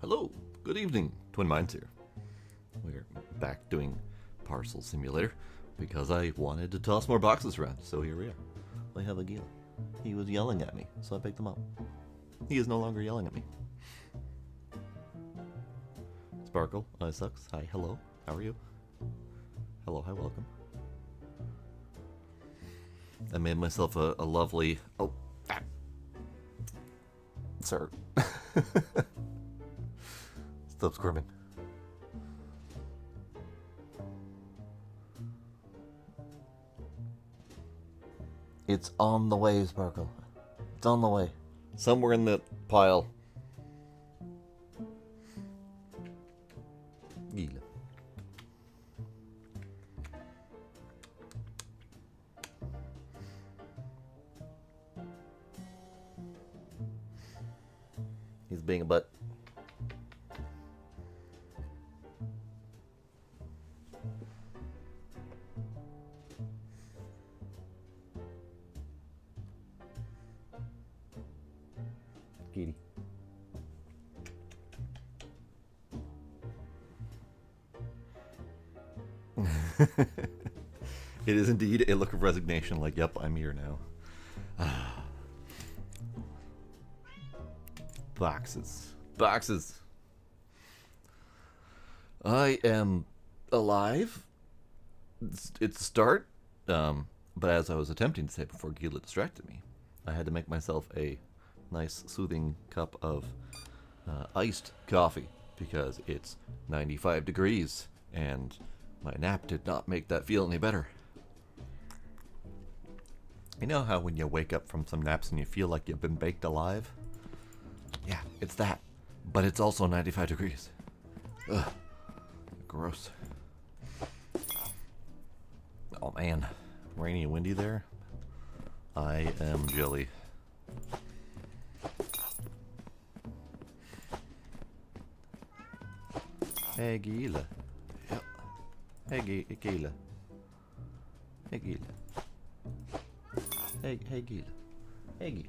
Hello, good evening, Twin Minds here. We're back doing Parcel Simulator because I wanted to toss more boxes around, so here we are. I have a Gila. He was yelling at me, so I picked him up. He is no longer yelling at me. Sparkle, sucks. Hi, hello, how are you? Hello, hi, welcome. I made myself a lovely... Oh, sir. Stop squirming. It's on the way, Sparkle. It's on the way. Somewhere in the pile. Gila. He's being a butt. Kitty. It is indeed a look of resignation, like, yep, I'm here now. Boxes. Boxes. I am alive. It's a start. But as I was attempting to say before Gila distracted me, I had to make myself a nice soothing cup of iced coffee because it's 95 degrees and my nap did not make that feel any better. You know how when you wake up from some naps and you feel like you've been baked alive? Yeah, it's that. But it's also 95 degrees. Ugh. Gross. Oh man. Rainy and windy there. I am jelly. Hey Gila. Yep. Hey Gila. Hey Gila. Hey Gila. Hey Gila.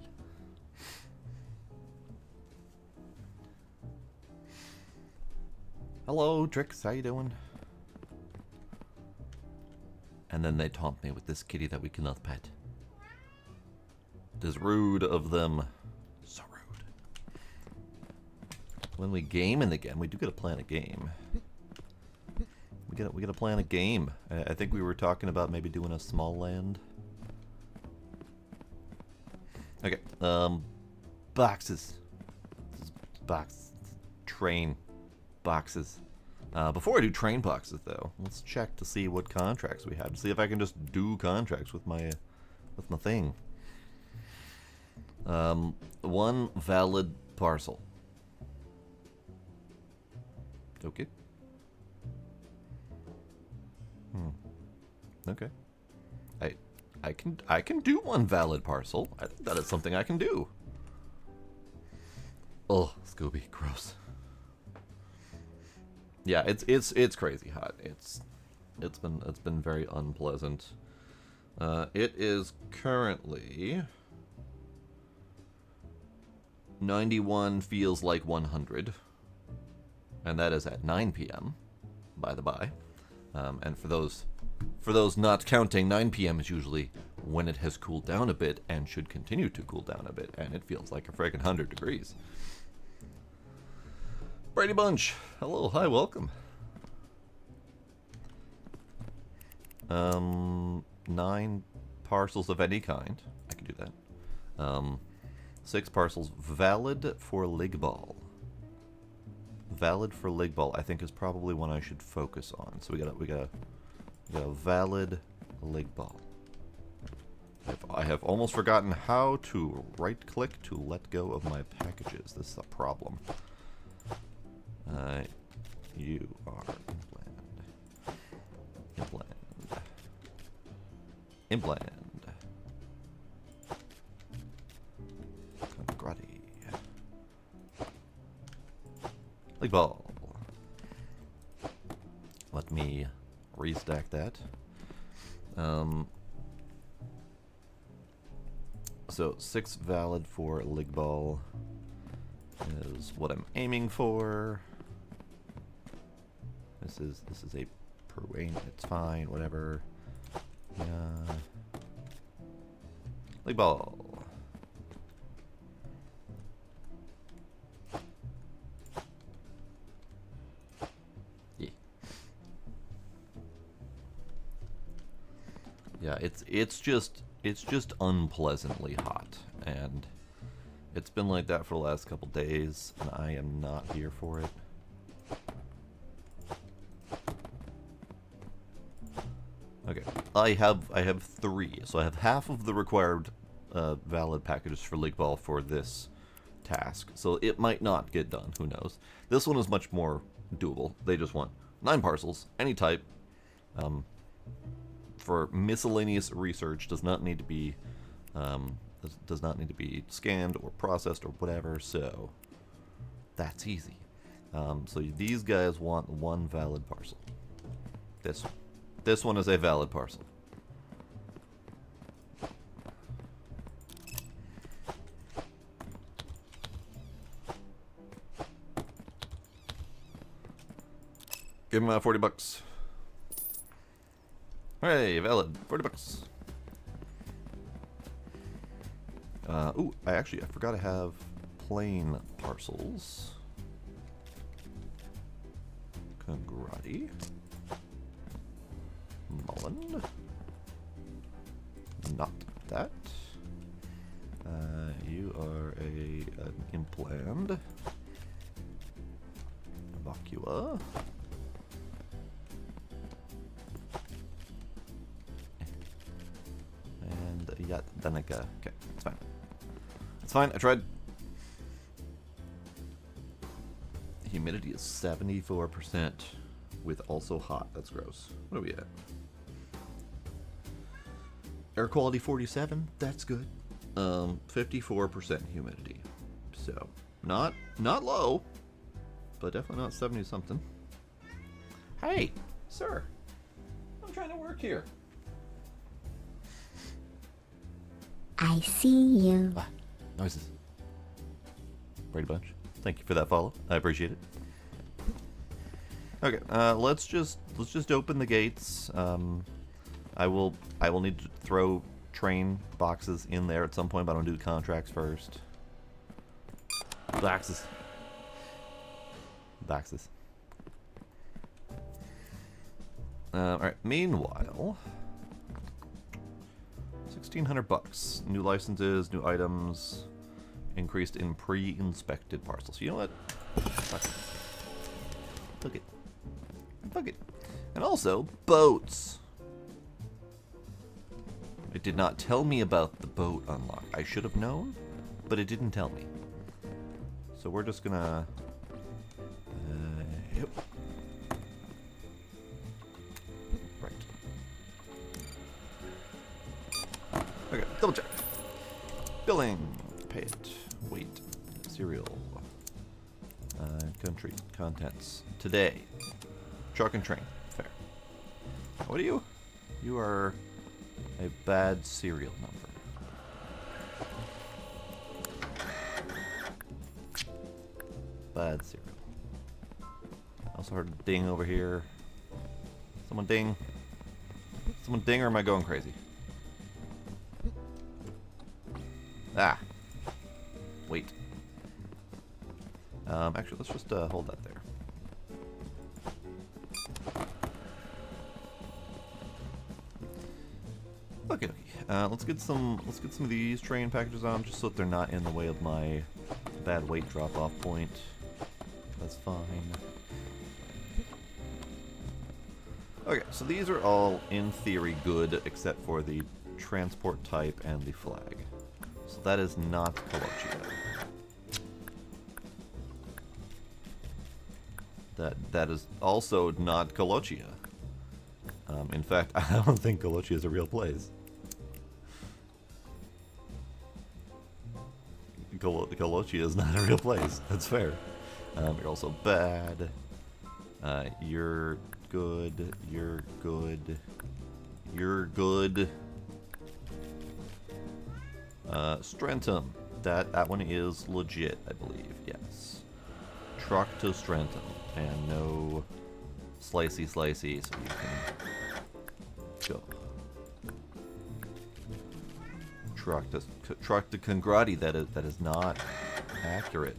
Hello, Trix. How you doing? And then they taunt me with this kitty that we cannot pet. It is rude of them. So rude. When we game in the game, we do gotta plan a game. We gotta plan a game. I think we were talking about maybe doing a small land. Okay. Boxes. Train boxes. Before I do train boxes, though, let's check to see what contracts we have. To see if I can just do contracts with my thing. One valid parcel. Okay. Okay. I can do one valid parcel. I think that is something I can do. Oh, Scooby, gross. Yeah, it's crazy hot. It's been very unpleasant. It is currently 91 feels like 100, and that is at 9 p.m. by the by. And for those not counting, 9 p.m. is usually when it has cooled down a bit and should continue to cool down a bit, and it feels like a friggin' 100 degrees. Brady Bunch, hello, hi, welcome. 9 parcels of any kind. I can do that. 6 parcels valid for League Ball. Valid for League Ball, I think, is probably one I should focus on. So we got a valid League Ball. I have almost forgotten how to right-click to let go of my packages. This is a problem. You are Impland. Congrati. League Ball. Let me restack that. So 6 valid for League Ball. is what I'm aiming for. This is a aim. It's fine. Whatever. Yeah. League ball. Yeah. Yeah. It's just unpleasantly hot, and it's been like that for the last couple days, and I am not here for it. Okay, I have 3, so I have half of the required valid packages for League Ball for this task. So it might not get done. Who knows? This one is much more doable. They just want 9 parcels, any type, for miscellaneous research. Does not need to be scanned or processed or whatever. So that's easy. So these guys want 1 valid parcel. This one is a valid parcel. Give him $40. Hooray, valid. $40. Ooh, I forgot to have plain parcels. Congrati. Mullen. Not that. You are an implant. Evacua. And Danica. Okay, it's fine. It's fine, I tried. Humidity is 74% with also hot. That's gross. What are we at? Air quality 47. That's good. 54% humidity. So not low, but definitely not 70 something. Hey, sir. I'm trying to work here. I see you. Ah, noises. Brady Bunch. Thank you for that follow. I appreciate it. Okay, let's just open the gates. I will need to throw train boxes in there at some point, but I'm gonna do the contracts first. Boxes. All right. Meanwhile, $1,600. New licenses, new items, increased in pre-inspected parcels. You know what? Fuck it. Fuck it. And also boats. It did not tell me about the boat unlock. I should have known, but it didn't tell me. So we're just gonna... Yep. Right. Okay, double check. Billing. Pay it. Wait. Cereal. Country. Contents. Today. Truck and train. Fair. What are you? You are... a bad serial number. Bad serial. Also heard a ding over here. Someone ding. Someone ding, or am I going crazy? Ah. Wait. Actually, let's just hold that there. Okay, let's get some of these train packages on, just so that they're not in the way of my bad weight drop-off point. That's fine. Okay, so these are all in theory good, except for the transport type and the flag. So that is not Colochia. That is also not Colochia. In fact, I don't think Colochia is a real place. Colochia is not a real place. That's fair. You're also bad. You're good. You're good. You're good. Strentum. That one is legit, I believe. Yes. truck to Strenton, and no slicey, so you can go. Truck to Congrati. That is not accurate.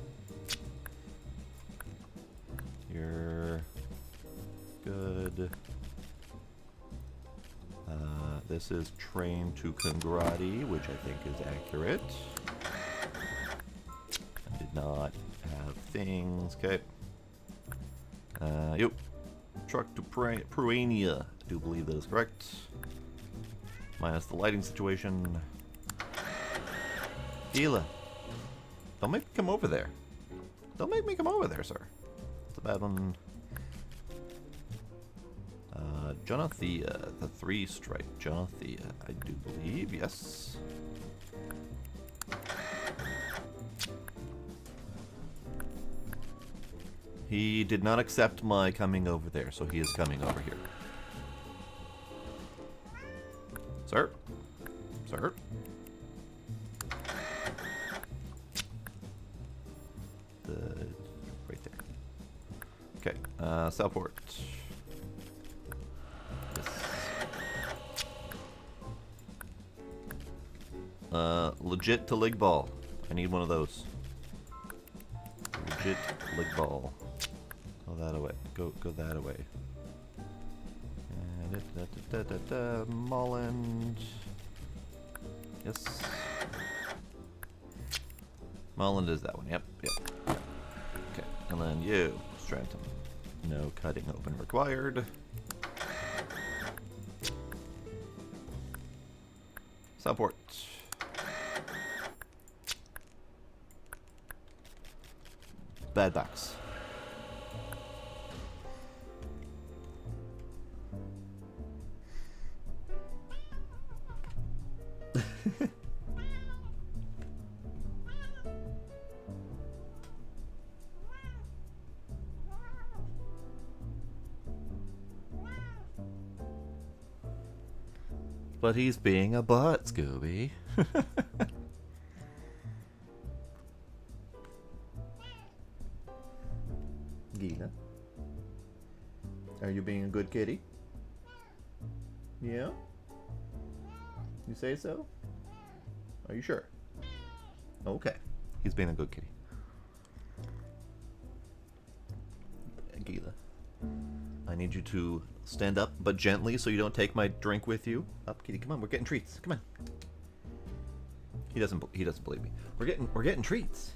You're good. This is train to Congrati, which I think is accurate. I did not have things. Okay. Yep. Truck to Pruania. I do believe that is correct. Minus the lighting situation. Gila. Don't make me come over there. Don't make me come over there, sir. It's a bad one. Jonathea, the 3-stripe. Jonathea, I do believe, yes. He did not accept my coming over there, so he is coming over here. Sir? Sir? Right there. Okay, Southport. Legit to Ligball. I need one of those. Legit Ligball. Go that away. Go that away. Molland. Yes. Molland is that one. Yep. Okay. And then you, Stratton. No cutting open required. Southport. Bad box. But he's being a butt, Scooby. Gina, are you being a good kitty? Yeah? You say so? Are you sure? Okay. He's being a good kitty. Gila, I need you to stand up, but gently, so you don't take my drink with you. Up, kitty. Come on, we're getting treats. Come on. He doesn't believe me. We're getting treats.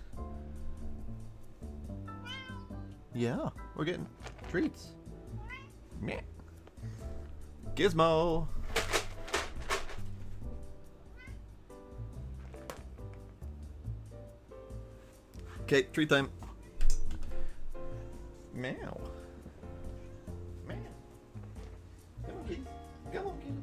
Yeah, we're getting treats. Meh. Gizmo. Okay, treat time. Meow. Meow. Come on, kitties. Come on, kitties.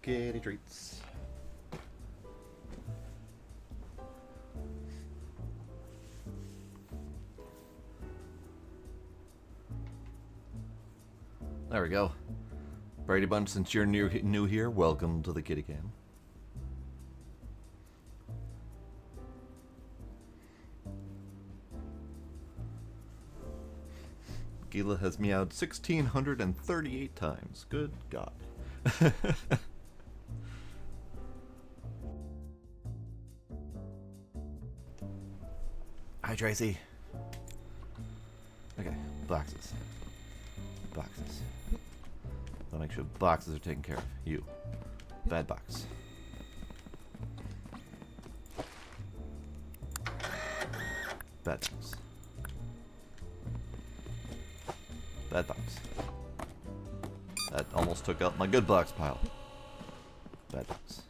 Kitty treats. There we go. Brady Bunch, since you're new here, welcome to the kitty cam. Gila has meowed 1,638 times. Good God. Hi, Tracy. Okay, boxes. Boxes. I'll make sure boxes are taken care of. You. Bad box. Bad box. Bad box. That almost took out my good box pile. Bad box.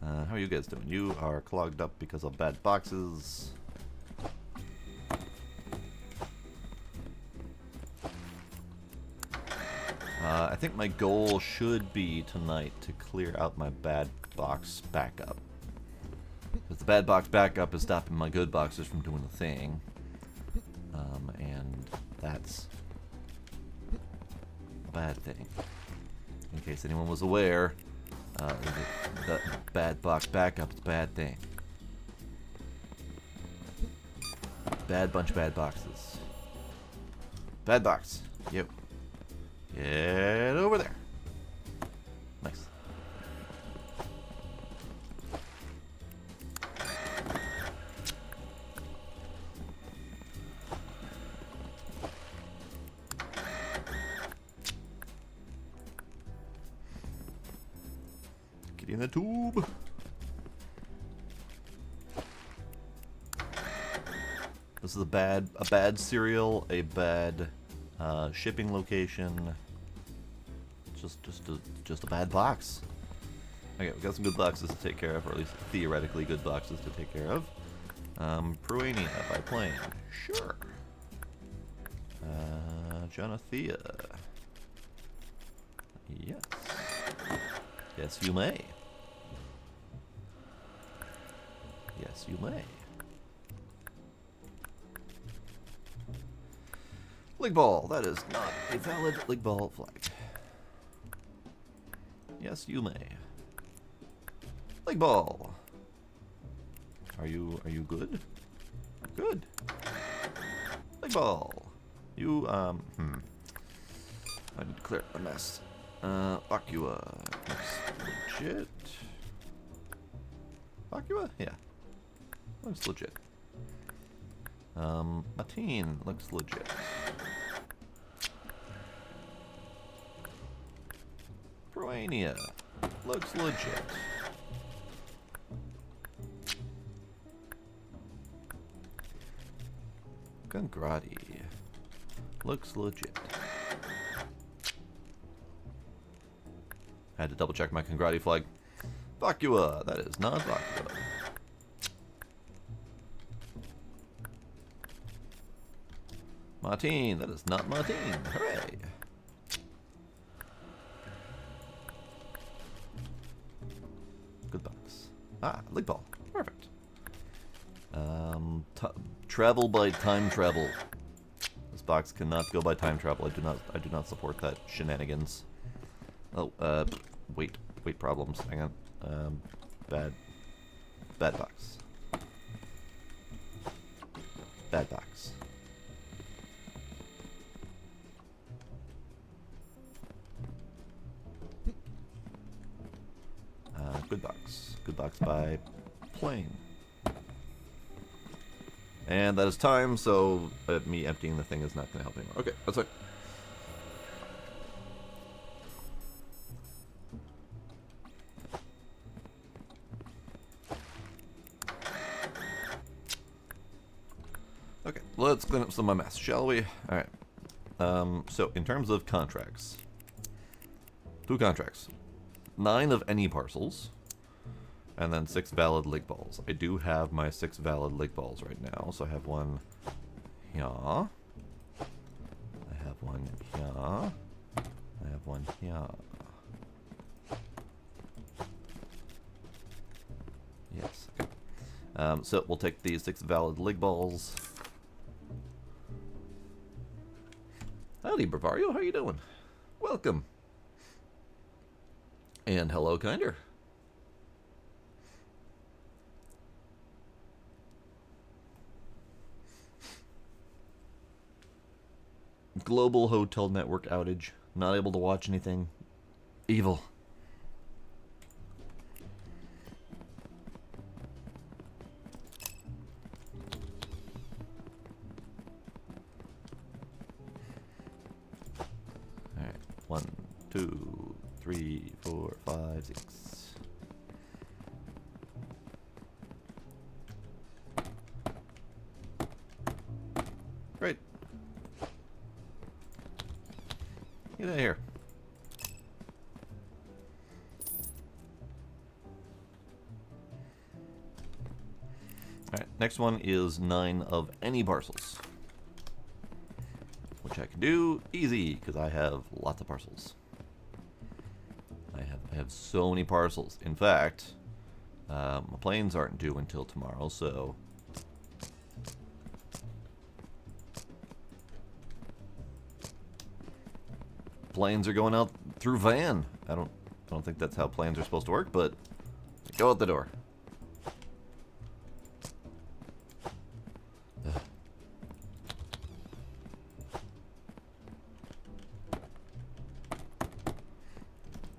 How are you guys doing? You are clogged up because of bad boxes. I think my goal should be tonight to clear out my bad box backup. Because the bad box backup is stopping my good boxes from doing the thing. And that's a bad thing. In case anyone was aware, the bad box backup is a bad thing. Bad bunch of bad boxes. Bad box. Yep. Get over there. Nice. Get in the tube. This is a bad cereal, a bad shipping location. Just a bad box. Okay, we got some good boxes to take care of, or at least theoretically good boxes to take care of. Pruania by plane. Sure. Jonathea. Yes. Yes, you may. Yes, you may. League ball. That is not a valid league ball flag. Yes, you may. League ball. Are you good? Good. League ball. You I need to clear up a mess. Aqua. Looks legit. Aqua? Yeah. Looks legit. Mateen looks legit. Pruania looks legit. Congrati looks legit. I had to double check my Congrati flag. Vakua, that is not Vakua. Martine, that is not Martine. Hooray! Good box. Ah, league ball. Perfect. Travel by time travel. This box cannot go by time travel. I do not support that shenanigans. Oh, weight problems. Hang on. Bad box. Bad box. Good box. Good box by plane. And that is time, so me emptying the thing is not going to help anymore. Okay, that's fine. Okay, let's clean up some of my mess, shall we? Alright. So, in terms of contracts. 2 contracts. 9 of any parcels. And then 6 valid league balls. I do have my 6 valid league balls right now. So I have one here. I have one here. I have one here. Yes. Okay. So we'll take these 6 valid league balls. Howdy, Bravario. How you doing? Welcome. And hello, Kinder. Global hotel network outage. Not able to watch anything. Evil. Alright. 1, 2, 3, 4, 5, 6. Great. Get out of here. Alright, next one is 9 of any parcels. Which I can do easy, because I have lots of parcels. I have so many parcels. In fact, my planes aren't due until tomorrow, so planes are going out through van. I don't think that's how planes are supposed to work, but they go out the door.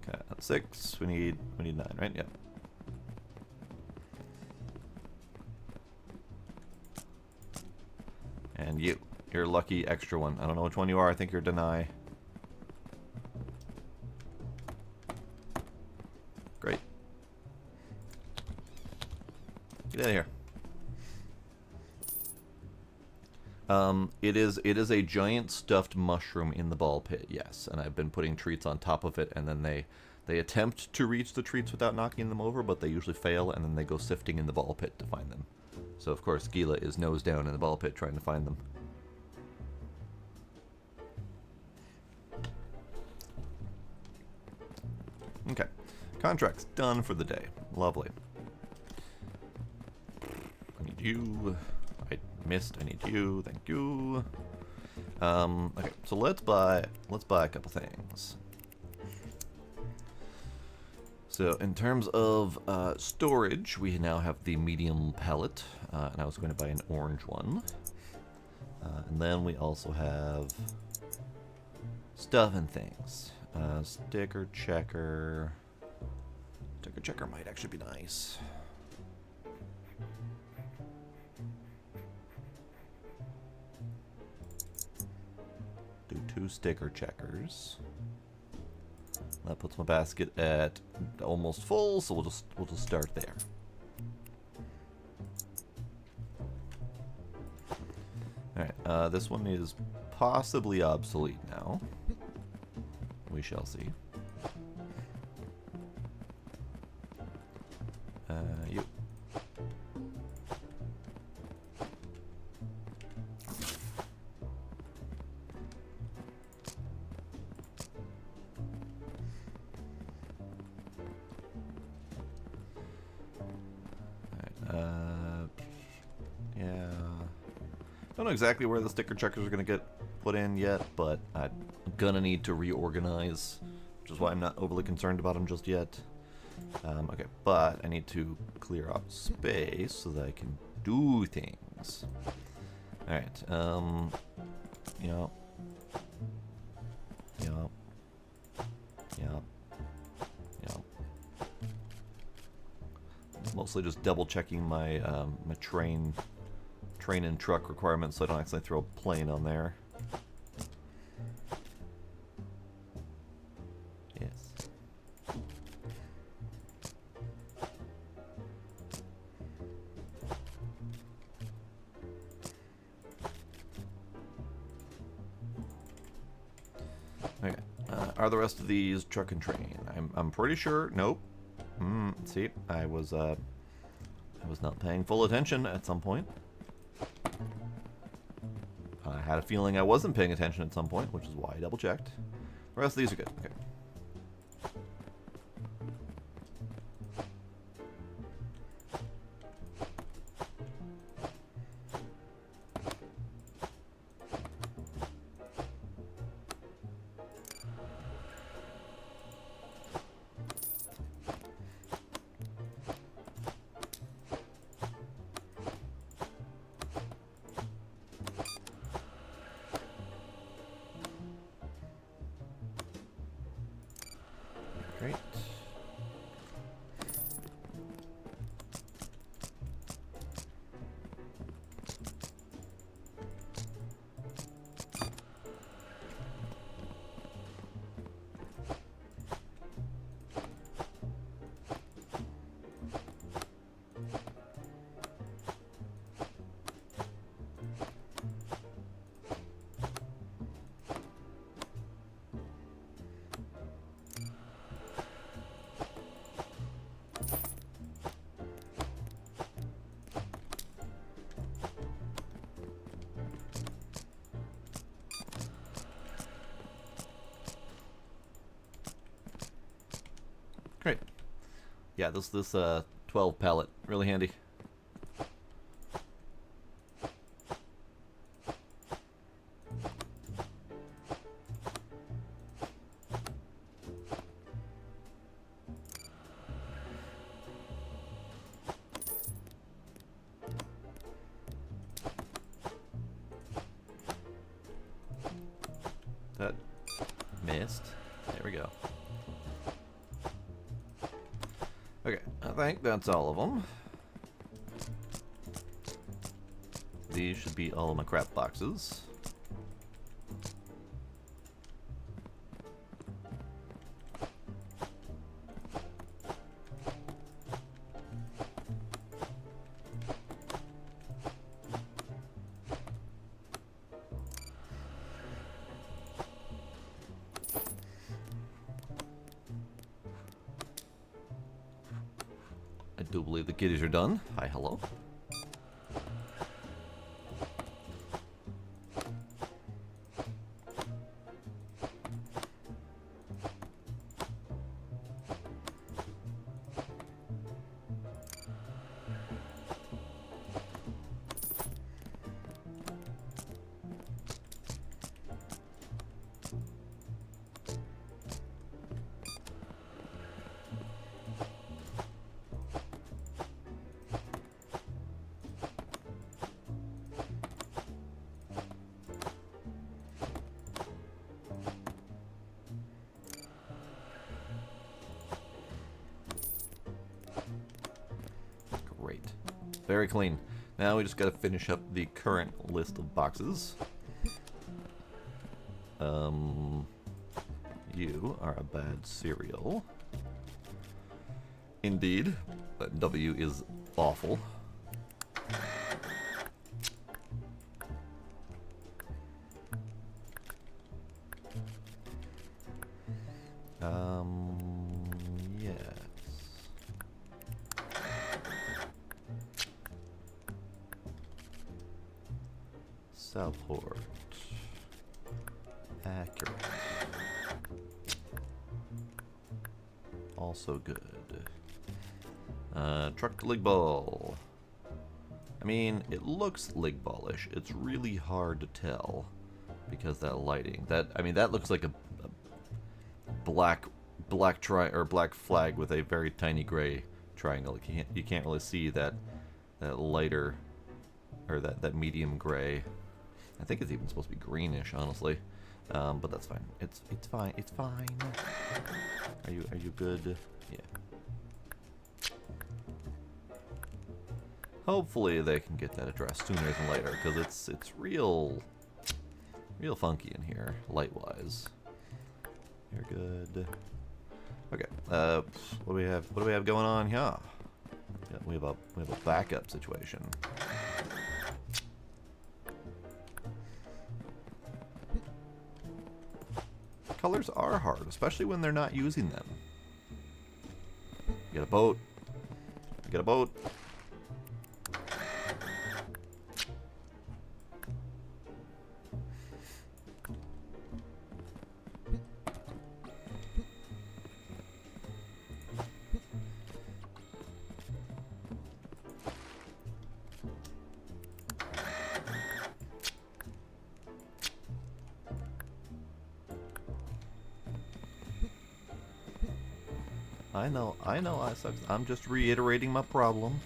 Okay, that's 6. We need 9, right? Yep. And you're lucky extra one. I don't know which one you are. I think you're deny. Great. Get out of here. It is a giant stuffed mushroom in the ball pit, yes, and I've been putting treats on top of it, and then they attempt to reach the treats without knocking them over, but they usually fail, and then they go sifting in the ball pit to find them. So of course Gila is nose down in the ball pit trying to find them. Okay, contract's done for the day. Lovely. I need you. I missed. I need you. Thank you. Okay, so let's buy a couple things. So in terms of storage, we now have the medium pallet, and I was going to buy an orange one. And then we also have stuff and things. Sticker checker. Sticker checker might actually be nice. Do 2 sticker checkers. That puts my basket at almost full, so we'll just start there. Alright, this one is possibly obsolete now. We shall see. You. Yeah. Don't know exactly where the sticker checkers are going to get put in yet, but I'm gonna need to reorganize, which is why I'm not overly concerned about them just yet. Okay, but I need to clear up space so that I can do things. Alright, Yep. Mostly just double checking my my train and truck requirements so I don't accidentally throw a plane on there. Yes. Okay. Are the rest of these truck and train? I'm pretty sure. Nope. See, I was not paying full attention at some point. I had a feeling I wasn't paying attention at some point, which is why I double checked. The rest of these are good. Okay. Yeah, this 12 pallet, really handy. That missed. There we go. Okay, I think that's all of them. These should be all of my crap boxes. I do believe the kiddies are done. Hi, hello. Great. Very clean. Now we just gotta finish up the current list of boxes. You are a bad cereal. Indeed. But W is awful. Yes. Support. Accurate. Also good. Truck lig ball. I mean, it looks lig ballish. It's really hard to tell because that lighting. That looks like a black flag with a very tiny gray triangle. You can't really see that lighter or that medium gray. I think it's even supposed to be greenish, honestly. But that's fine. It's fine. It's fine. Are you good? Yeah. Hopefully they can get that addressed sooner than later, because it's real funky in here, light-wise. You're good. Okay. What do we have? What do we have going on here? Yeah, we have a backup situation. Colors are hard, especially when they're not using them. Get a boat. Get a boat. I know, I'm just reiterating my problem.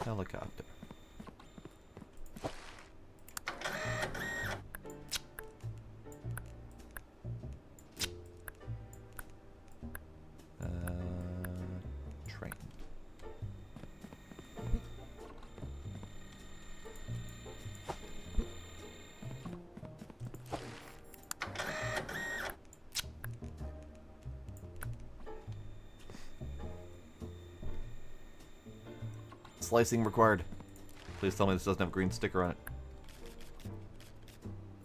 Helicopter. Train. Slicing required. Please tell me this doesn't have a green sticker on it.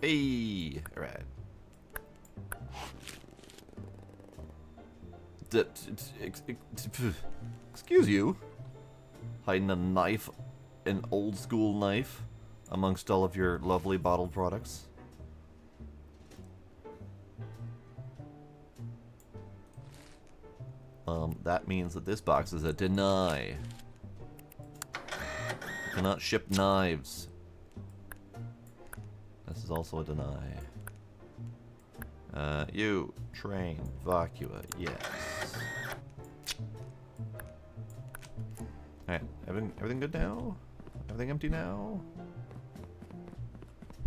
Hey! Alright. Excuse you? Hiding a knife? An old school knife? amongst all of your lovely bottled products. That means that this box is a deny. Cannot ship knives. This is also a deny. You, train, Vacua, yes. Alright, everything good now? Everything empty now?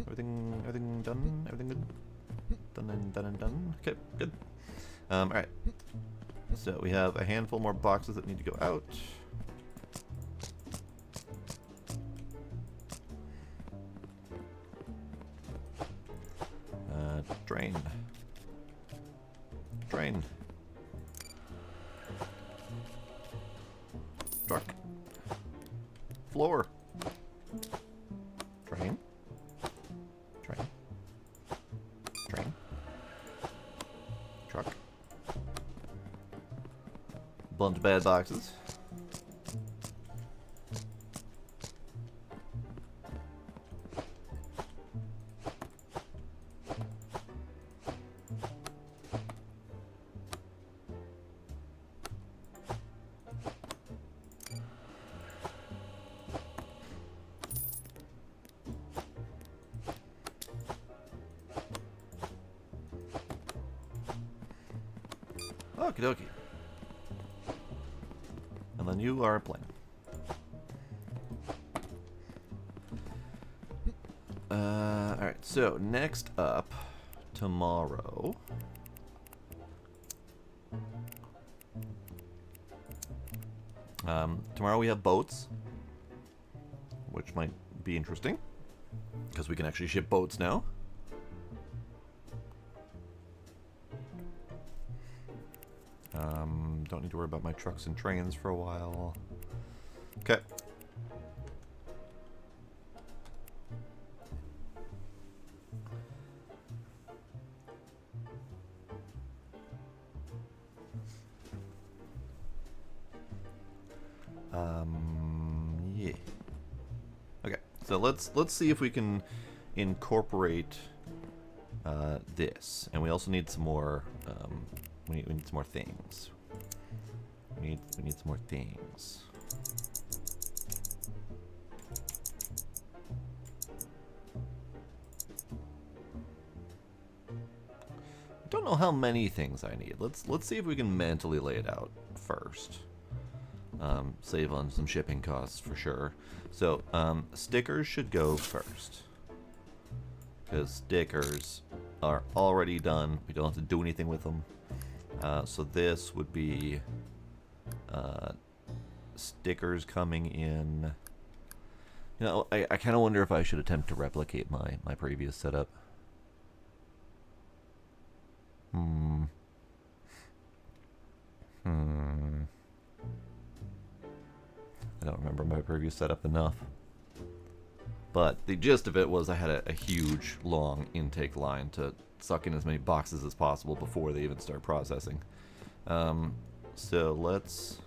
Everything done? Everything good? Done. Okay, good. Alright. So we have a handful more boxes that need to go out. Drain. Drain. Truck. Floor. Drain. Drain. Drain. Truck. Bunch of bad boxes. Okie dokie. And then you are a plane. Alright, so next up, tomorrow. Tomorrow we have boats, which might be interesting, because we can actually ship boats now. Don't need to worry about my trucks and trains for a while. Okay. Yeah. Okay, so let's see if we can incorporate this, and we also need some more. We need some more things. We need some more things. Don't know how many things I need. Let's see if we can mentally lay it out first. Save on some shipping costs for sure. So stickers should go first, because stickers are already done. We don't have to do anything with them. So this would be stickers coming in. You know, I kind of wonder if I should attempt to replicate my previous setup. I don't remember my previous setup enough. But the gist of it was I had a huge, long intake line to suck in as many boxes as possible before they even start processing. So let's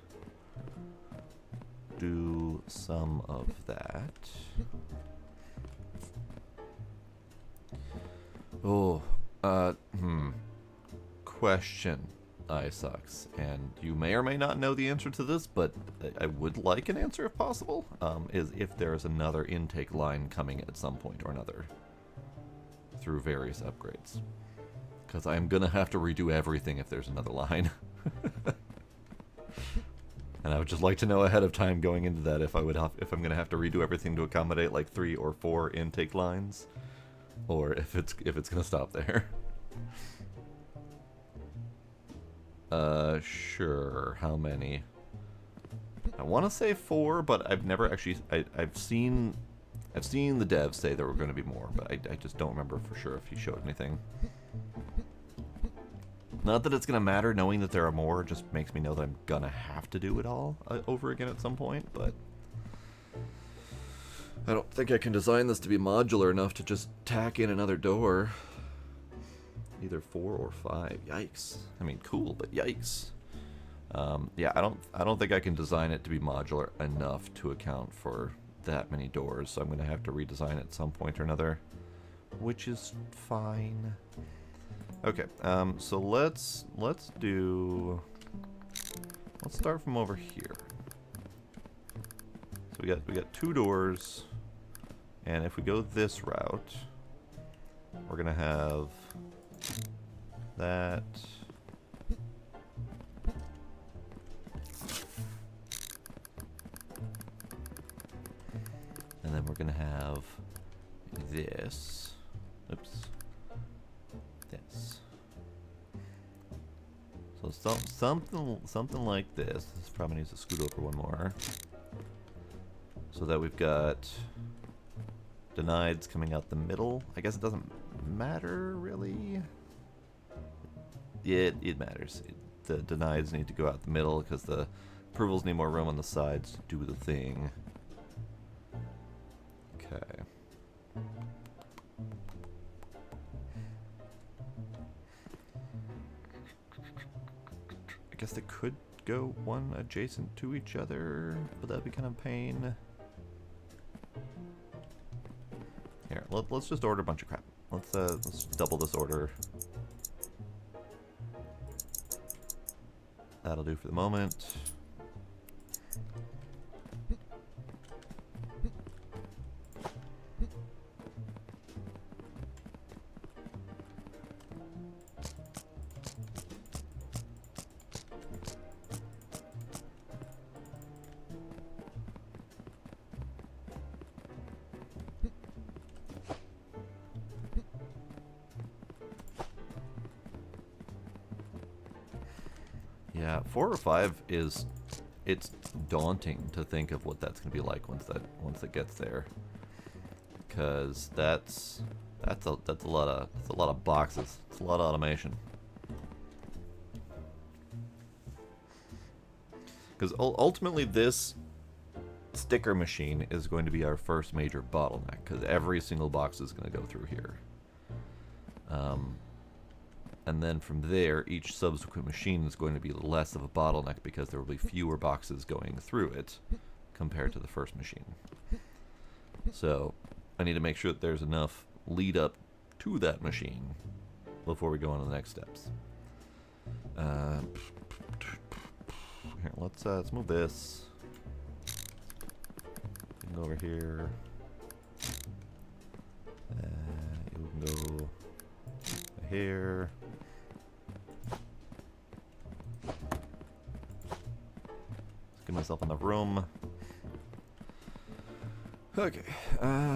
do some of that. Oh, question, iSucks, and you may or may not know the answer to this, but I would like an answer if possible, is if there's another intake line coming at some point or another through various upgrades. Because I'm going to have to redo everything if there's another line. And I would just like to know ahead of time going into that if I'm going to have to redo everything to accommodate like 3 or 4 intake lines, or if it's going to stop there. Sure. How many? I want to say 4, but I've never actually. I've seen the devs say there were going to be more, but I just don't remember for sure if he showed anything. Not that it's going to matter, knowing that there are more just makes me know that I'm going to have to do it all over again at some point, but I don't think I can design this to be modular enough to just tack in another door. Either 4 or 5. Yikes. I mean, cool, but yikes. Yeah, I don't think I can design it to be modular enough to account for that many doors, so I'm going to have to redesign at some point or another, which is fine. Okay, so let's start from over here. So we got 2 doors, and if we go this route, we're gonna have that. And then we're gonna have this. Oops. This. So something like this. This probably needs to scoot over one more. So that we've got denieds coming out the middle. I guess it doesn't matter really. Yeah, it matters. The denieds need to go out the middle because the approvals need more room on the sides to do the thing. Okay. I guess they could go one adjacent to each other, but that'd be kind of a pain. Here, let's just order a bunch of crap. Let's double this order. That'll do for the moment. Yeah, 4 or 5 it's daunting to think of what that's going to be like once it gets there, because that's a lot of boxes. It's a lot of automation. Because ultimately this sticker machine is going to be our first major bottleneck, because every single box is going to go through here. And then from there, each subsequent machine is going to be less of a bottleneck because there will be fewer boxes going through it compared to the first machine. So I need to make sure that there's enough lead up to that machine before we go on to the next steps. Here, let's move this. You can go over here. You can go here. Give myself enough room. Okay,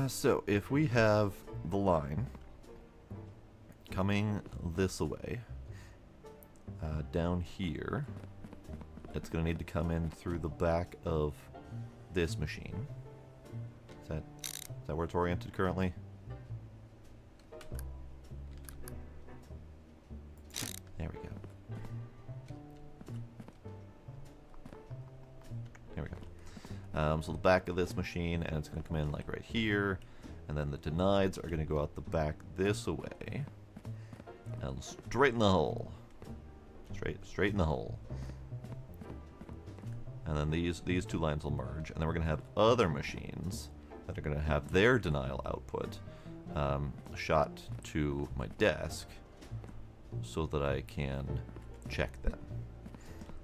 so if we have the line coming this way, down here, it's going to need to come in through the back of this machine. Is that where it's oriented currently? There we go. There we go. So the back of this machine, and it's going to come in like right here, and then the denieds are going to go out the back this way, and straight in the hole. Straight in the hole. And then these 2 lines will merge, and then we're going to have other machines that are going to have their denial output shot to my desk so that I can check them.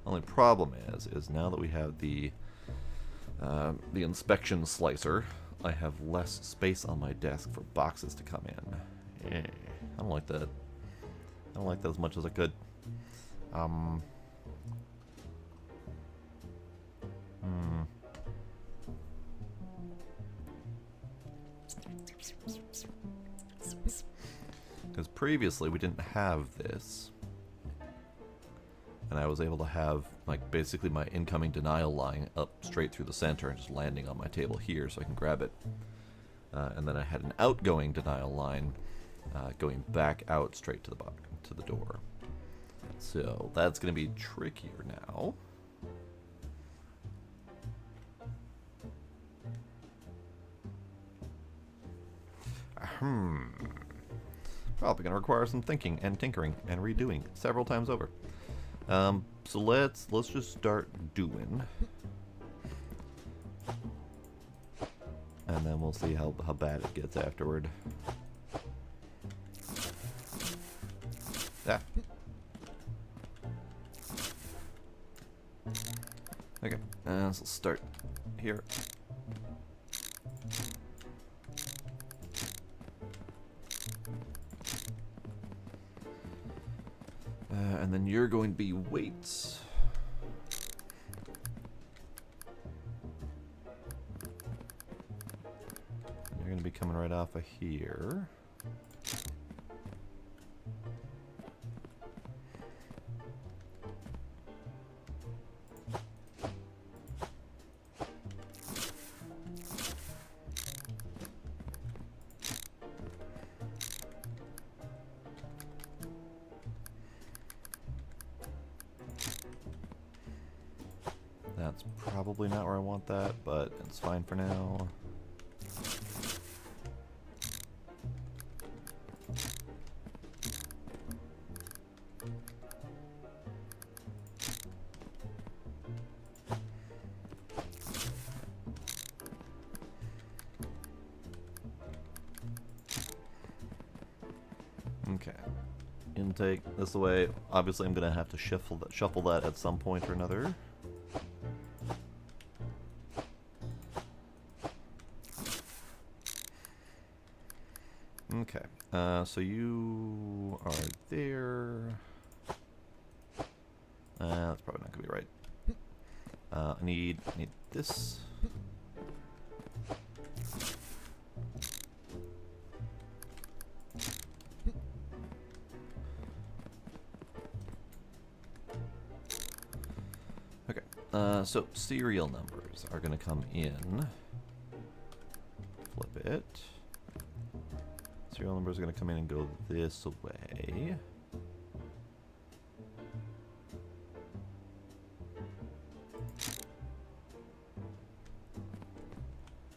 Only problem is now that we have the inspection slicer, I have less space on my desk for boxes to come in. I don't like that. I don't like that as much as I could. Because previously we didn't have this, and I was able to have like basically my incoming denial line up straight through the center and just landing on my table here so I can grab it, and then I had an outgoing denial line going back out straight to the door. So that's going to be trickier now. Probably going to require some thinking and tinkering and redoing several times over. So let's just start doing. and then we'll see how bad it gets afterward. Yeah. Okay, so let's start here. And then you're going to be weights. You're going to be coming right off of here. That's probably not where I want that, but it's fine for now. Okay. Intake this way. Obviously, I'm going to have to shuffle that at some point or another. Okay, so you are there. That's probably not gonna be right. I need this. Okay, so serial numbers are gonna come in. Flip it. Serial numbers are going to come in and go this way.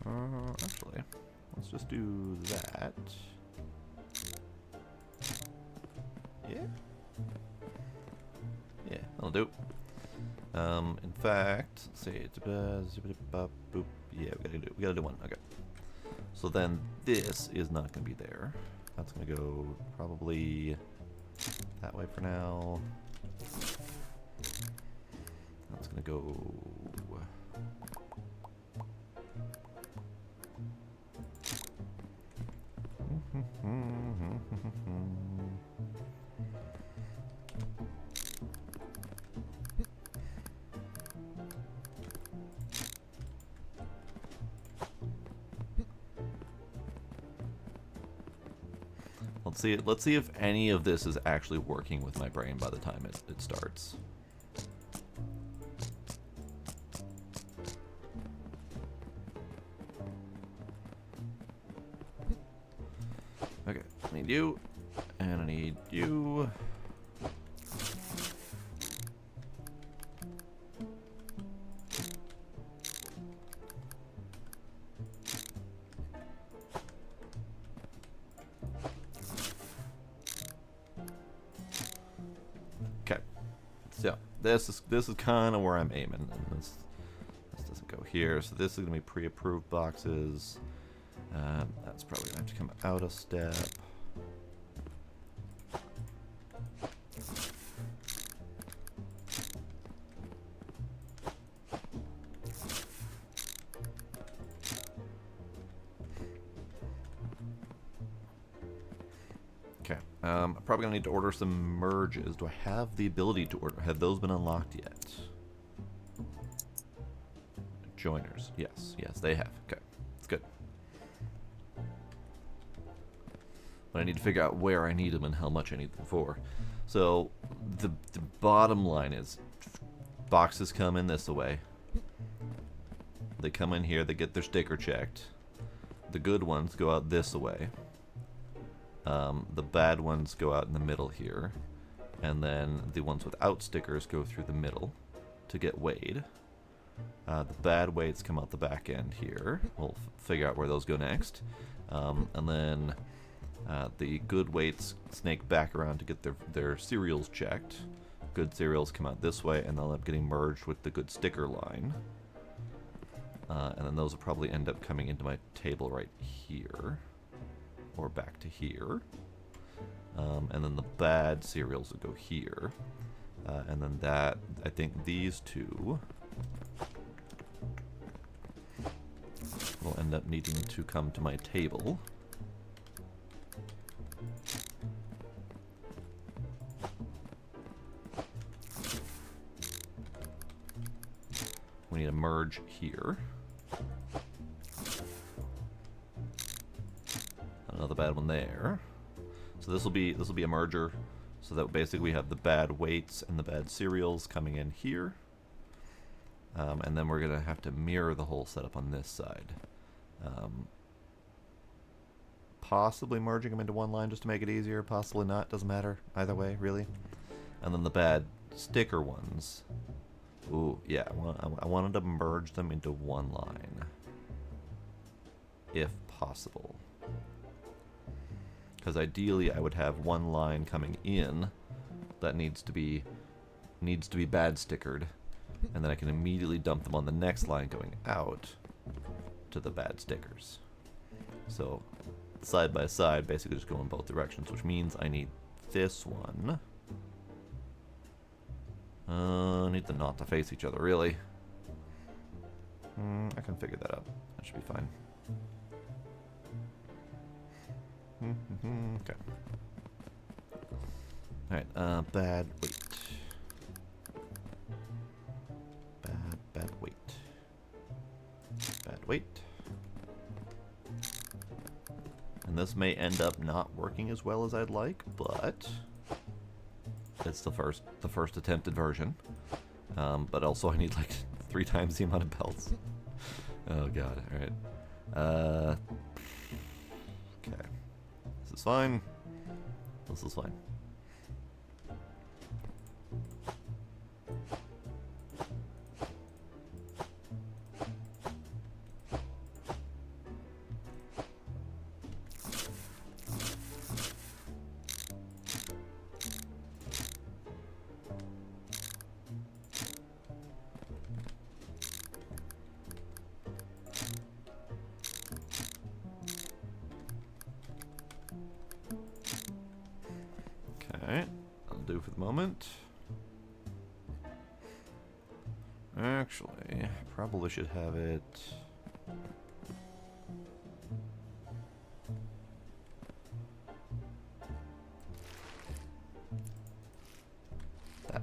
Actually, let's just do that. Yeah. Yeah, that'll do. In fact, let's see. Yeah, we gotta do one. Okay. So then this is not going to be there. That's going to go probably that way for now. That's going to go... Let's see if any of this is actually working with my brain by the time it starts. Okay, I need you, and I need you. This is kind of where I'm aiming, and this doesn't go here. So this is gonna be pre-approved boxes. That's probably gonna have to come out a step. Okay, I'm probably gonna need to order some merges. Do I have the ability to order? Have those been unlocked yet? Joiners, yes, they have. Okay, that's good. But I need to figure out where I need them and how much I need them for. So the bottom line is, boxes come in this way. They come in here. They get their sticker checked. The good ones go out this way. The bad ones go out in the middle here, and then the ones without stickers go through the middle to get weighed. The bad weights come out the back end here. We'll figure out where those go next. And then the good weights snake back around to get their cereals checked. Good cereals come out this way, and they'll end up getting merged with the good sticker line. And then those will probably end up coming into my table right here. Or back to here. And then the bad cereals will go here. And then that, I think these two will end up needing to come to my table. We need a merge here. Another bad one there. So this will be a merger, so that basically we have the bad weights and the bad cereals coming in here. And then we're gonna have to mirror the whole setup on this side. Possibly merging them into one line just to make it easier, possibly not, doesn't matter either way, really. And then the bad sticker ones. Ooh, yeah, I wanted to merge them into one line, if possible. Because ideally I would have one line coming in that needs to be bad stickered, and then I can immediately dump them on the next line going out to the bad stickers. So side by side, basically just go in both directions, which means I need this one. I need them not to face each other, really. I can figure that out. That should be fine. Okay. Alright, bad weight. Bad weight. Bad weight. And this may end up not working as well as I'd like, but it's the first attempted version. But also I need like 3 times the amount of belts. Oh god, alright. Okay. This is fine. This is fine. Okay, I'll do for the moment. Actually, probably should have it.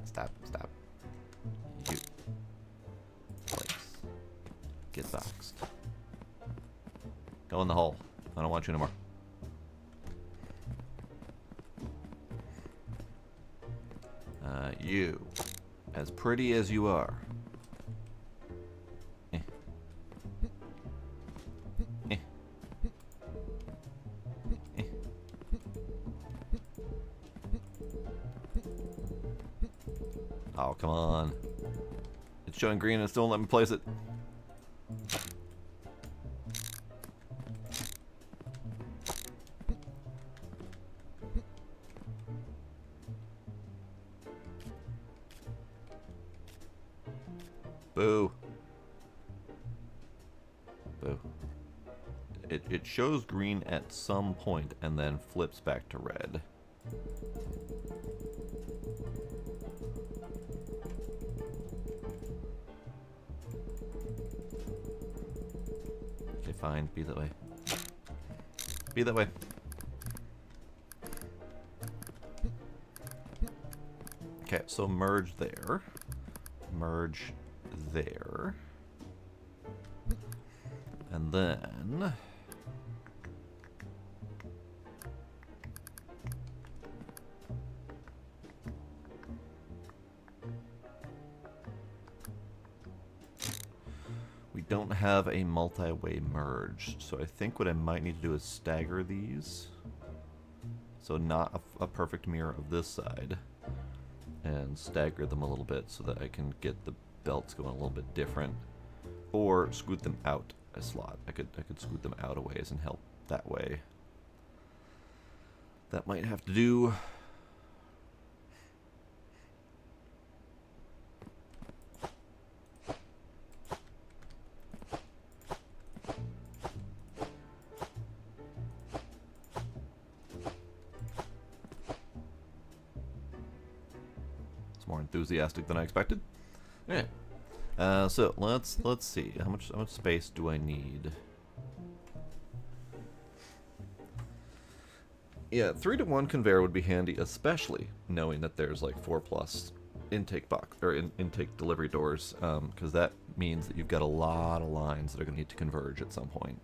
Stop. You. Place. Get boxed. Go in the hole. I don't want you anymore. You. As pretty as you are. Oh, come on. It's showing green and it still won't let me place it. Boo. Boo. It shows green at some point and then flips back to red. Okay, fine. Be that way. Be that way. Okay, so merge there. Merge there. And then we don't have a multi-way merge, so I think what I might need to do is stagger these. So not a perfect mirror of this side, and stagger them a little bit so that I can get the belts going a little bit different, or scoot them out a slot. I could scoot them out a ways and help that way. That might have to do. more enthusiastic than I expected. Okay. So let's see. How much space do I need? Yeah, 3-to-1 conveyor would be handy, especially knowing that there's like 4+ intake box or intake delivery doors, because that means that you've got a lot of lines that are going to need to converge at some point.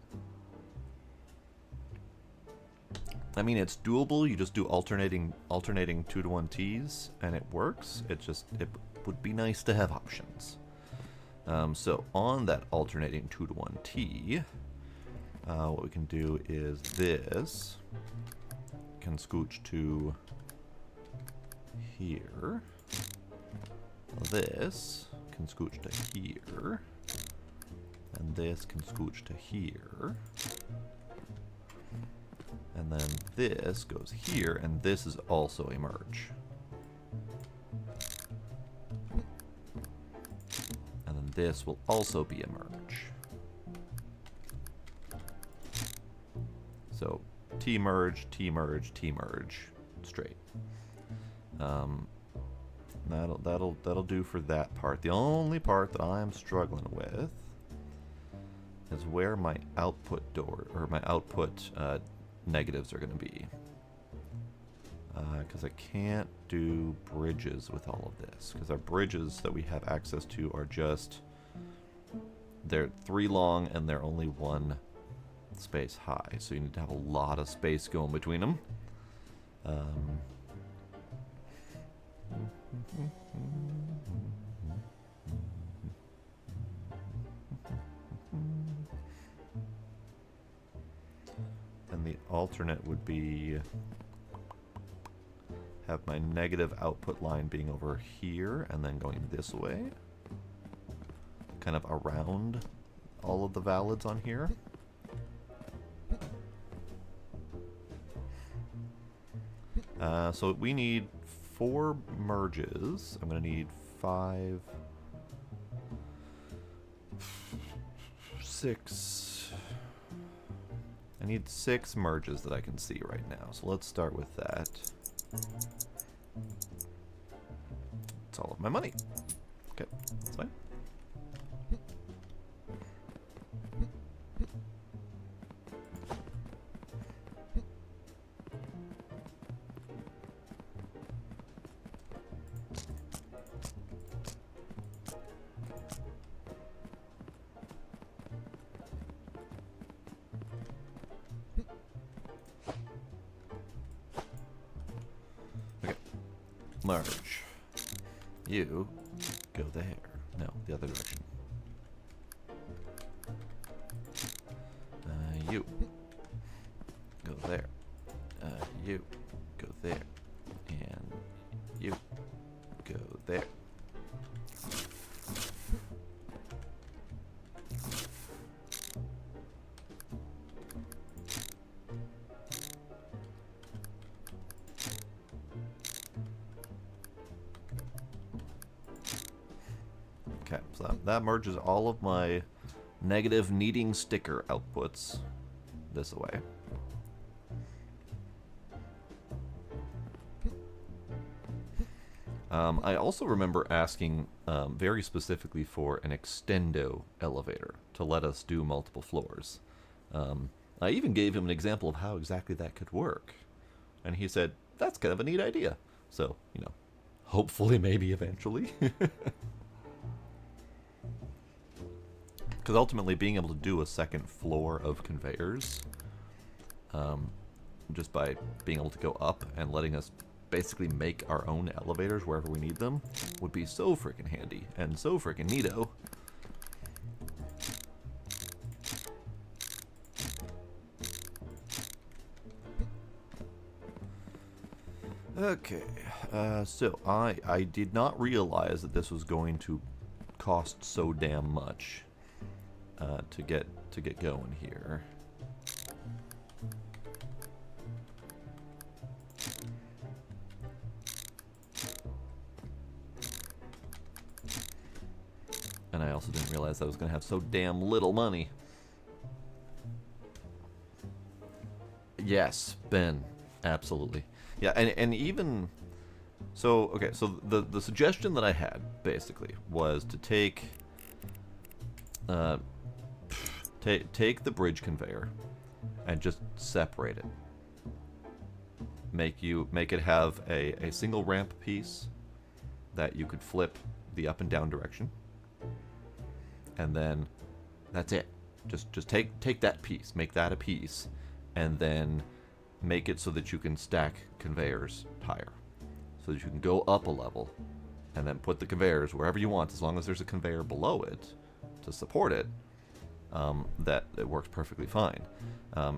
I mean, it's doable. You just do alternating 2-to-1 Ts, and it works. It would be nice to have options. So on that alternating 2-to-1 T, what we can do is this can scooch to here. This can scooch to here. And this can scooch to here. And then this goes here, and this is also a merge. And then this will also be a merge. So T merge, T merge, T merge, straight. That'll do for that part. The only part that I'm struggling with is where my output door or my output negatives are going to be, because I can't do bridges with all of this, because our bridges that we have access to are they're 3 long and they're only 1 space high, so you need to have a lot of space going between them. And the alternate would be have my negative output line being over here and then going this way, kind of around all of the valids on here. So we need 4 merges. I'm going to need 5, 6. I need 6 merges that I can see right now. So let's start with that. It's all of my money. Okay, that's fine. Merge. You go there. No, the other direction. You go there. You go there. And you go there. Okay, so that merges all of my negative needing sticker outputs this way. I also remember asking very specifically for an extendo elevator to let us do multiple floors. I even gave him an example of how exactly that could work. And he said, that's kind of a neat idea. So, hopefully maybe eventually. Because ultimately being able to do a second floor of conveyors, just by being able to go up and letting us basically make our own elevators wherever we need them, would be so freaking handy and so freaking neato. Okay, so I did not realize that this was going to cost so damn much to get going here. And I also didn't realize I was going to have so damn little money. Yes, Ben, absolutely. Yeah, and even So, okay, so the suggestion that I had, basically, was to take... take the bridge conveyor and just separate it. Make it have a single ramp piece that you could flip the up and down direction. And then that's it. Just take that piece, make that a piece, and then make it so that you can stack conveyors higher. So that you can go up a level and then put the conveyors wherever you want, as long as there's a conveyor below it to support it. That it works perfectly fine.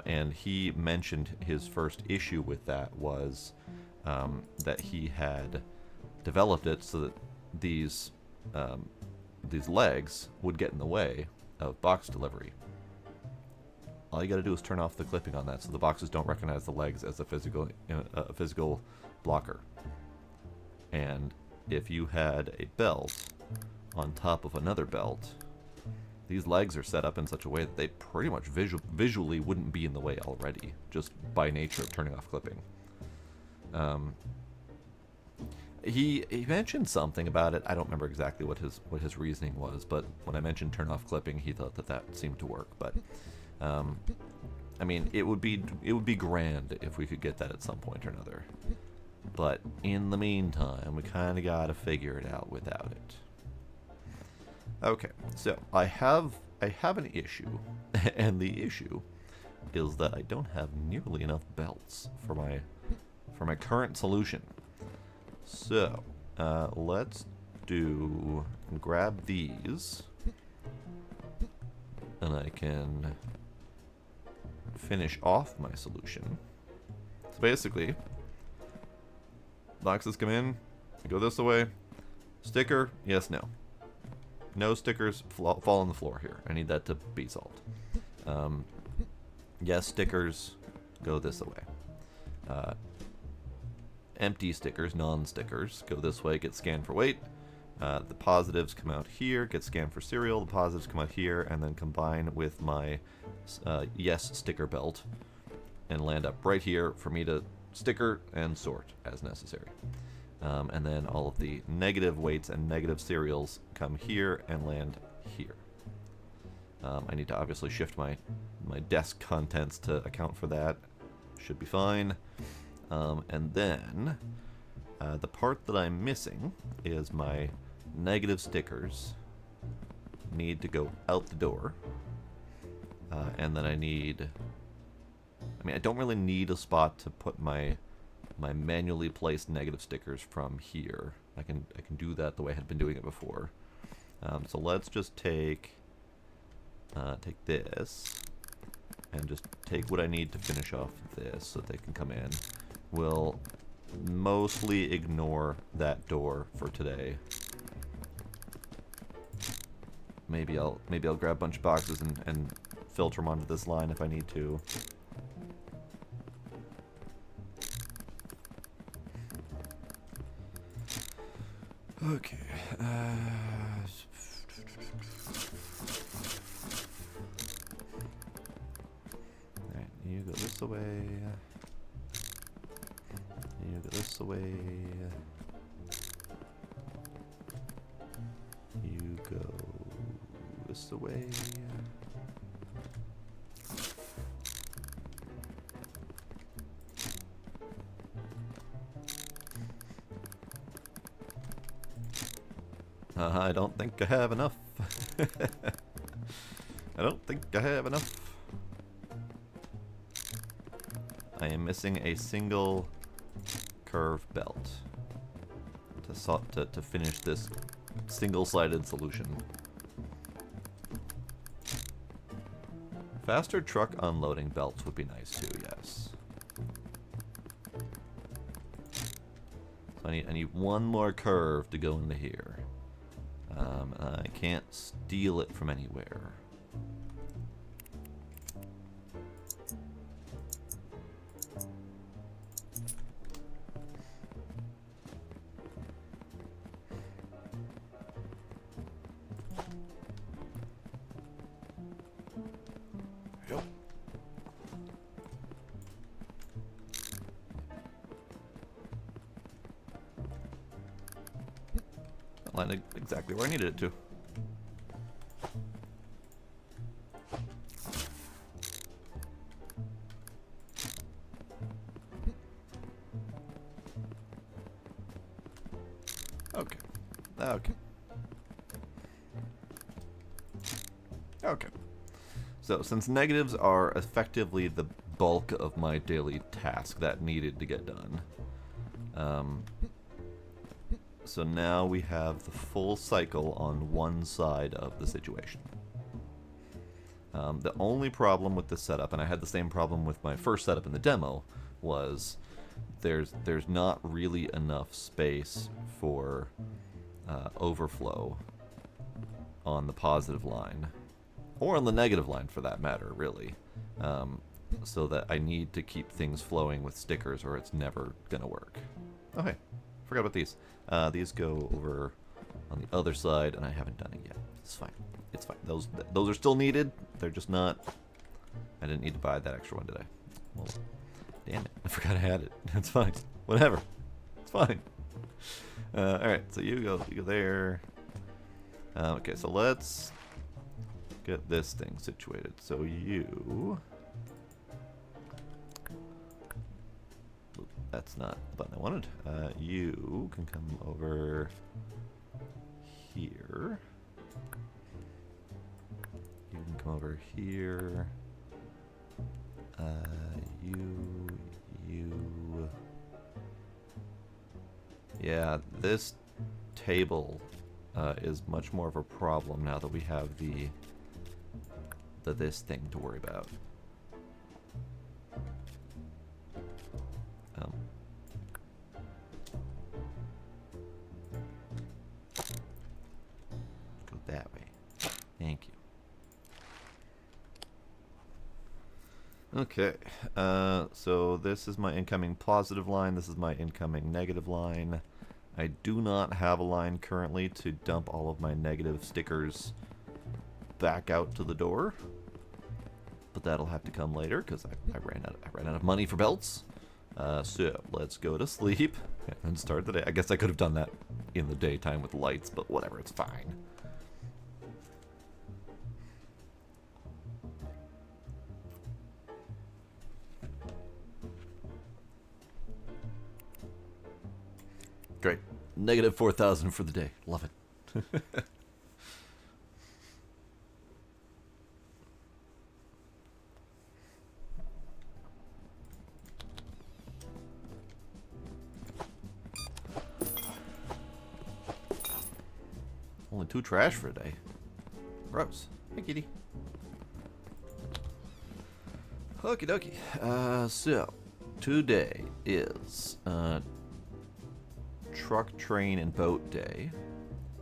And he mentioned his first issue with that was that he had developed it so that these legs would get in the way of box delivery. All you got to do is turn off the clipping on that, so the boxes don't recognize the legs as a physical blocker. And if you had a belt on top of another belt, these legs are set up in such a way that they pretty much visually wouldn't be in the way already, just by nature of turning off clipping. He mentioned something about it. I don't remember exactly what his reasoning was, but when I mentioned turn off clipping, he thought that seemed to work. But I mean, it would be grand if we could get that at some point or another. But in the meantime, we kind of got to figure it out without it. Okay, so I have an issue, and the issue is that I don't have nearly enough belts for my current solution. So let's grab these, and I can finish off my solution. So basically, boxes come in, go this way. Sticker, yes, no. No stickers fall on the floor here. I need that to be solved. Yes, stickers go this way. Empty stickers, non-stickers, go this way, get scanned for weight. The positives come out here, get scanned for serial. The positives come out here, and then combine with my yes sticker belt and land up right here for me to sticker and sort as necessary. And then all of the negative weights and negative serials come here and land here. I need to obviously shift my desk contents to account for that. Should be fine. And then the part that I'm missing is my negative stickers need to go out the door. And then I don't really need a spot to put my manually placed negative stickers from here. I can do that the way I had been doing it before. So let's just take this and just take what I need to finish off this so that they can come in. We'll mostly ignore that door for today. Maybe I'll grab a bunch of boxes and filter them onto this line if I need to. Okay. Alright, you go this way. You go this way. You go this way. I don't think I have enough. I don't think I have enough. I am missing a single curve belt to finish this single-sided solution. Faster truck unloading belts would be nice too, yes. So I need one more curve to go into here. I can't steal it from anywhere. Yep. That landed exactly where I needed it to. Okay. Okay. Okay. So, since negatives are effectively the bulk of my daily task that needed to get done, so now we have the full cycle on one side of the situation. The only problem with this setup, and I had the same problem with my first setup in the demo, was there's not really enough space for overflow on the positive line, or on the negative line for that matter, really. So that I need to keep things flowing with stickers or it's never gonna work. Oh hey, forgot about these. These go over on the other side, and I haven't done it yet. It's fine. It's fine. Those are still needed. They're just not. I didn't need to buy that extra one, did I? Well, damn it! I forgot I had it. It's fine. Whatever. It's fine. All right. So you go there. Okay. So let's get this thing situated. So you. That's not the button I wanted. You can come over here. You can come over here. You. Yeah, this table is much more of a problem now that we have this thing to worry about. Go that way. Thank you. Okay, so this is my incoming positive line, this is my incoming negative line. I do not have a line currently to dump all of my negative stickers back out to the door, but that'll have to come later because I ran out of money for belts. So let's go to sleep and start the day. I guess I could have done that in the daytime with lights, but whatever, it's fine. Great. Negative 4,000 for the day. Love it. Only 2 trash for a day. Gross. Hey, kitty. Okie dokie. So, today is truck, train, and boat day.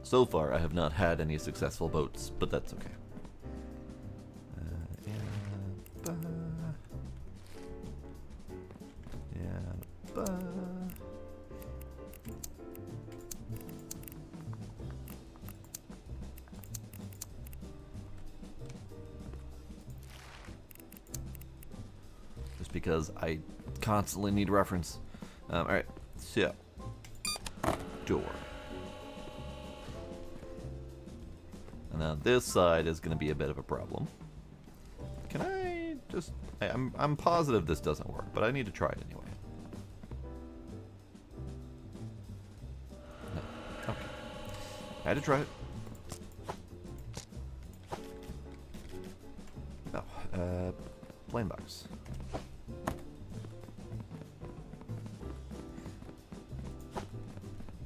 So far, I have not had any successful boats, but that's okay. Just because I constantly need reference. Alright, so door. And now this side is going to be a bit of a problem. Can I just... I'm positive this doesn't work, but I need to try it anyway. No. Okay. I had to try it. No. Plain box.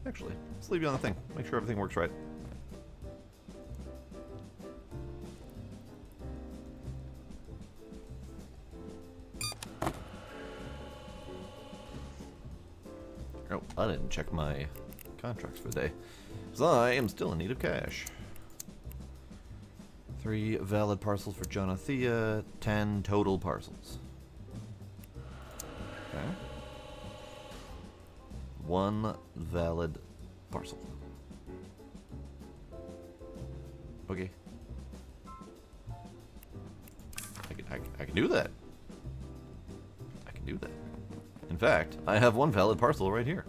Actually, let's leave you on the thing. Make sure everything works right. Oh, I didn't check my contracts for the day, because I am still in need of cash. 3 valid parcels for Jonathea, 10 total parcels. Okay. 1 valid parcel. Okay. I can do that. I can do that. In fact, I have 1 valid parcel right here.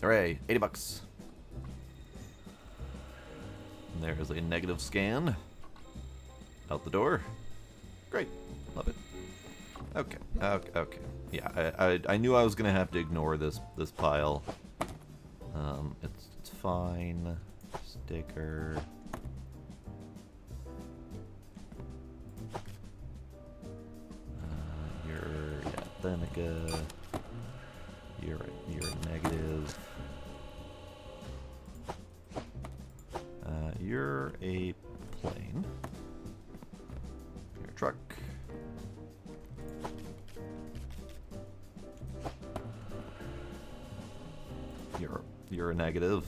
Hooray, 80 bucks. And there's a negative scan. Out the door. Great. Love it. Okay. Okay. Yeah, I knew I was gonna have to ignore this pile. It's fine. Sticker. You're Thenica. You're negative. You're a plane. You're a truck. You're a negative.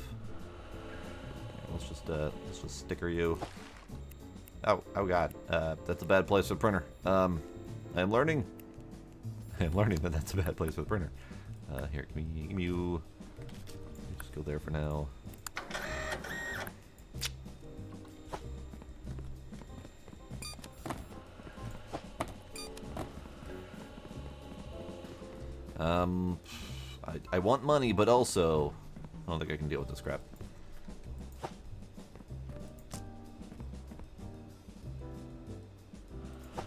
Let's just sticker you. Oh god, that's a bad place for the printer. I'm learning that that's a bad place for the printer. Here, give me you. Just go there for now. I want money, but also I don't think I can deal with this crap.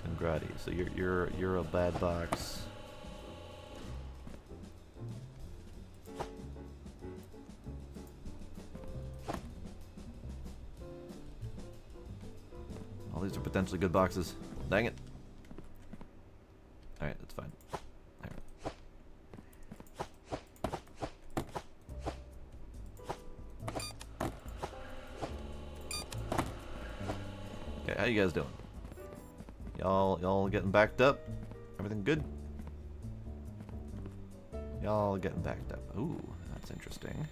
Congrati. So you're a bad box. All these are potentially good boxes. Dang it. Alright, that's fine. Okay, how you guys doing? Y'all getting backed up? Everything good? Y'all getting backed up. Ooh, that's interesting.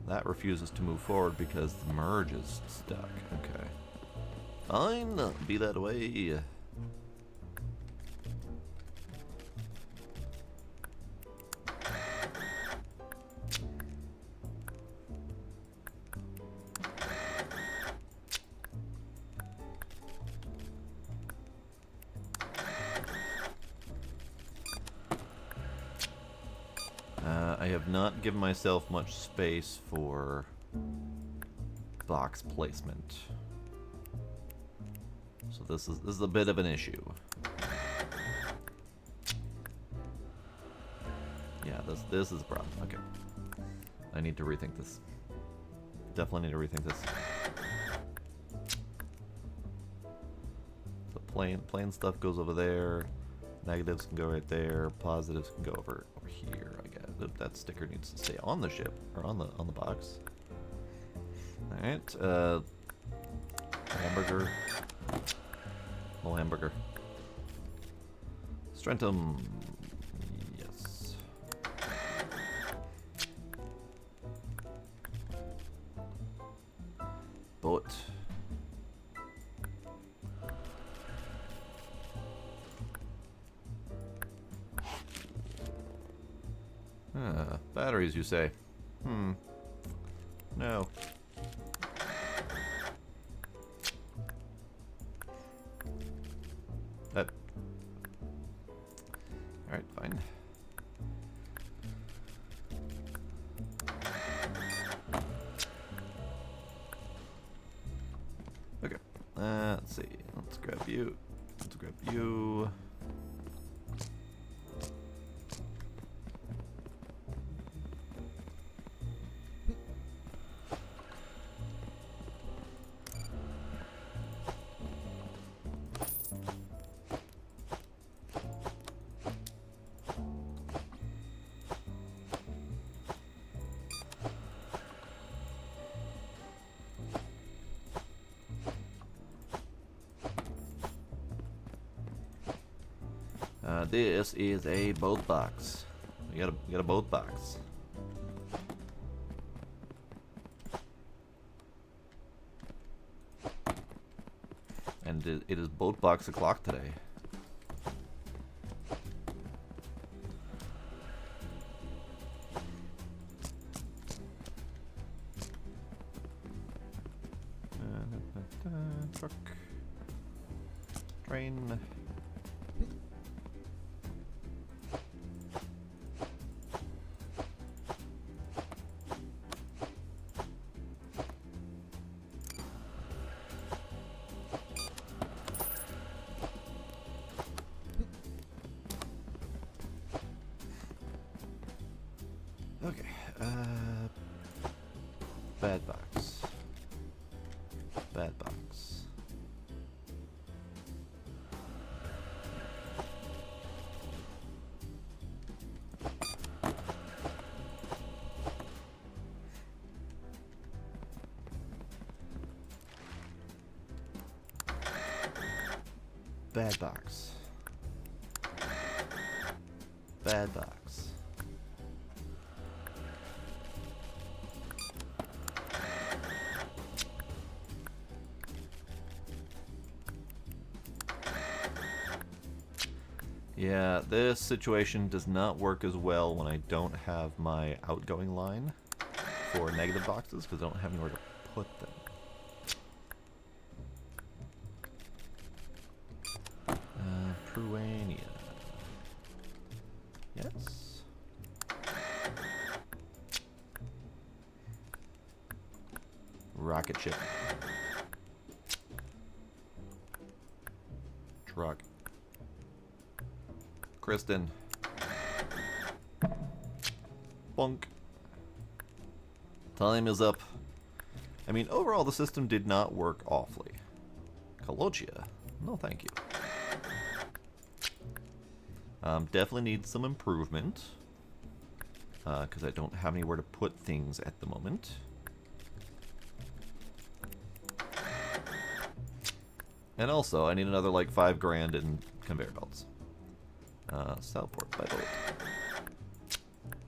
That refuses to move forward because the merge is stuck. Okay. Fine, be that way. I have not given myself much space for box placement. So this is a bit of an issue. Yeah, this is a problem. Okay. I need to rethink this. Definitely need to rethink this. The plain stuff goes over there. Negatives can go right there. Positives can go over here, I guess. That sticker needs to stay on the ship or on the box. All right. Hamburger. Little hamburger. Strentum. Yes. Boat. Batteries, you say? No. That. Alright, fine. Okay. Let's see. Let's grab you. Let's grab you. This is a boat box. We got a boat box. And it is boat box o'clock today. Truck. Train. Bad box. Bad box. Bad box. Bad box. Yeah, this situation does not work as well when I don't have my outgoing line for negative boxes because I don't have anywhere to put them. Pruania. Yes. Rocket ship. Truck. Kristen. Bunk. Time is up. I mean, overall, the system did not work awfully. Cologia? No, thank you. Definitely needs some improvement. Because I don't have anywhere to put things at the moment. And also, I need another, like, 5 grand in conveyor belts. Southport by boat.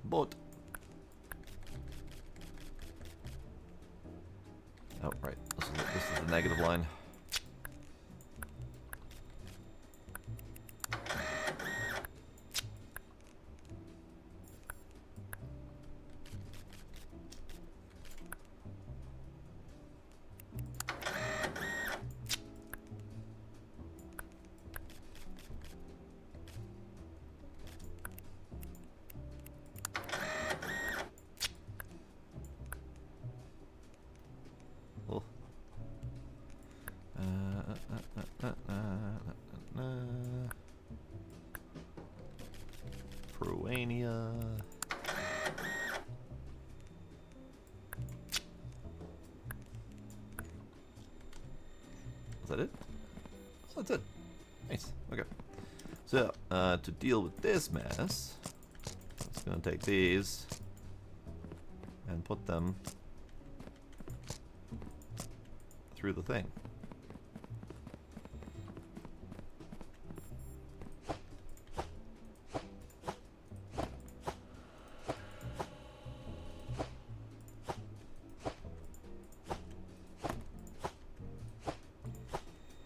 Boat. Oh, right. This is the negative line. Oh. Pruania. Is that it? Oh, that's it. Nice. Okay. So, to deal with this mess, I'm just going to take these and put them through the thing.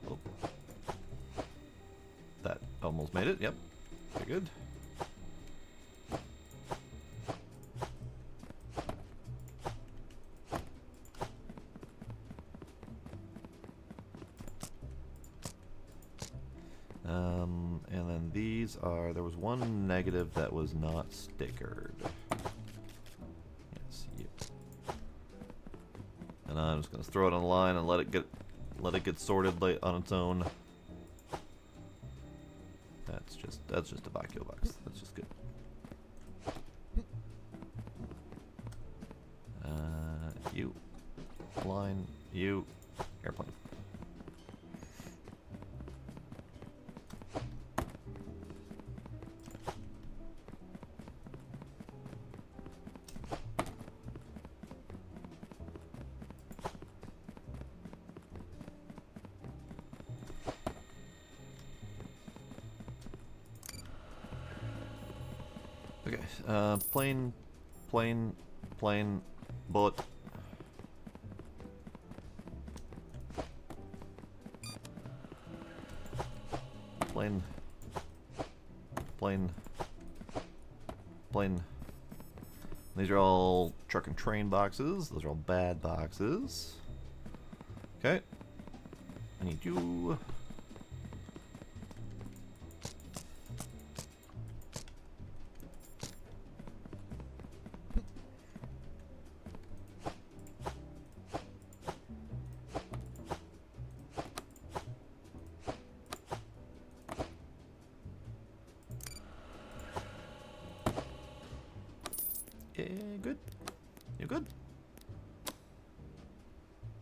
Oh. That almost made it, yep. Very good. And then these are, there was one negative that was not stickered. Yes, you. And I'm just gonna throw it on the line and let it get sorted on its own. That's just a vacuum box. That's just good. You, line, you, airplane. Okay, plane, bullet. Plane. These are all truck and train boxes. Those are all bad boxes. Okay. I need you. Yeah, good. You good?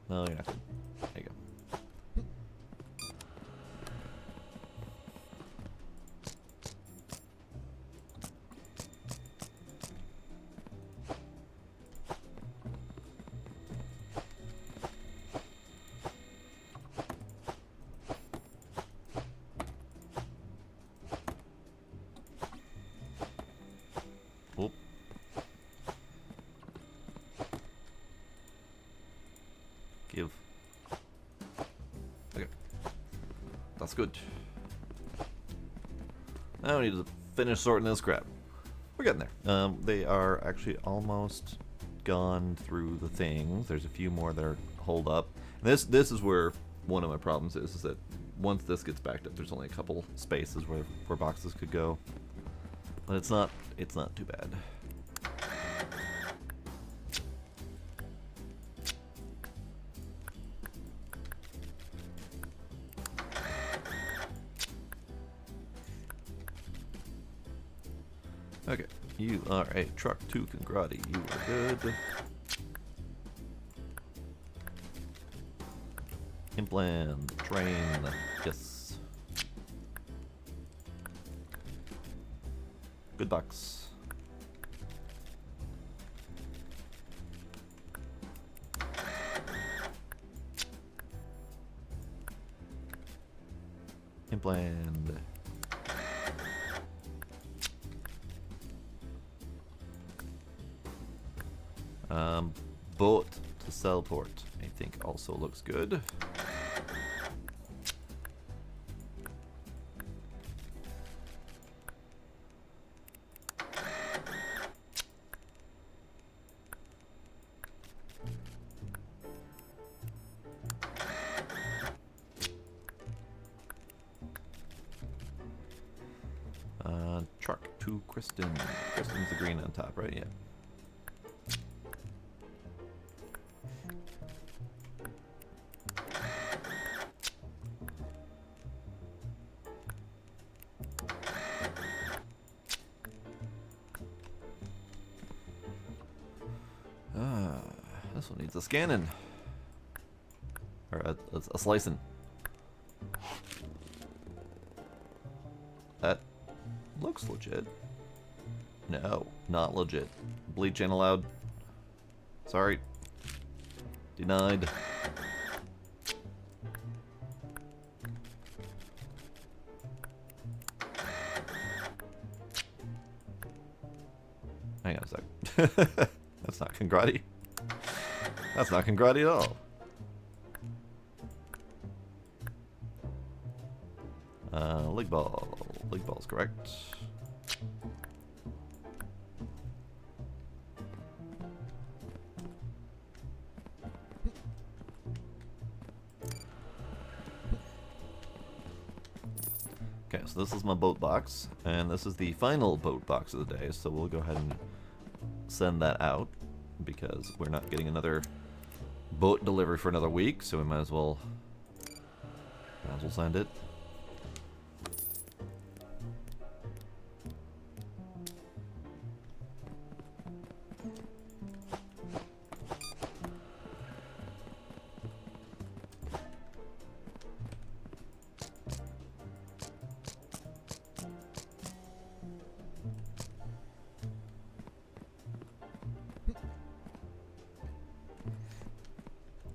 No, you're not good. There you go. Oop. Give. Okay. That's good. Now we need to finish sorting this crap. We're getting there. They are actually almost gone through the things. There's a few more that are holed up. And this is where one of my problems is that once this gets backed up, there's only a couple spaces where boxes could go. But it's not too bad. Okay, you are a truck to Congrati. You are good. Implant, train, yes. Good box. Implant. Boat to Cellport, I think also looks good. Truck to Kristen. Kristen's the green on top, right? Yeah. This one needs a scanning. Or a slicing. That looks legit. No, not legit. Bleach ain't allowed. Sorry. Denied. Hang on a sec. That's not Congrati. That's not Congrati at all. Lig ball. Lig ball's correct. Okay, so this is my boat box, and this is the final boat box of the day, so we'll go ahead and send that out, because we're not getting another boat delivery for another week, so we might as well send it.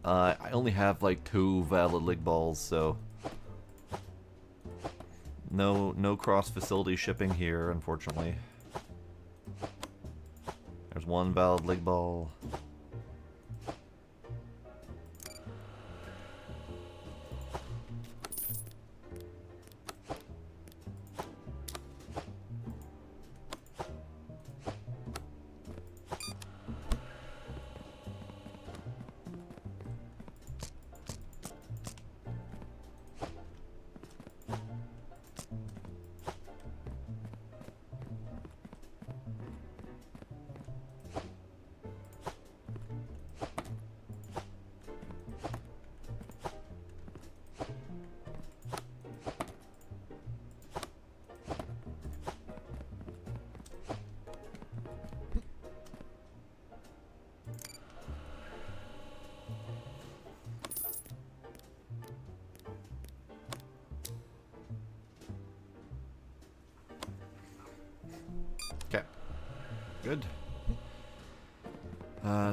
I only have like 2 valid lig balls, so no cross facility shipping here, unfortunately. There's 1 valid lig ball.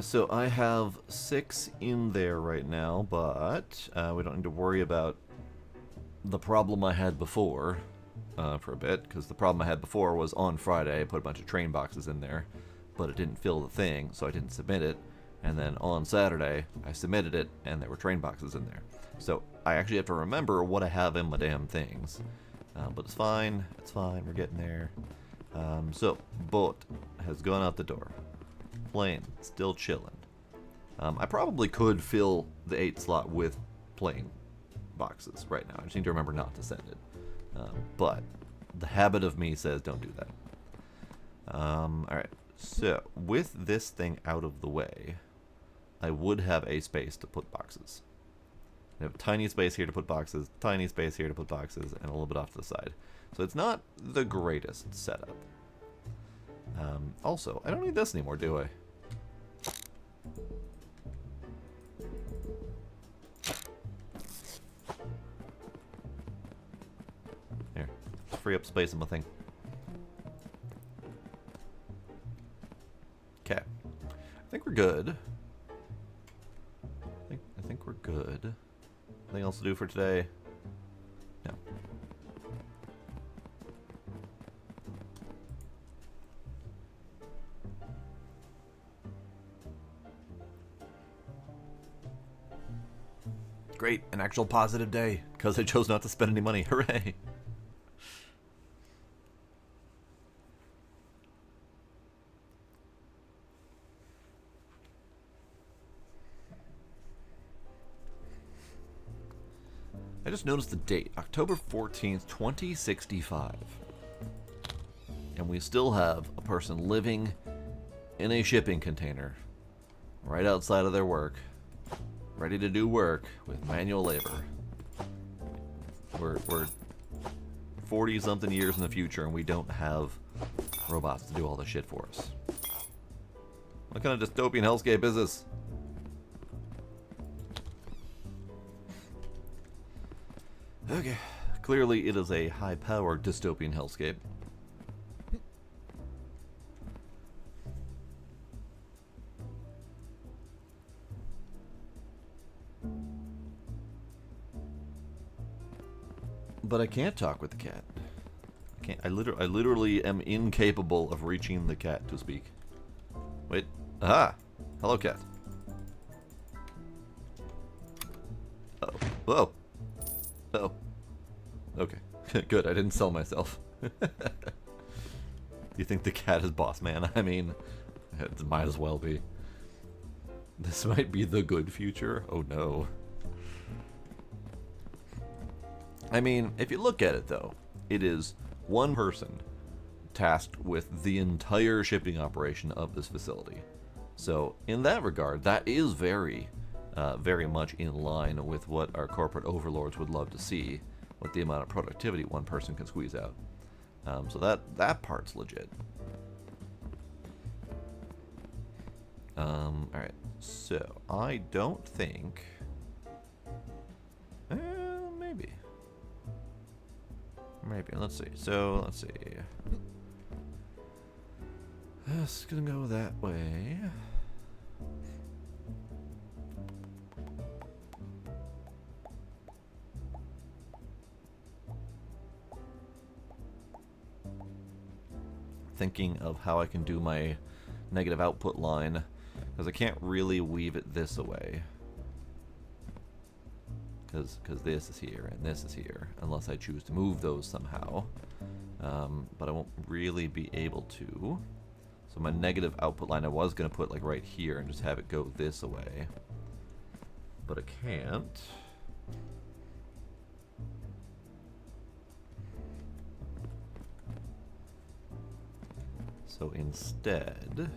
So I have 6 in there right now, but we don't need to worry about the problem I had before for a bit, because the problem I had before was on Friday I put a bunch of train boxes in there, but it didn't fill the thing, so I didn't submit it. And then on Saturday I submitted it, and there were train boxes in there. So I actually have to remember what I have in my damn things. But it's fine, we're getting there. So, boat has gone out the door. Plane, still chilling. I probably could fill the 8 slot with plane boxes right now. I just need to remember not to send it. But the habit of me says don't do that. Alright, so with this thing out of the way, I would have a space to put boxes. I have a tiny space here to put boxes, tiny space here to put boxes, and a little bit off to the side. So it's not the greatest setup. Also, I don't need this anymore, do I? Here, let's free up space in my thing. Okay. I think we're good. I think we're good. Anything else to do for today? No. Great, an actual positive day, because I chose not to spend any money. Hooray! I just noticed the date, October 14th, 2065. And we still have a person living in a shipping container right outside of their work, ready to do work with manual labor. We're 40-something years in the future, and we don't have robots to do all the shit for us. What kind of dystopian hellscape is this? Okay, clearly it is a high-powered dystopian hellscape. But I can't talk with the cat. I can't. I literally am incapable of reaching the cat to speak. Wait. Aha! Hello, cat. Oh. Whoa. Oh. Okay. Good, I didn't sell myself. Do you think the cat is boss man? I mean, it might as well be. This might be the good future. Oh no. I mean, if you look at it though, it is one person tasked with the entire shipping operation of this facility. So in that regard, that is very much in line with what our corporate overlords would love to see, with the amount of productivity one person can squeeze out. So that part's legit. Alright, so I don't think... maybe. Maybe, let's see. So, let's see. It's gonna go that way. Thinking of how I can do my negative output line, because I can't really weave it this way. Because this is here and this is here, unless I choose to move those somehow. But I won't really be able to. So my negative output line I was going to put like right here and just have it go this way. But I can't. So instead,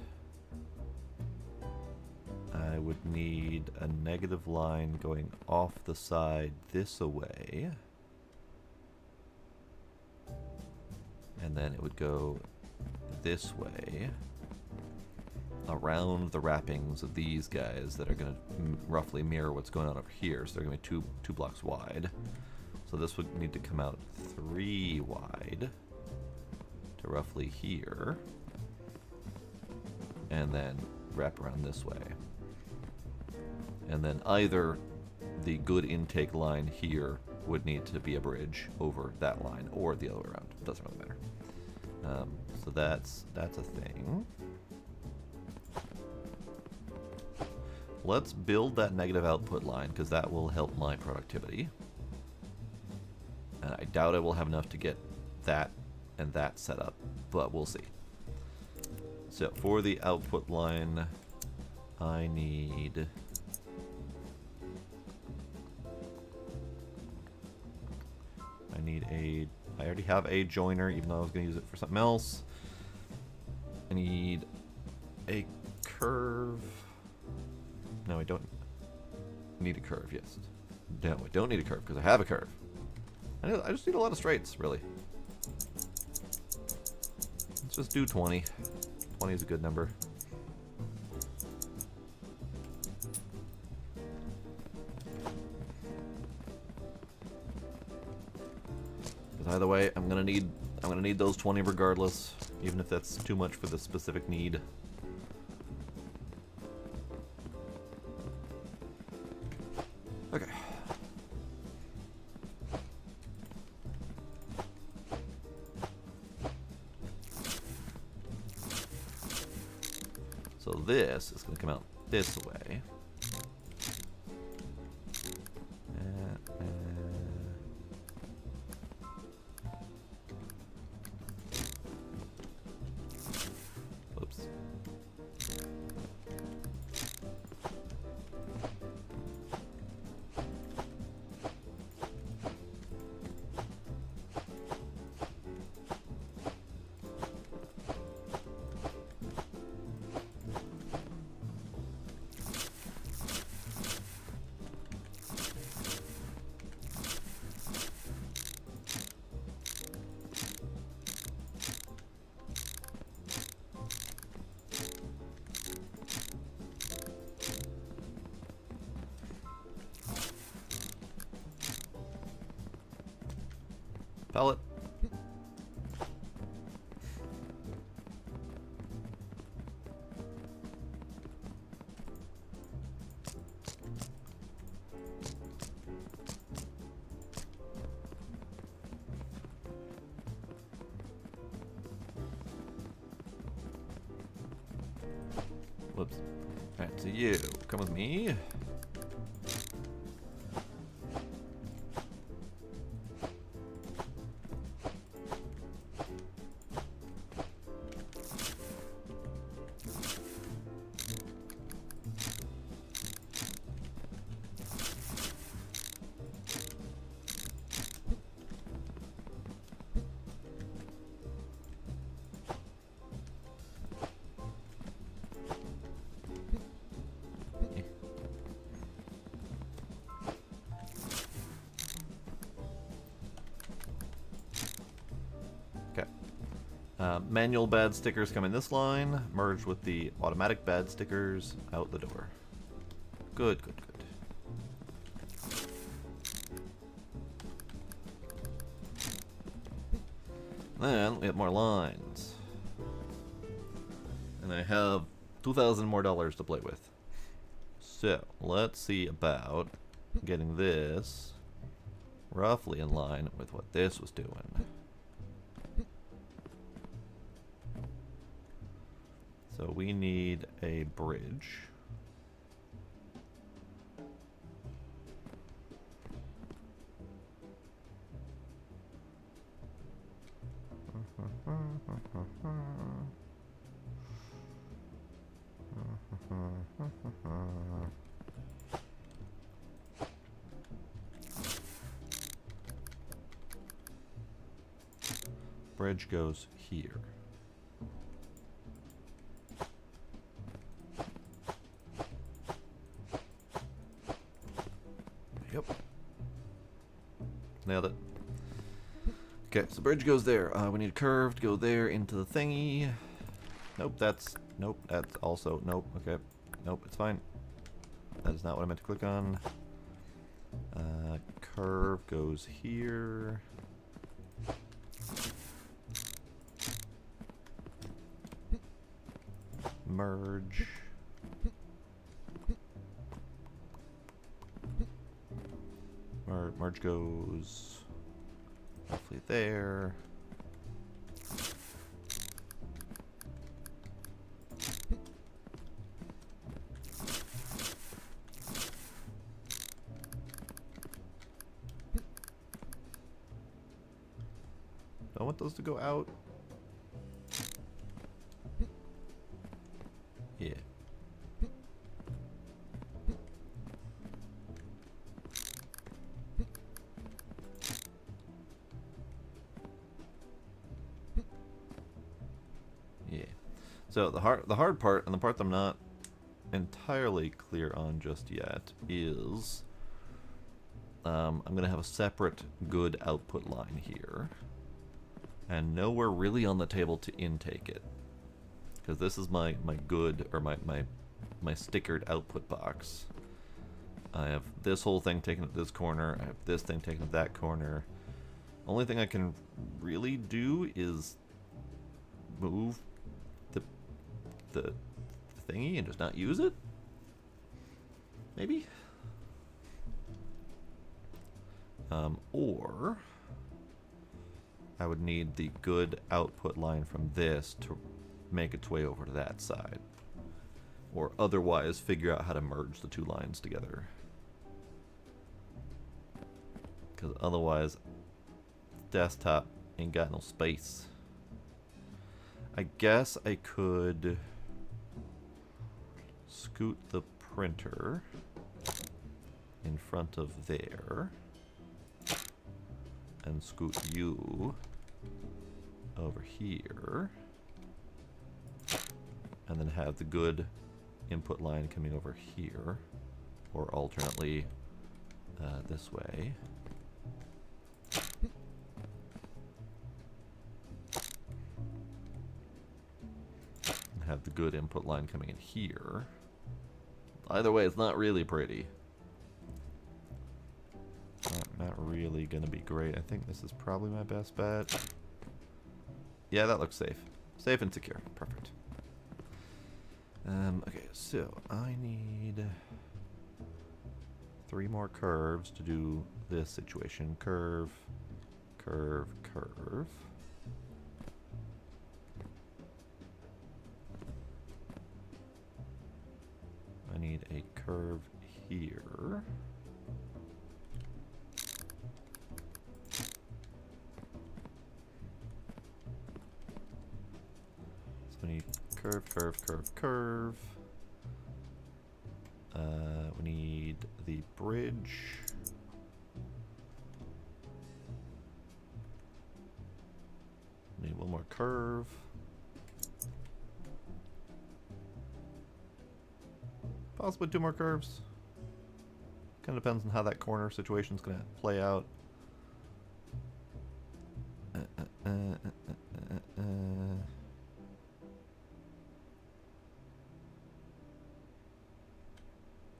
I would need a negative line going off the side this away. And then it would go this way around the wrappings of these guys that are going to roughly mirror what's going on over here. So they're going to be two blocks wide. So this would need to come out 3 wide to roughly here. And then wrap around this way. And then either the good intake line here would need to be a bridge over that line, or the other way around. Doesn't really matter. So that's a thing. Let's build that negative output line, because that will help my productivity. And I doubt I will have enough to get that and that set up, but we'll see. So for the output line, I need... I already have a joiner, even though I was going to use it for something else. I need a curve. No, I don't need a curve, yes. No, I don't need a curve, because I have a curve. I just need a lot of straights, really. Let's just do 20. 20 is a good number. Either way, I'm gonna need those 20 regardless, even if that's too much for the specific need. Okay. So this is gonna come out this way. Pellet. Whoops. Alright, so you come with me. Manual bad stickers come in this line, merge with the automatic bad stickers out the door. Good, good, good. Then we have more lines. And I have $2,000 more to play with. So, let's see about getting this roughly in line with what this was doing. So we need a bridge. Bridge goes here. Yep. Nailed it. Okay, so bridge goes there. We need a curve to go there into the thingy. Nope, that's also, nope, okay. Nope, it's fine. That is not what I meant to click on. Curve goes here. Merge. Marge goes roughly there. I want those to go out. Yeah. Yeah. So the hard part, and the part that I'm not entirely clear on just yet, is I'm gonna have a separate good output line here, and nowhere really on the table to intake it, because this is my good, or my stickered output box. I have this whole thing taken up this corner. I have this thing taken up that corner. Only thing I can really do is move the thingy and just not use it? Maybe? Or I would need the good output line from this to make its way over to that side. Or otherwise figure out how to merge the two lines together. Because otherwise, desktop ain't got no space. I guess I could scoot the printer in front of there and scoot you over here, and then have the good input line coming over here, or alternately this way. And have the good input line coming in here. Either way, it's not really pretty. Not really gonna be great. I think this is probably my best bet. Yeah, that looks safe. Safe and secure. Perfect. Okay, so I need 3 more curves to do this situation. Curve, curve, curve. I need a curve here. So we need curve, curve, curve, curve. We need the bridge. We need one more curve. Possibly 2 more curves. Kind of depends on how that corner situation is going to play out.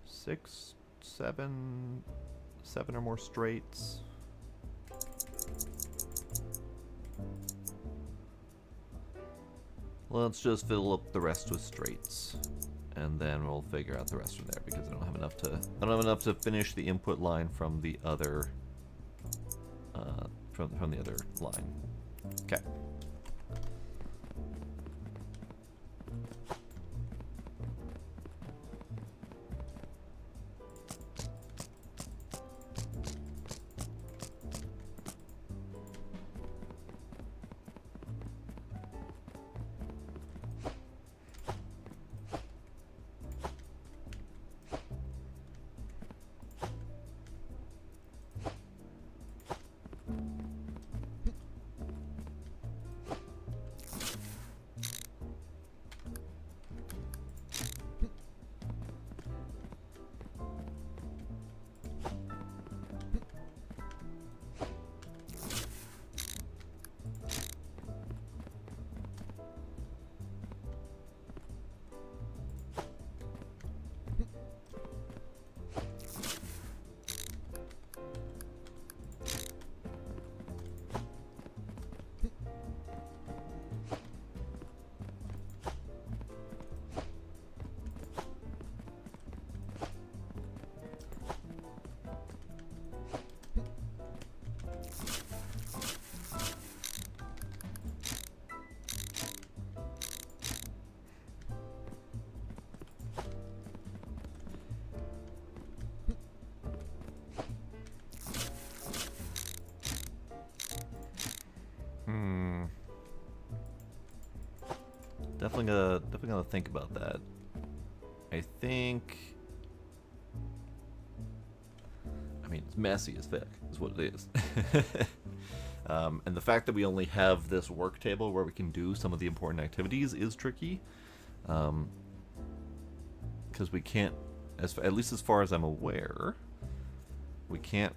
Six, seven or more straights. Let's just fill up the rest with straights, and then we'll figure out the rest from there, because I don't have enough to finish the input line from the other from the other line. Okay. definitely gonna think about that. I think. I mean, it's messy as fuck, is what it is. And the fact that we only have this work table where we can do some of the important activities is tricky. Because we can't, at least as far as I'm aware, we can't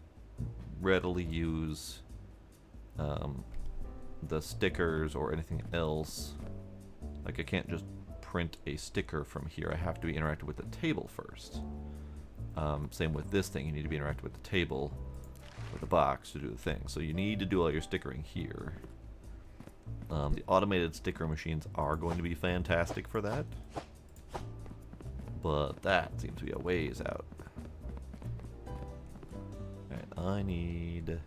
readily use the stickers or anything else. Like, I can't just print a sticker from here. I have to be interactive with the table first. Same with this thing. You need to be interactive with the table, with the box to do the thing. So you need to do all your stickering here. The automated sticker machines are going to be fantastic for that. But that seems to be a ways out. Alright, I need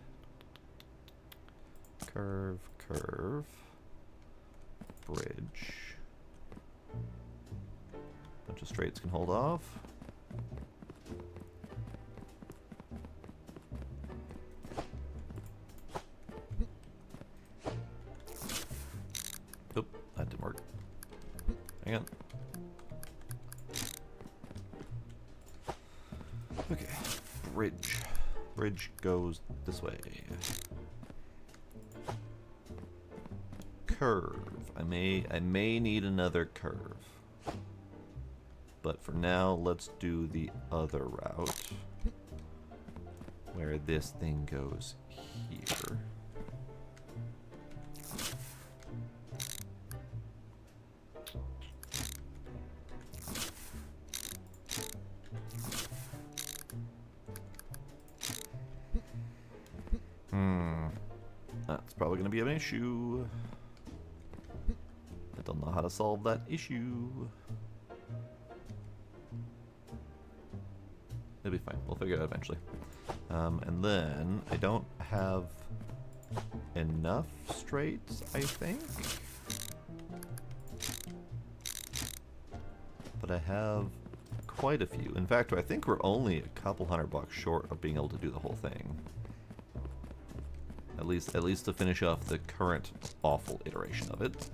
curve, curve, bridge. Bunch of straights can hold off. Oop, that didn't work. Hang on. Okay, bridge. Bridge goes this way. Curve. I may need another curve. But for now, let's do the other route. Where this thing goes here. That's probably going to be an issue. I don't know how to solve that issue. It'll be fine. We'll figure it out eventually. And then I don't have enough straights, I think. But I have quite a few. In fact, I think we're only a couple $100 short of being able to do the whole thing. At least to finish off the current awful iteration of it.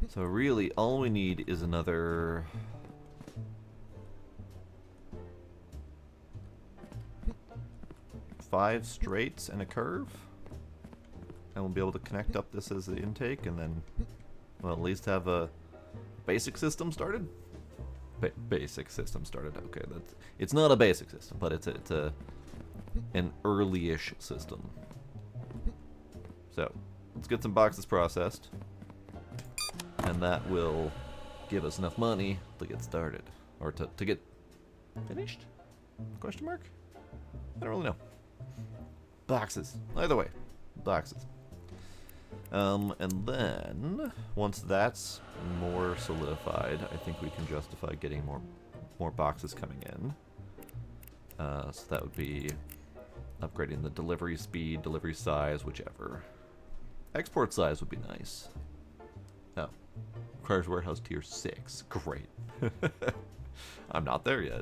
So really, all we need is another... five straights and a curve. And we'll be able to connect up this as the intake and then, well, at least have a basic system started? Basic system started, okay. It's not a basic system, but it's an early-ish system. So, let's get some boxes processed. And that will give us enough money to get started. Or to get finished? Question mark? I don't really know. Boxes. Either way. Boxes. And then, once that's more solidified, I think we can justify getting more boxes coming in. So that would be upgrading the delivery speed, delivery size, whichever. Export size would be nice. Oh. Requires warehouse tier 6. Great. I'm not there yet.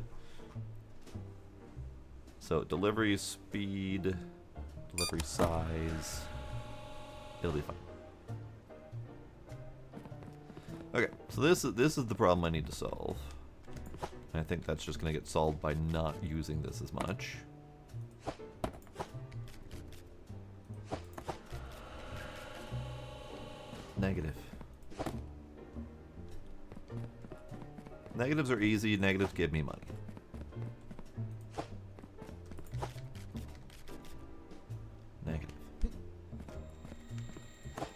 So delivery speed, delivery size. It'll be fine. Okay, so this is the problem I need to solve. And I think that's just going to get solved by not using this as much. Negative. Negatives are easy. Negatives give me money. Negative.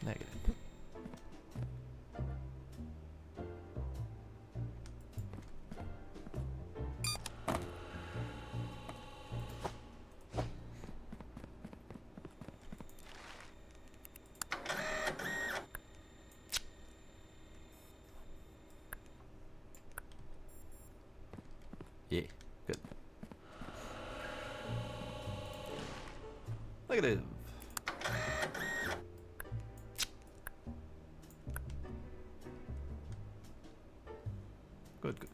Negative. Yeah, good. Negative. Good, good.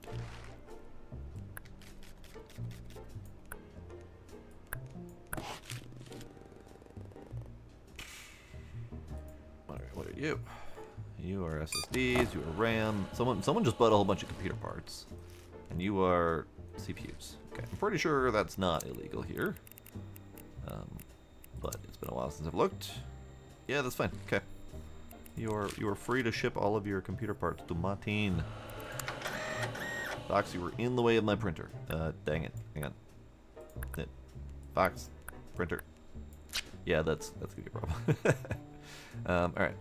Alright, what are you? You are SSDs, you are RAM. Someone just bought a whole bunch of computer parts. And you are CPUs. Okay, I'm pretty sure that's not illegal here. But it's been a while since I've looked. Yeah, that's fine. Okay. You are free to ship all of your computer parts to Martin. Fox, you were in the way of my printer. Dang it. Hang on. Fox, printer. Yeah, that's gonna be a problem. Alright.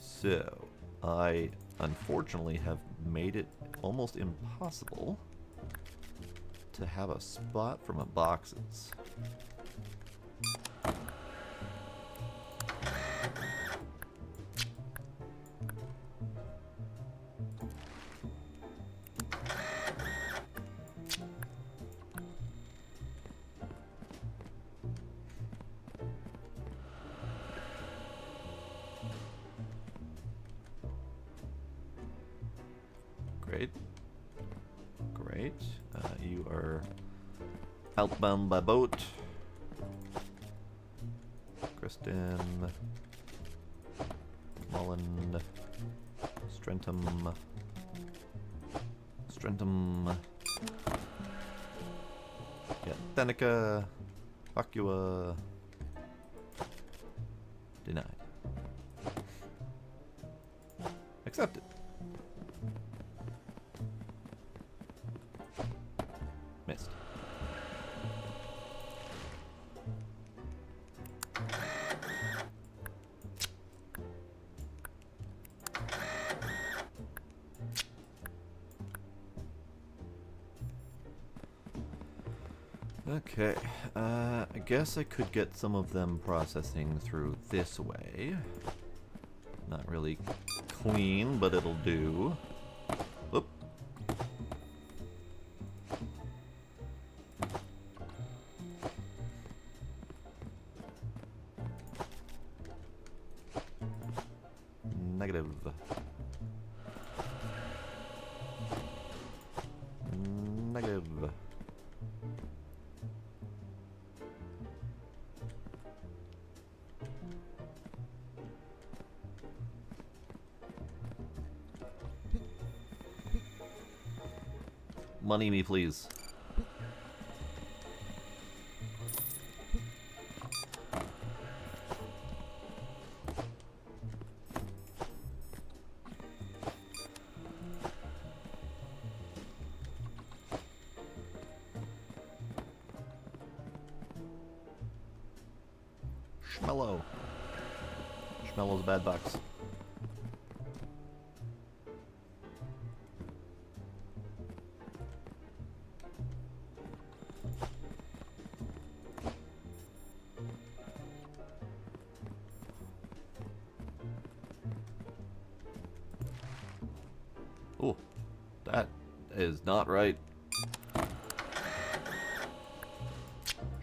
So, I unfortunately have made it almost impossible to have a spot for my boxes. Great. Great. You are outbound by boat. Kristen. Mullen. Strentum. Strentum. Yeah, Danica. Aqua. Denied. Accepted. Missed. Okay, I guess I could get some of them processing through this way. Not really clean, but it'll do. Oop. Negative. Negative. Money me, please. Schmello. Schmello's a bad box. Oh, that is not right.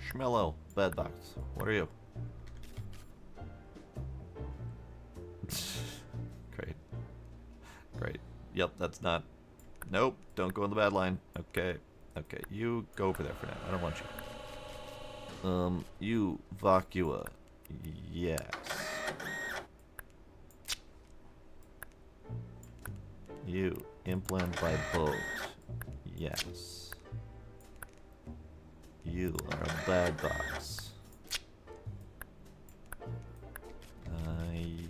Schmello, bad box. What are you? Great. Great. Yep, that's not. Nope, don't go on the bad line. Okay. Okay, you go over there for now. I don't want you. You Vacua. Yes. You implant by boat. Yes. You are a bad box.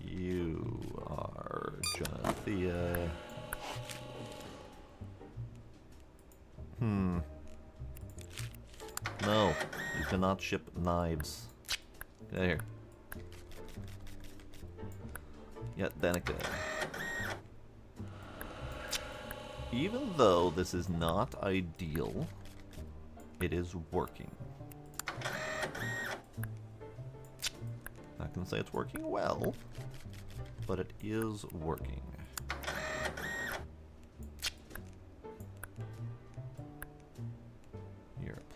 You are Jonathea. No, you cannot ship knives. Get out of here. Yeah, Danica. Even though this is not ideal, it is working. Not gonna say it's working well, but it is working.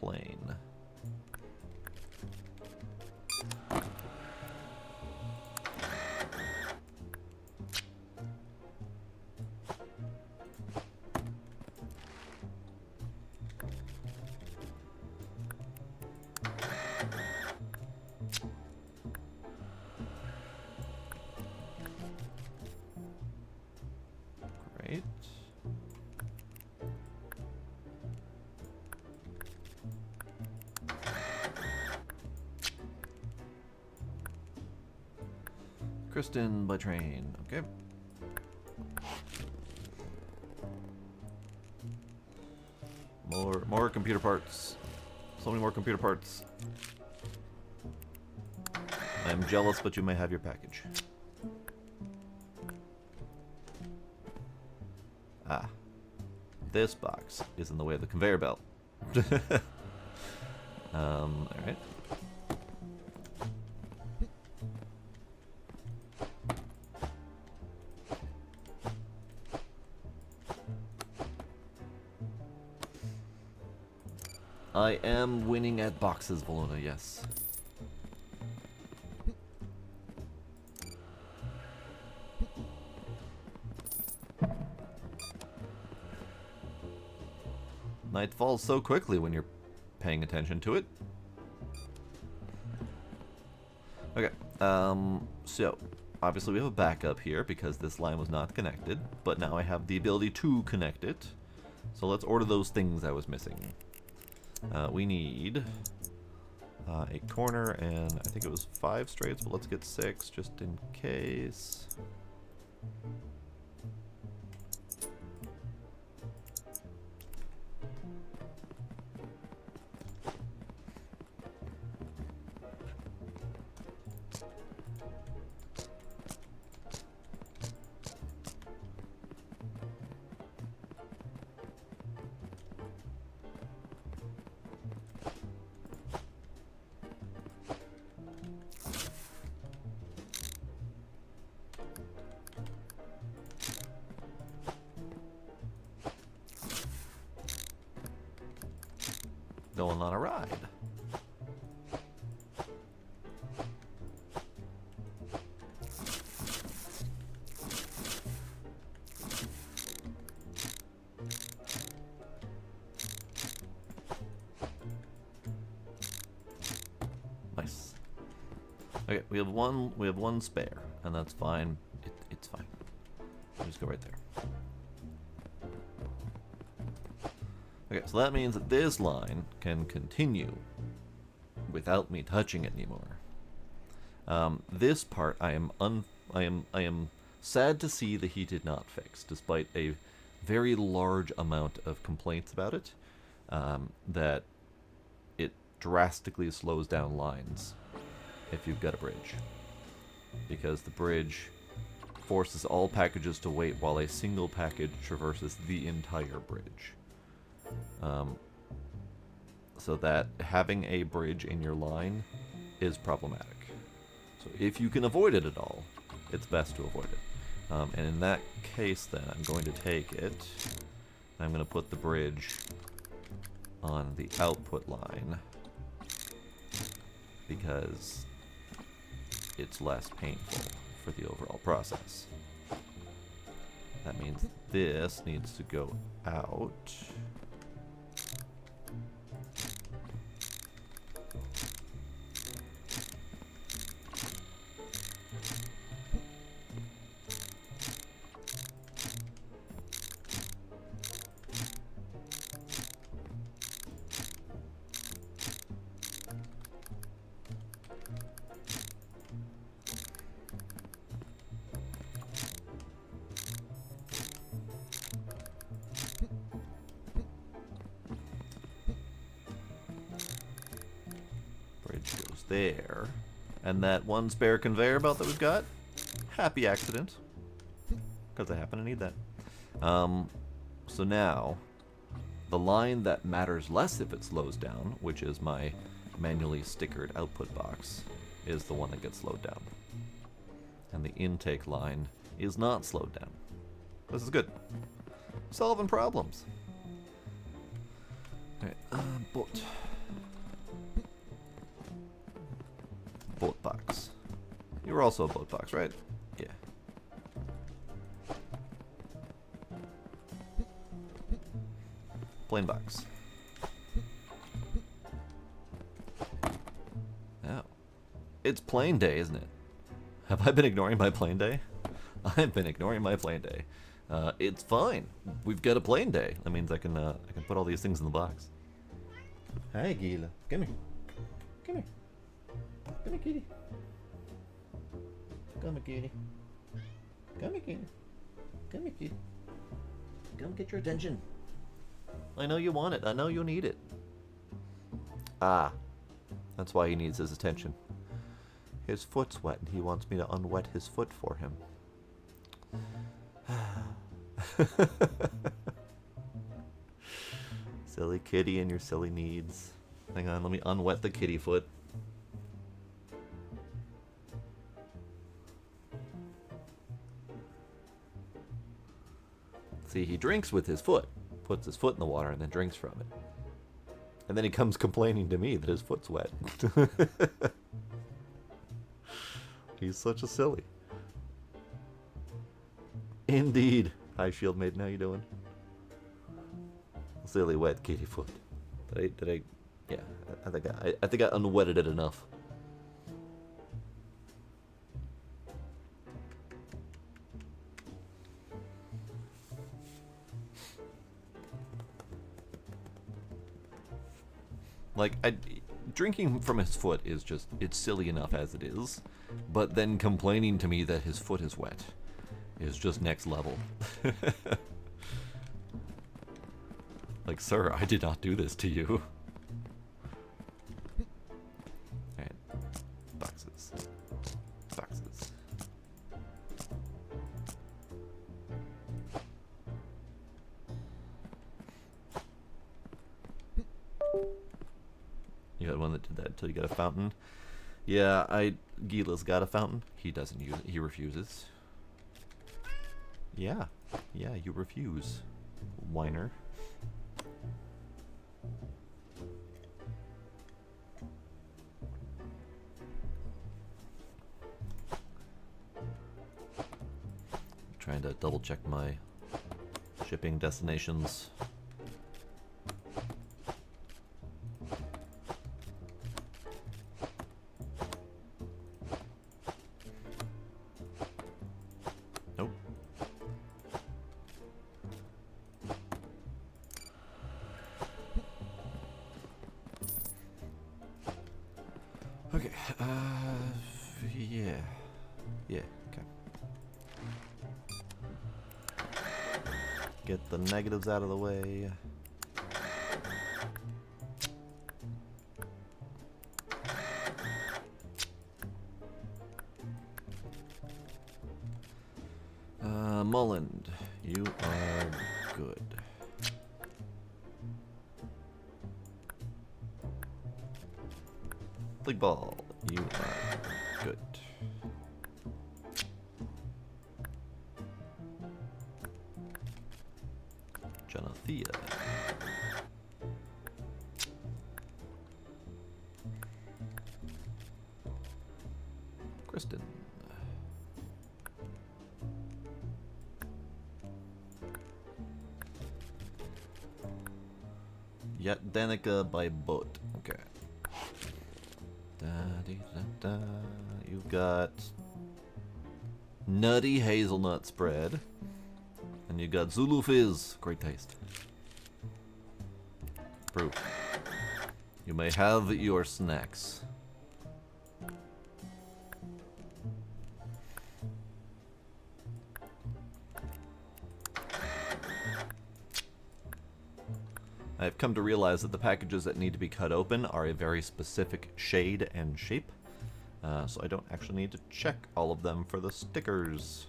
plane. Great. Kristen by train. Okay. More computer parts. So many more computer parts. I am jealous, but you may have your package. Ah. This box is in the way of the conveyor belt. Alright. I am winning at boxes, Volona, yes. Night falls so quickly when you're paying attention to it. Okay, so obviously we have a backup here because this line was not connected, but now I have the ability to connect it. So let's order those things I was missing. We need a corner and I think it was 5 straights, but let's get 6 just in case. Going on a ride. Nice. Okay, we have one spare, and that's fine. It's fine. We'll just go right there. Okay, so that means that this line can continue without me touching it anymore. This part, I am sad to see that he did not fix, despite a very large amount of complaints about it. That it drastically slows down lines if you've got a bridge, because the bridge forces all packages to wait while a single package traverses the entire bridge. So that having a bridge in your line is problematic. So if you can avoid it at all, it's best to avoid it. And in that case then, I'm going to take it, I'm going to put the bridge on the output line, because it's less painful for the overall process. That means this needs to go out. There. And that one spare conveyor belt that we've got, happy accident, because I happen to need that. So now, the line that matters less if it slows down, which is my manually stickered output box, is the one that gets slowed down. And the intake line is not slowed down. This is good. Solving problems. Alright, but boat box. You were also a boat box, right? Yeah. Plain box. Oh. It's plane day, isn't it? Have I been ignoring my plane day? I've been ignoring my plane day. It's fine. We've got a plane day. That means I can put all these things in the box. Hi, Gila. Come here. Come here. Come here, kitty. Come here, kitty. Come here, kitty. Come here, kitty. Come get your attention. I know you want it. I know you need it. Ah. That's why he needs his attention. His foot's wet and he wants me to unwet his foot for him. Silly kitty and your silly needs. Hang on, let me unwet the kitty foot. See, he drinks with his foot. Puts his foot in the water and then drinks from it. And then he comes complaining to me that his foot's wet. He's such a silly. Indeed. Hi, Shield Maiden. How you doing? Silly wet kitty foot. Did I? Yeah, I think I unwetted it enough. Like, drinking from his foot is just, it's silly enough as it is, but then complaining to me that his foot is wet is just next level. Like, sir, I did not do this to you. Alright. Boxes. Boxes. You had one that did that until you got a fountain. Yeah, Gila's got a fountain. He doesn't use it. He refuses. Yeah. Yeah, you refuse. Whiner. Trying to double check my shipping destinations. Nope. Okay. Yeah. Yeah. Okay. Get the negatives out of the way. Mulland, you are good. Big Ball, you are good. Jonathea. Kristen. Yet Danica by boat. Okay. Da-dee-da-da. You've got nutty hazelnut spread. And you got Zulu Fizz. Great taste. Proof. You may have your snacks. I've come to realize that the packages that need to be cut open are a very specific shade and shape. So I don't actually need to check all of them for the stickers.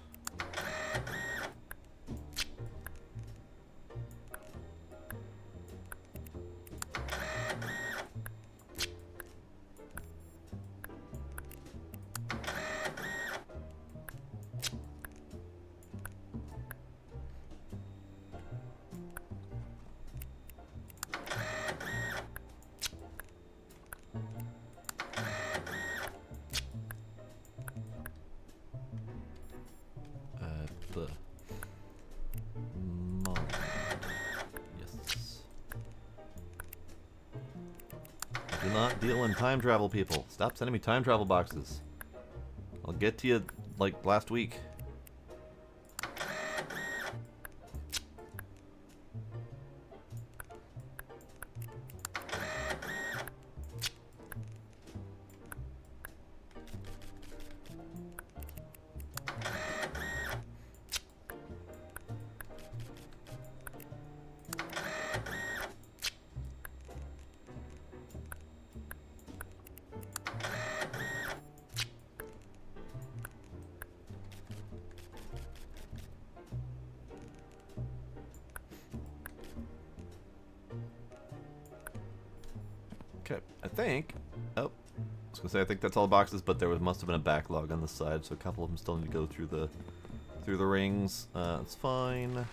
not dealing time travel, people. Stop sending me time travel boxes. I'll get to you like last week. Okay, I think. Oh, I was gonna say I think that's all the boxes, but there must have been a backlog on the side, so a couple of them still need to go through the rings. It's fine.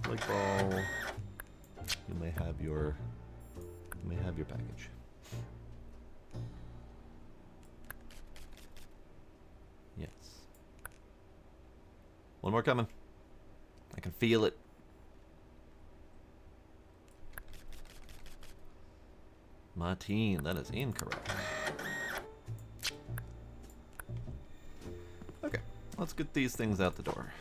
Like ball. You may have your package. Yes. One more coming. I can feel it. Martine, that is incorrect. Okay, let's get these things out the door.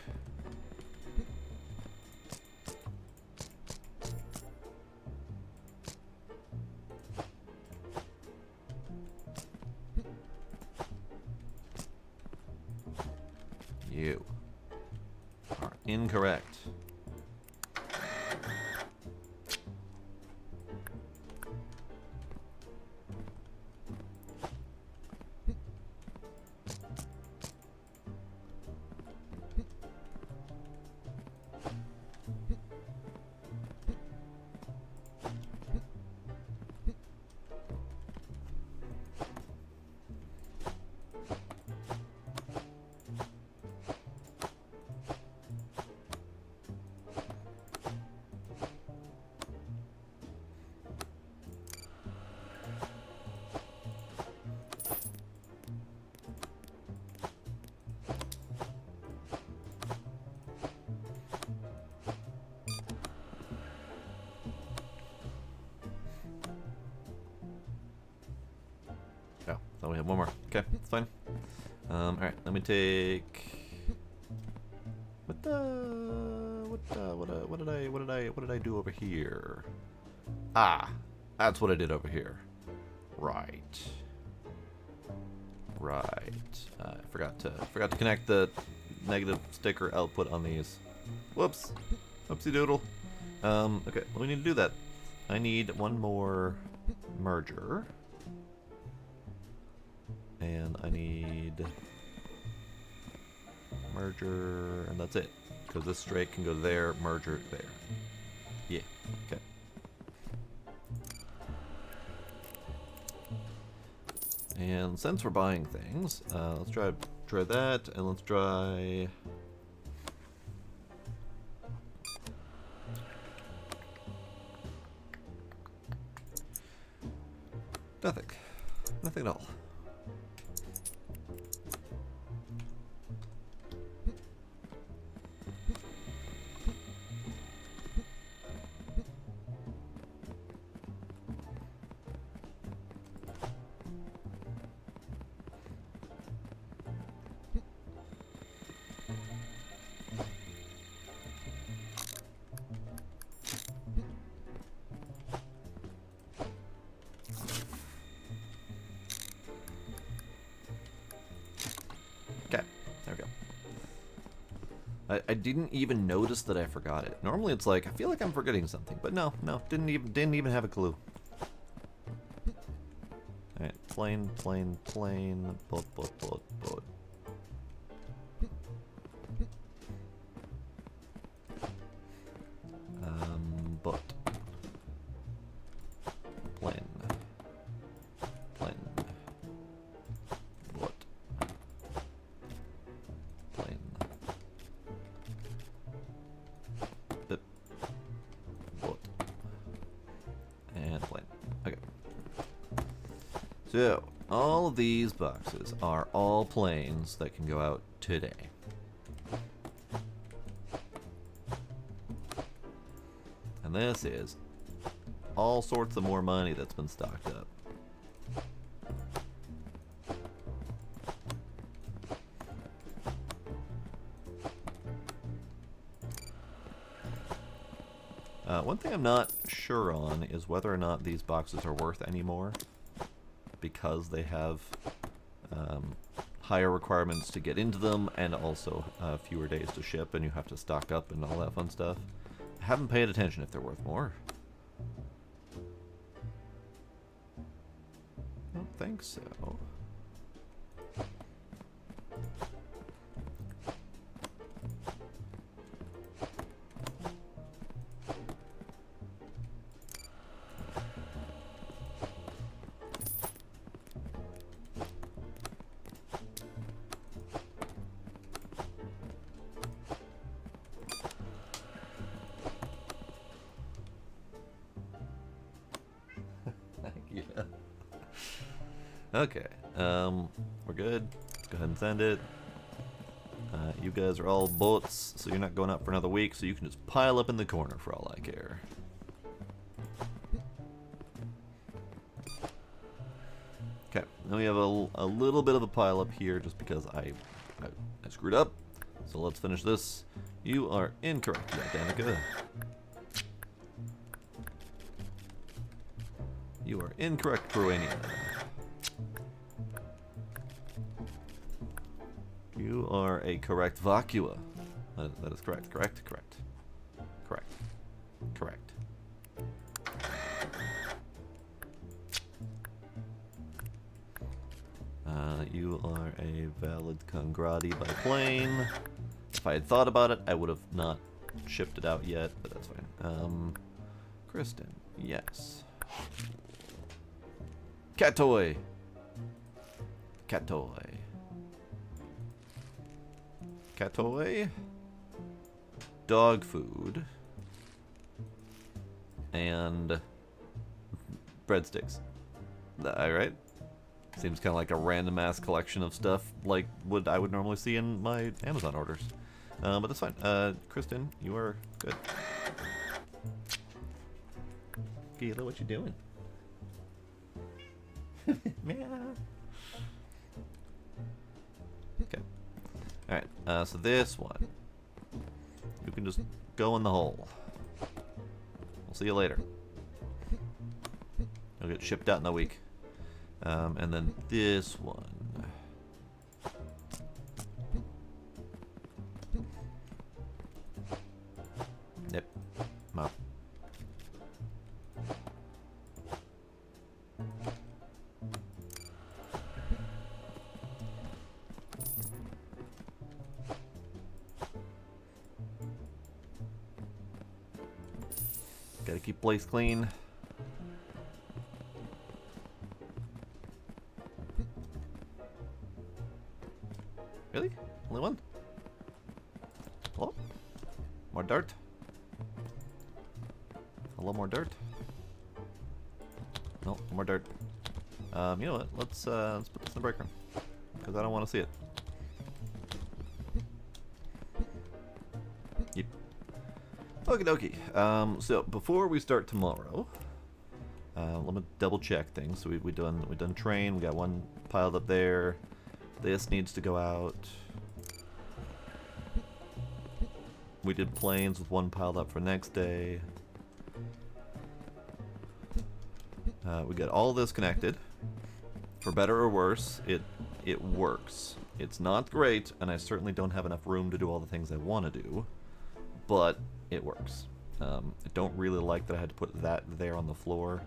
You are incorrect. Oh, thought we had one more. Okay, it's fine. Alright, let me take. What did I do over here? Ah, that's what I did over here. Right. I forgot to connect the negative sticker output on these. Whoops. Whoopsie doodle. Okay, well, we need to do that. I need one more merger. And I need merger, and that's it. Because this straight can go there, merger there. Yeah, okay. And since we're buying things, let's try that, and let's try. Nothing at all. Okay, there we go. I didn't even notice that I forgot it. Normally it's like I feel like I'm forgetting something, but no, didn't even have a clue. All right, plain, boat. Boat. Plain. Boat. Plain. Bip. Boat. And plain. Okay. So, all of these boxes are all planes that can go out today. And this is all sorts of more money that's been stocked up. One thing I'm not sure on is whether or not these boxes are worth any more, because they have higher requirements to get into them and also fewer days to ship, and you have to stock up and all that fun stuff. I haven't paid attention if they're worth more. I don't think so. Yeah. Okay, we're good. Let's go ahead and send it. You guys are all boats, so you're not going out for another week, so you can just pile up in the corner for all I care. Okay, now we have a little bit of a pile up here just because I screwed up. So let's finish this. You are incorrect, Danica. You are incorrect, Peruania. You are a correct vacua. That is correct. Correct. Correct. Correct. Correct. You are a valid congradi by plane. If I had thought about it, I would have not shipped it out yet, but that's fine. Kristen, yes. Catoy. Catoy. Catoy. Dog food. And breadsticks. Alright. Seems kind of like a random ass collection of stuff like what I would normally see in my Amazon orders. But that's fine. Kristen, you are good. Gila, what you doing? Okay. Alright, so this one. You can just go in the hole. We'll see you later. It'll get shipped out in a week. And then this one. Yep. Mop. Gotta keep place clean. Really? Only one? Hello? More dirt? Hello, more dirt? No, more dirt. You know what? Let's put this in the break room, because I don't want to see it. Yep. Okie dokie. So before we start tomorrow, let me double check things. So we done train. We got one piled up there. This needs to go out. We did planes with one piled up for next day. We got all this connected. For better or worse, it works. It's not great, and I certainly don't have enough room to do all the things I want to do, but it works. I don't really like that I had to put that there on the floor.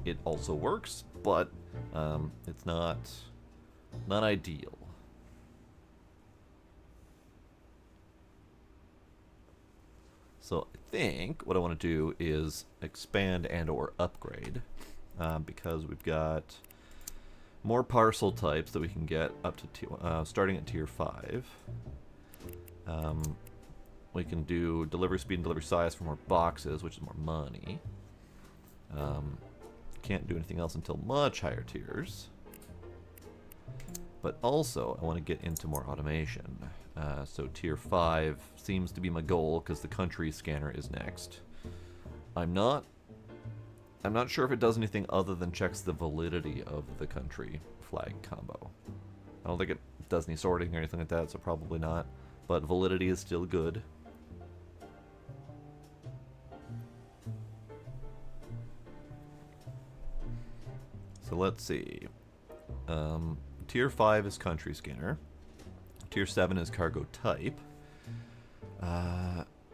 It also works, but it's not ideal. So I think what I want to do is expand and or upgrade, because we've got more parcel types that we can get up to starting at tier 5. We can do delivery speed and delivery size for more boxes, which is more money. Can't do anything else until much higher tiers. But also, I want to get into more automation. So tier 5 seems to be my goal, because the country scanner is next. I'm not I'm not sure if it does anything other than checks the validity of the country flag combo. I don't think it does any sorting or anything like that, so probably not. But validity is still good. So let's see. Tier 5 is country scanner. Tier 7 is cargo type.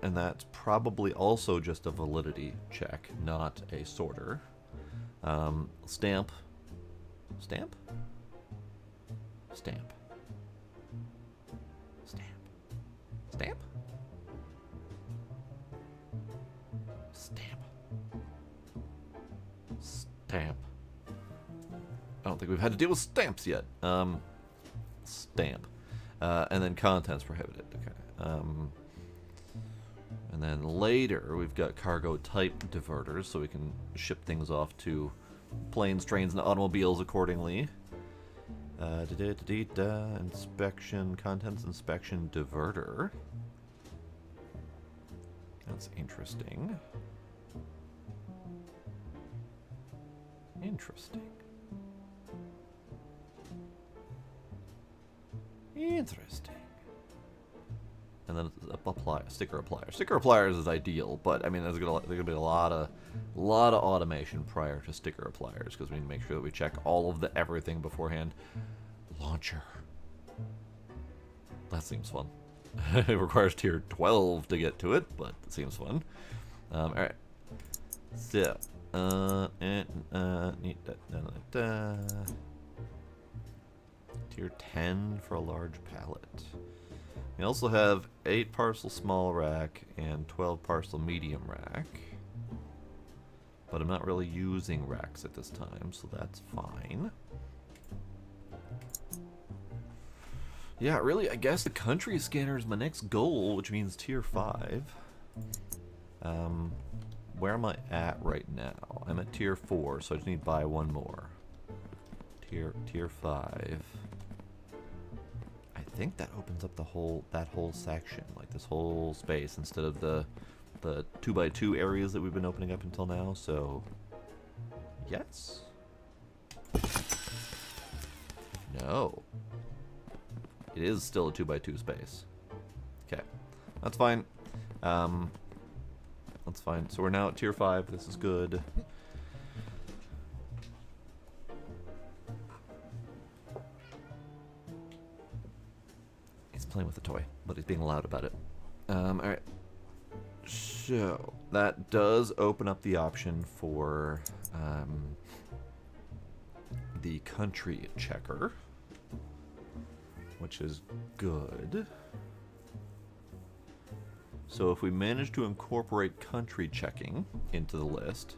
And that's probably also just a validity check, not a sorter. Stamp. Stamp? Stamp. Stamp. Stamp? Stamp. Stamp. I don't think we've had to deal with stamps yet. Stamp. And then contents prohibited. Okay. And then later, we've got cargo type diverters, so we can ship things off to planes, trains, and automobiles accordingly. Inspection, contents inspection diverter. That's interesting. Interesting. Interesting. And then sticker applier. Sticker appliers is ideal, but I mean, there's gonna be a lot of automation prior to sticker appliers because we need to make sure that we check all of the everything beforehand. Launcher. That seems fun. It requires tier 12 to get to it, but it seems fun. All right. So, tier 10 for a large pallet. We also have 8 parcel small rack and 12 parcel medium rack. But I'm not really using racks at this time, so that's fine. Yeah, really, I guess the country scanner is my next goal, which means tier 5. Where am I at right now? I'm at tier 4, so I just need to buy one more. Tier 5. I think that opens up that whole section, like this whole space, instead of the 2x2 areas that we've been opening up until now. So, yes. No. It is still a 2x2 space. Okay, that's fine. That's fine. So we're now at tier 5. This is good. He's playing with a toy, but he's being loud about it. Alright. So, that does open up the option for the country checker, which is good. So if we manage to incorporate country checking into the list,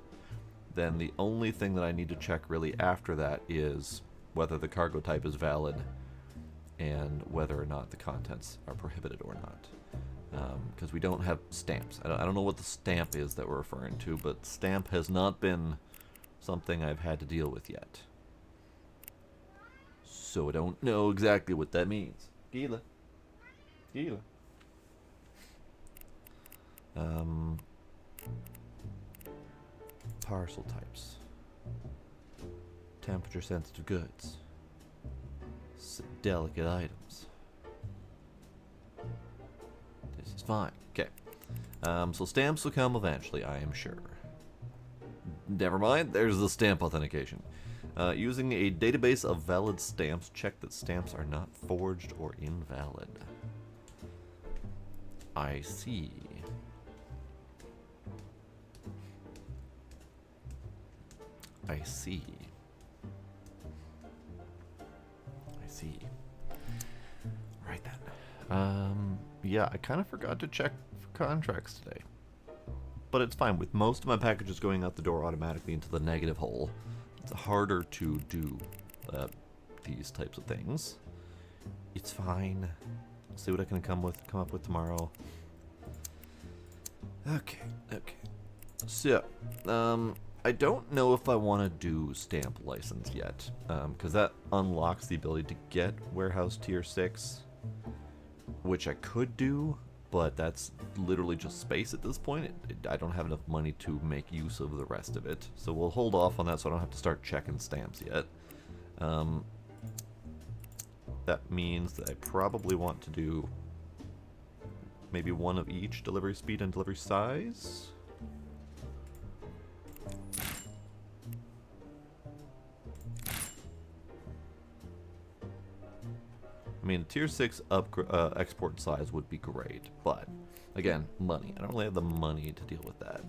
then the only thing that I need to check really after that is whether the cargo type is valid and whether or not the contents are prohibited or not. Because we don't have stamps. I don't know what the stamp is that we're referring to, but stamp has not been something I've had to deal with yet. So I don't know exactly what that means. Gila. Gila. Parcel types. Temperature sensitive goods. Delicate items. This is fine. Okay. So stamps will come eventually, I am sure. Never mind, there's the stamp authentication. Using a database of valid stamps, check that stamps are not forged or invalid. I see. I see. I see. Right then. Yeah, I kind of forgot to check for contracts today. But it's fine. With most of my packages going out the door automatically into the negative hole, it's harder to do these types of things. It's fine. I'll see what I can come up with tomorrow. Okay. So, I don't know if I want to do stamp license yet, because that unlocks the ability to get warehouse tier 6, which I could do, but that's literally just space at this point. I don't have enough money to make use of the rest of it, so we'll hold off on that so I don't have to start checking stamps yet. That means that I probably want to do maybe one of each delivery speed and delivery size. I mean, tier 6 export size would be great, but again, money. I don't really have the money to deal with that.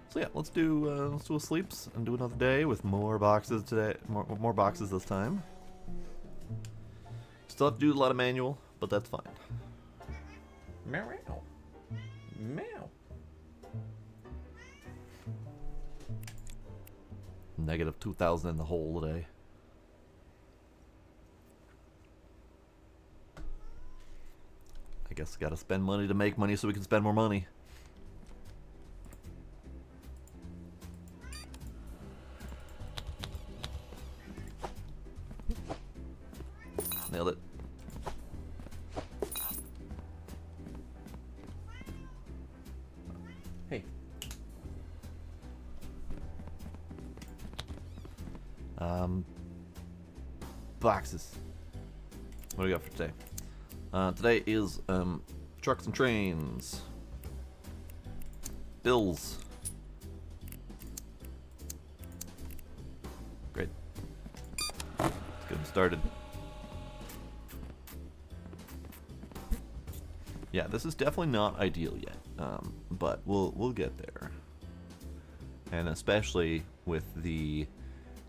So yeah, let's do a sleeps and do another day with more boxes today. More boxes this time. Still have to do a lot of manual, but that's fine. Meow meow. Meow. Negative 2,000 in the hole today. I guess I gotta spend money to make money so we can spend more money. Nailed it. Hey. Boxes. What do we got for today? Today is trucks and trains. Bills. Great. Let's get them started. Yeah, this is definitely not ideal yet, but we'll get there. And especially with the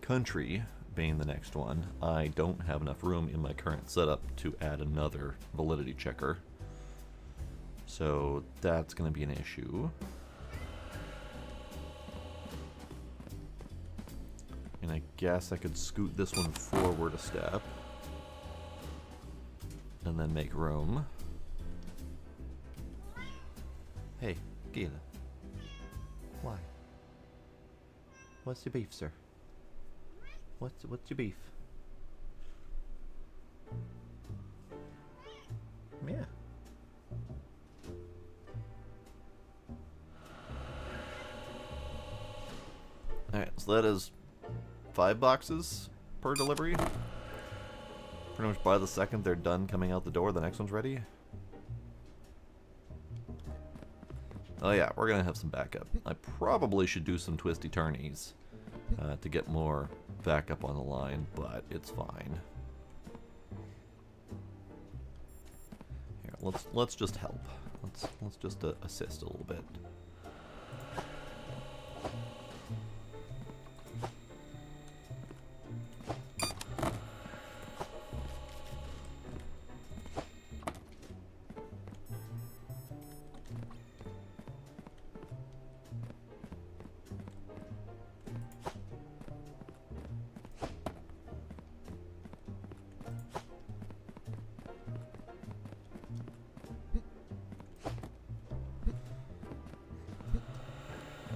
country being the next one, I don't have enough room in my current setup to add another validity checker. So that's going to be an issue. And I guess I could scoot this one forward a step. And then make room. Hey, Gila. Why? What's your beef, sir? What's your beef? Yeah. Alright, so that is 5 boxes per delivery. Pretty much by the second they're done coming out the door, the next one's ready. Oh yeah, we're gonna have some backup. I probably should do some twisty turnies to get more backup on the line, but it's fine. Here, let's just help. Let's just assist a little bit.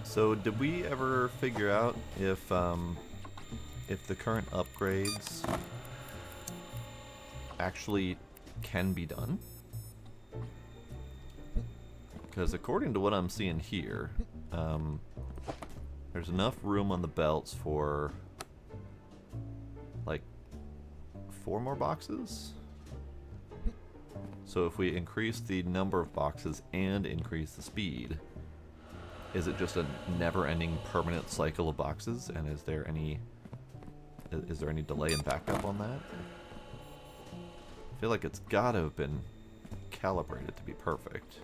So did we ever figure out if the current upgrades actually can be done? Because according to what I'm seeing here, there's enough room on the belts for like 4 more boxes. So if we increase the number of boxes and increase the speed, is it just a never-ending permanent cycle of boxes? And is there any delay in backup on that? I feel like it's gotta have been calibrated to be perfect.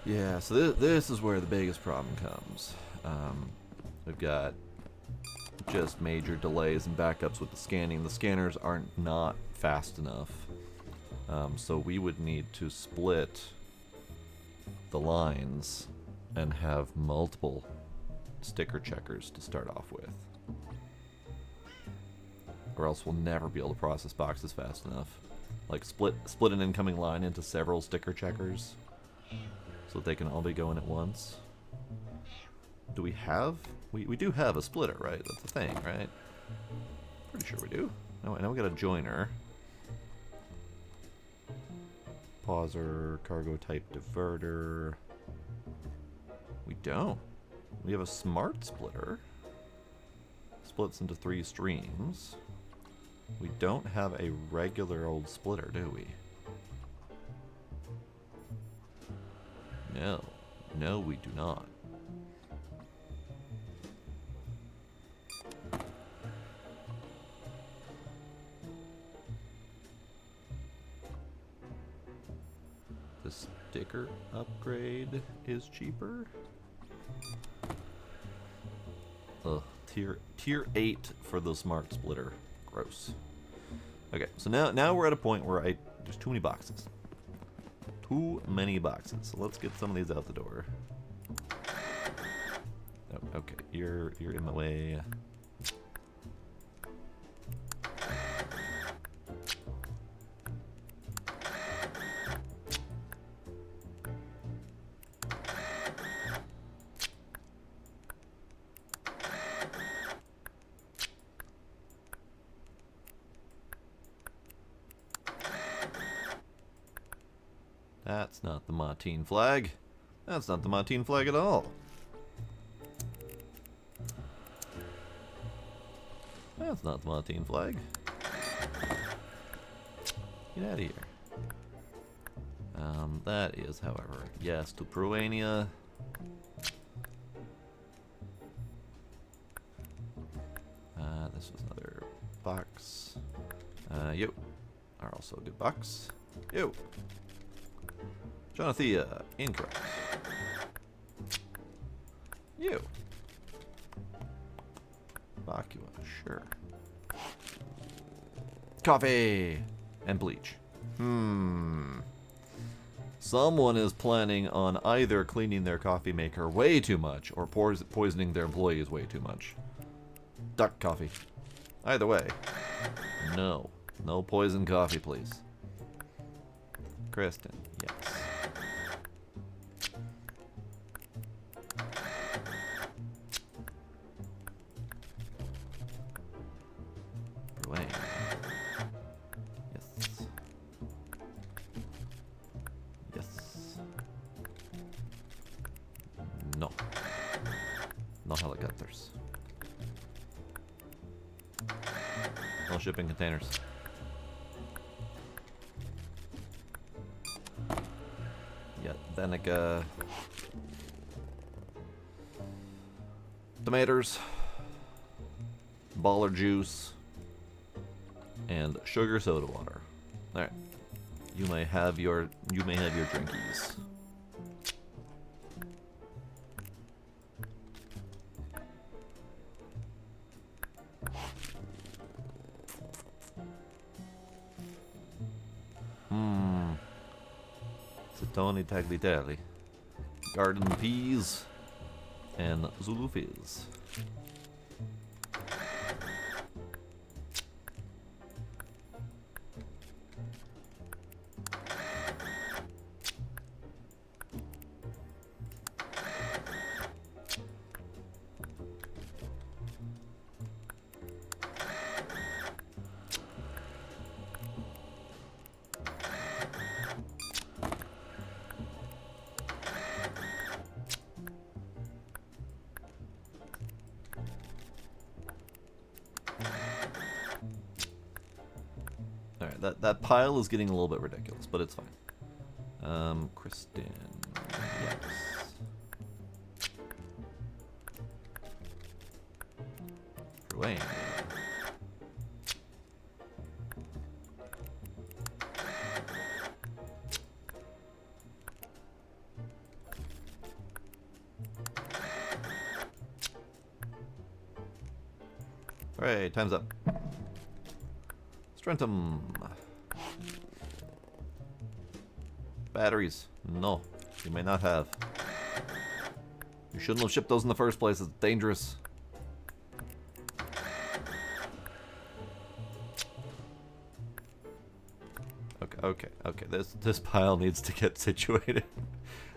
Yeah, so this is where the biggest problem comes. We've got just major delays and backups with the scanning. The scanners aren't not fast enough. So we would need to split the lines and have multiple sticker checkers to start off with. or else we'll never be able to process boxes fast enough. Like split an incoming line into several sticker checkers so that they can all be going at once. Do we have? We do have a splitter, right? That's a thing, right? Pretty sure we do. No, I know we got a joiner. Pauser, cargo type diverter. We don't. We have a smart splitter. Splits into 3 streams. We don't have a regular old splitter, do we? No. No, we do not. The sticker upgrade is cheaper. Ugh, tier 8 for the smart splitter. Gross. Okay, so now we're at a point where there's too many boxes. Too many boxes. So let's get some of these out the door. Oh, okay, you're in my way. That's not the Martine flag. That's not the Martine flag at all. That's not the Martine flag. Get out of here. That is, however, yes to Peruania. This was another box. You are also a good box. You. Jonathea, incorrect. You. Bakua, sure. Coffee! And bleach. Someone is planning on either cleaning their coffee maker way too much or poisoning their employees way too much. Duck coffee. Either way. No. No poison coffee, please. Kristen, yes. No. No helicopters. No shipping containers. Yeah, Venica. Tomatoes. Baller juice. And sugar soda water. Alright. You may have your drinkies. Tony Tagliatelle, garden peas, and Zulu fizz. Alright, that pile is getting a little bit ridiculous, but it's fine. Kristen. Yes. Ruane. Alright, time's up. Strentum. Batteries. No, you may not have. You shouldn't have shipped those in the first place. It's dangerous. Okay. This pile needs to get situated.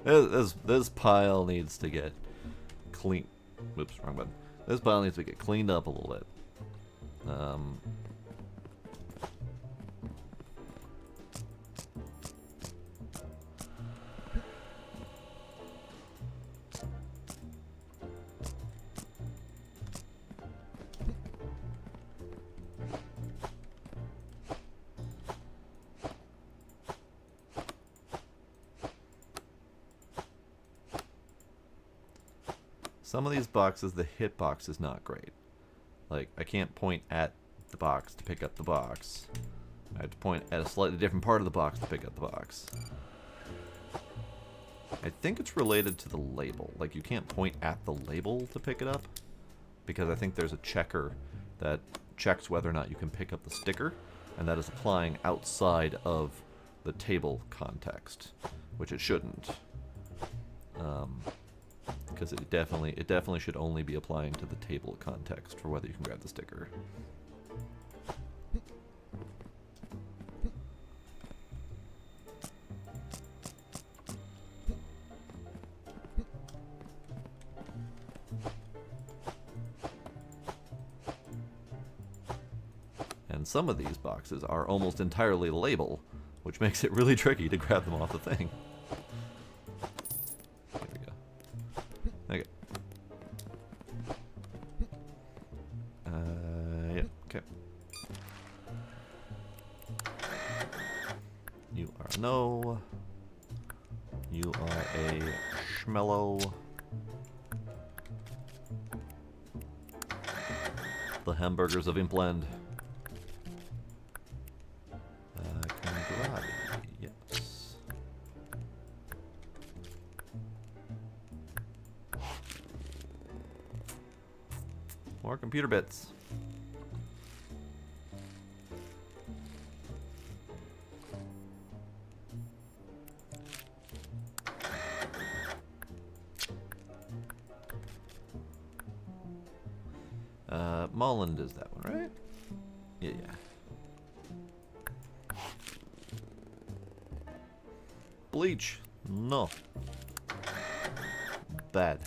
This pile needs to get clean. Whoops, wrong button. This pile needs to get cleaned up a little bit. Some of these boxes, the hitbox is not great. Like, I can't point at the box to pick up the box. I have to point at a slightly different part of the box to pick up the box. I think it's related to the label. Like, you can't point at the label to pick it up, because I think there's a checker that checks whether or not you can pick up the sticker, and that is applying outside of the table context, which it shouldn't. Because it definitely should only be applying to the table context for whether you can grab the sticker. And some of these boxes are almost entirely label, which makes it really tricky to grab them off the thing. Okay. Yeah, okay. You are a no. You are a schmello. The hamburgers of Impland. Yes. More computer bits. Molland is that one, right? Yeah. Bleach. No. Bad.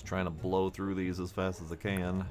Trying to blow through these as fast as I can.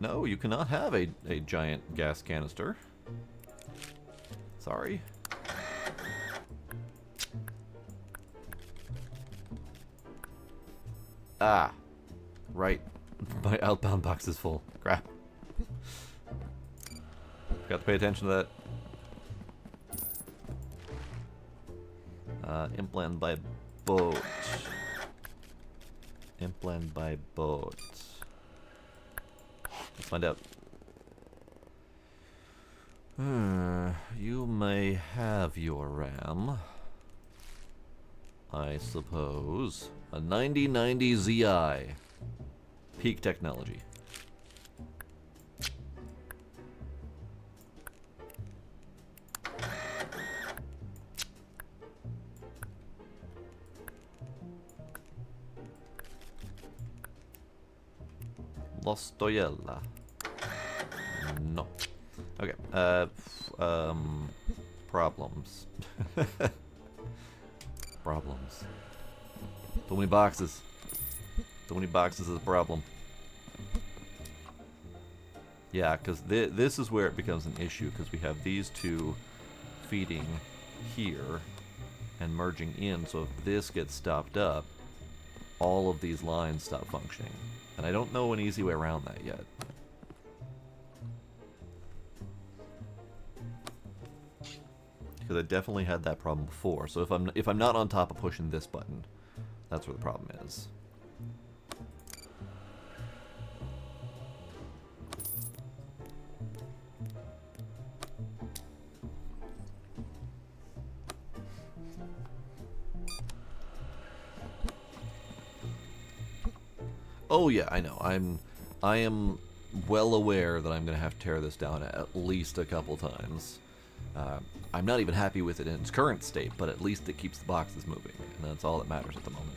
No, you cannot have a giant gas canister. Sorry. Ah, right. My outbound box is full. Crap. Got to pay attention to that. Implant by boat. Implant by boat. Let's find out. You may have your RAM, I suppose. A 9090 Zi. Peak technology. Lostoyella. No. Okay. Problems. Problems. Too many boxes. Too many boxes is a problem. Yeah, because this is where it becomes an issue, because we have these two feeding here and merging in, so if this gets stopped up, all of these lines stop functioning. And I don't know an easy way around that yet. Because I definitely had that problem before, so if I'm not on top of pushing this button, that's where the problem is. Oh yeah, I know. I am well aware that I'm going to have to tear this down at least a couple times. I'm not even happy with it in its current state, but at least it keeps the boxes moving, and that's all that matters at the moment.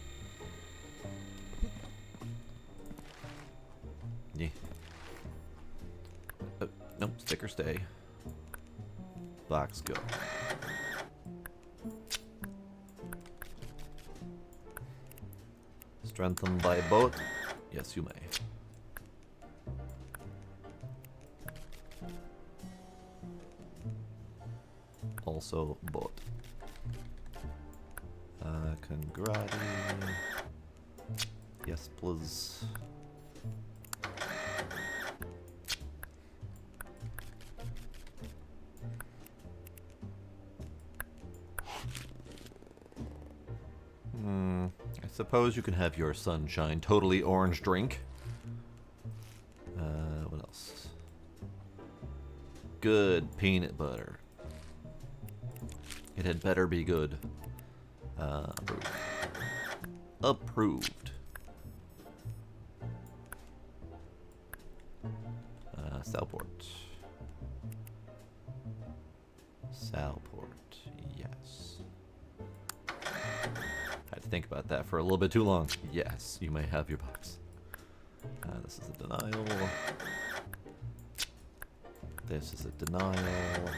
Yeah. Nope, stick or stay. Box go. Strengthened by boat? Yes, you may. Also boat. Congrati. Yes, please. I suppose you can have your sunshine totally orange drink. What else? Good peanut butter. It had better be good. Approved. Approved. Salport. Salport, yes. Had to think about that for a little bit too long. Yes, you may have your box. This is a denial. This is a denial.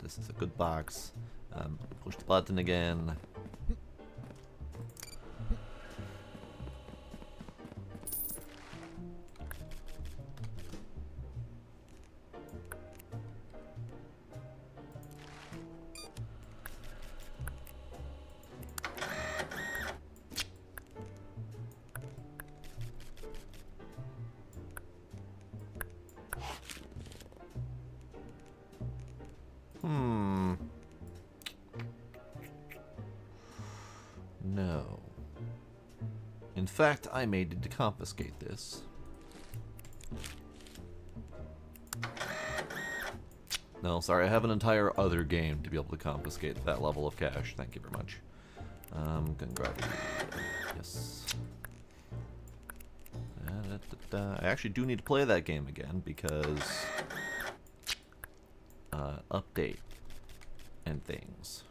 This is a good box. Push the button again. No. In fact, I may need to confiscate this. No, sorry, I have an entire other game to be able to confiscate that level of cash. Thank you very much. Congratulations. Yes. I actually do need to play that game again because update and things.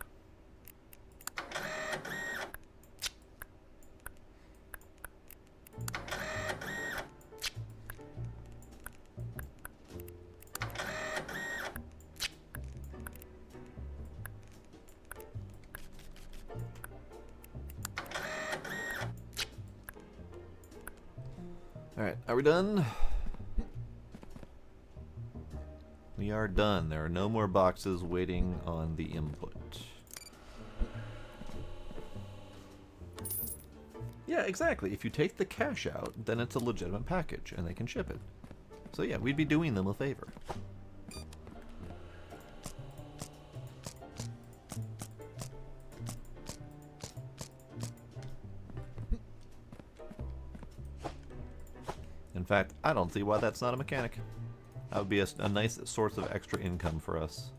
Alright, are we done? We are done. There are no more boxes waiting on the input. Yeah, exactly. If you take the cash out, then it's a legitimate package, and they can ship it. So yeah, we'd be doing them a favor. In fact, I don't see why that's not a mechanic. That would be a nice source of extra income for us.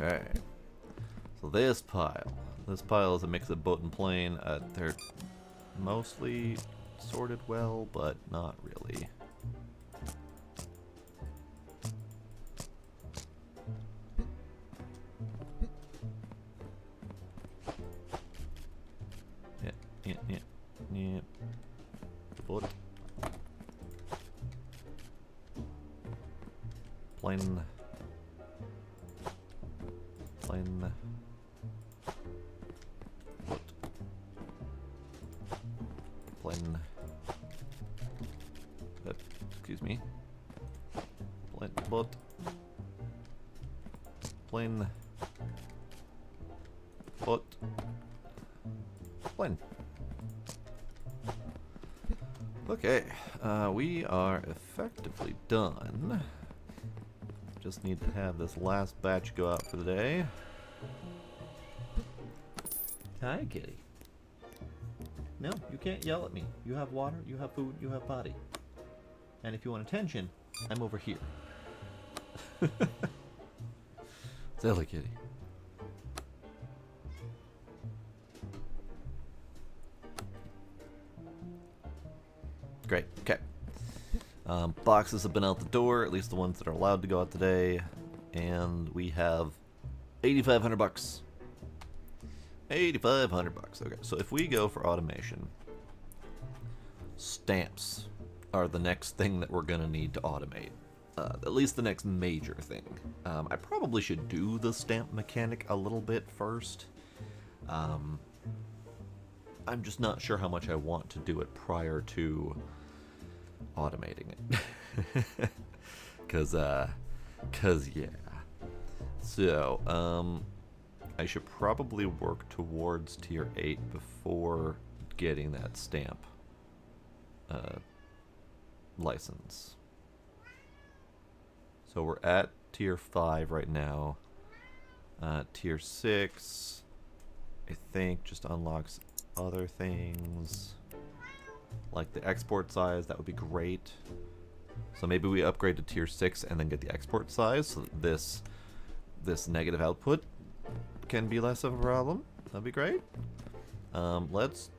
Okay. So this pile is a mix of boat and plane. They're mostly sorted well, but not really. Yeah. The boat. Plane. Boat. Plane. Excuse me. Plane. Boat. Plane. Boat. Plane. Okay, we are effectively done. Just need to have this last batch go out for the day. Hi, kitty. No, you can't yell at me. You have water, you have food, you have potty. And if you want attention, I'm over here. Silly kitty. Great, okay. Boxes have been out the door, at least the ones that are allowed to go out today. And we have 8,500 bucks. 8,500 bucks. Okay, so if we go for automation, stamps are the next thing that we're gonna need to automate. At least the next major thing. I probably should do the stamp mechanic a little bit first. I'm just not sure how much I want to do it prior to automating it. Cause yeah. So, I should probably work towards tier 8 before getting that stamp license. So we're at tier 5 right now. Tier 6, I think, just unlocks other things. Like the export size, that would be great. So maybe we upgrade to tier 6 and then get the export size, so that this negative output can be less of a problem. That'd be great. Let's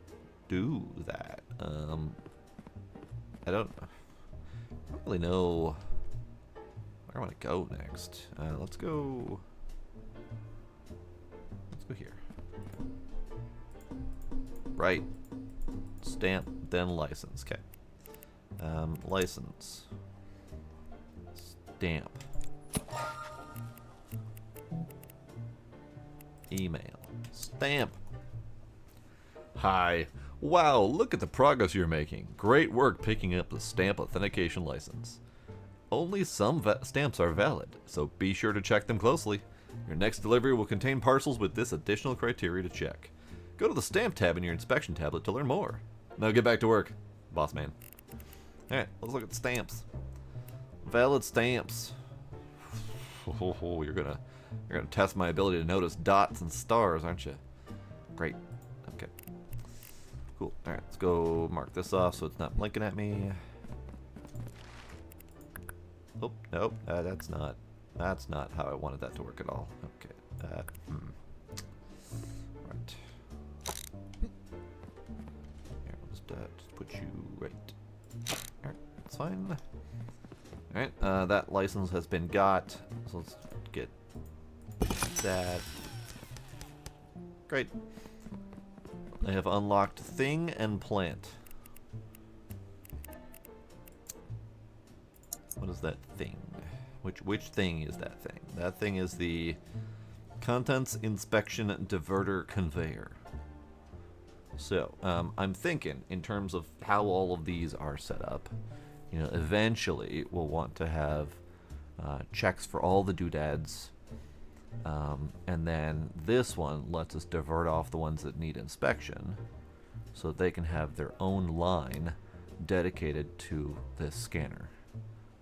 do that. I don't really know where I want to go next. Let's go here. Right. Stamp, then license. Okay. License. Stamp. Email. Stamp. Hi. Wow, look at the progress you're making. Great work picking up the stamp authentication license. Only some stamps are valid, so be sure to check them closely. Your next delivery will contain parcels with this additional criteria to check. Go to the stamp tab in your inspection tablet to learn more. Now get back to work, boss man. Alright, let's look at stamps. Valid stamps. Oh, you're gonna test my ability to notice dots and stars, aren't you? Great. Okay. Cool. Alright, let's go mark this off so it's not blinking at me. Oh, nope. That's not how I wanted that to work at all. Okay. Right. Here, let's just put you right. Alright, that's fine. Alright, that license has been got. So let's get that. Great. I have unlocked thing and plant. What is that thing? Which thing is that thing? That thing is the contents inspection diverter conveyor. So, I'm thinking in terms of how all of these are set up. You know, eventually we'll want to have checks for all the doodads. And then this one lets us divert off the ones that need inspection so that they can have their own line dedicated to this scanner.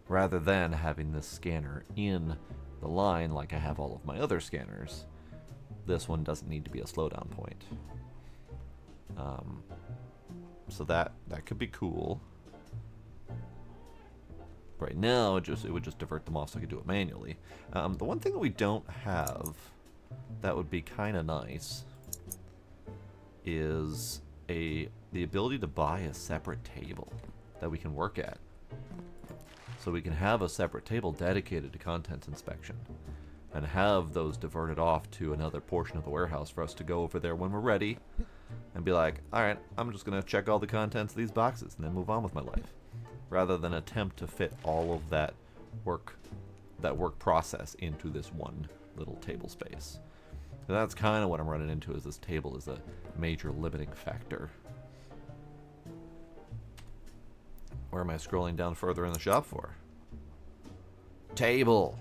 Rather than having this scanner in the line like I have all of my other scanners, this one doesn't need to be a slowdown point. So that could be cool. right now, it would just divert them off so I could do it manually. The one thing that we don't have that would be kind of nice is the ability to buy a separate table that we can work at. So we can have a separate table dedicated to contents inspection and have those diverted off to another portion of the warehouse for us to go over there when we're ready and be like, alright, I'm just going to check all the contents of these boxes and then move on with my life. Rather than attempt to fit all of that work process into this one little table space. So that's kind of what I'm running into, is this table is a major limiting factor. Where am I scrolling down further in the shop for? Table!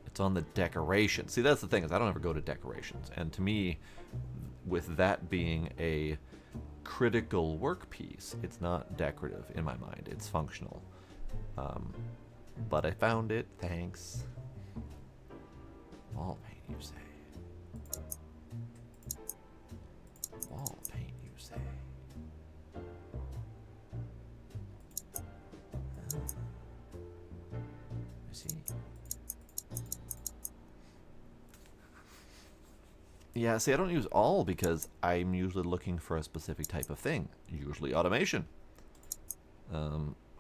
It's on the decoration. See, that's the thing, is I don't ever go to decorations. And to me, with that being a critical workpiece, it's not decorative in my mind. It's functional. But I found it, thanks. Wall paint, you say? Wall paint, you say? I see. Yeah, see, I don't use all because I'm usually looking for a specific type of thing. Usually automation.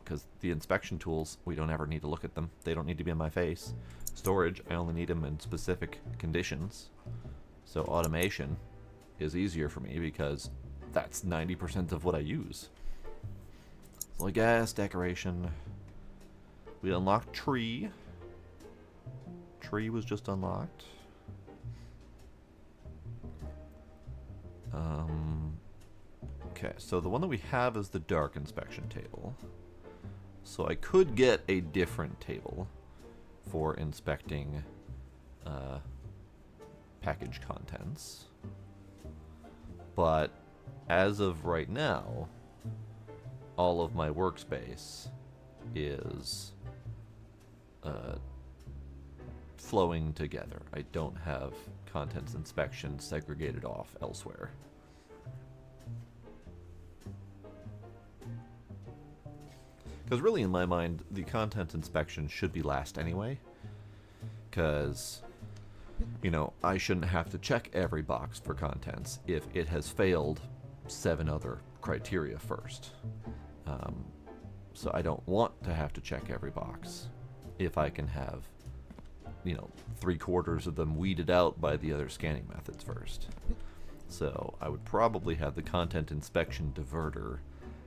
Because the inspection tools, we don't ever need to look at them. They don't need to be in my face. Storage, I only need them in specific conditions. So automation is easier for me because that's 90% of what I use. So gas, decoration. We unlocked tree. Tree was just unlocked. Okay, so the one that we have is the dark inspection table. So I could get a different table for inspecting package contents. But as of right now, all of my workspace is flowing together. I don't have contents inspection segregated off elsewhere. Because really, in my mind, the content inspection should be last anyway. Because, you know, I shouldn't have to check every box for contents if it has failed 7 other criteria first. So I don't want to have to check every box if I can have, you know, 3/4 of them weeded out by the other scanning methods first. So I would probably have the content inspection diverter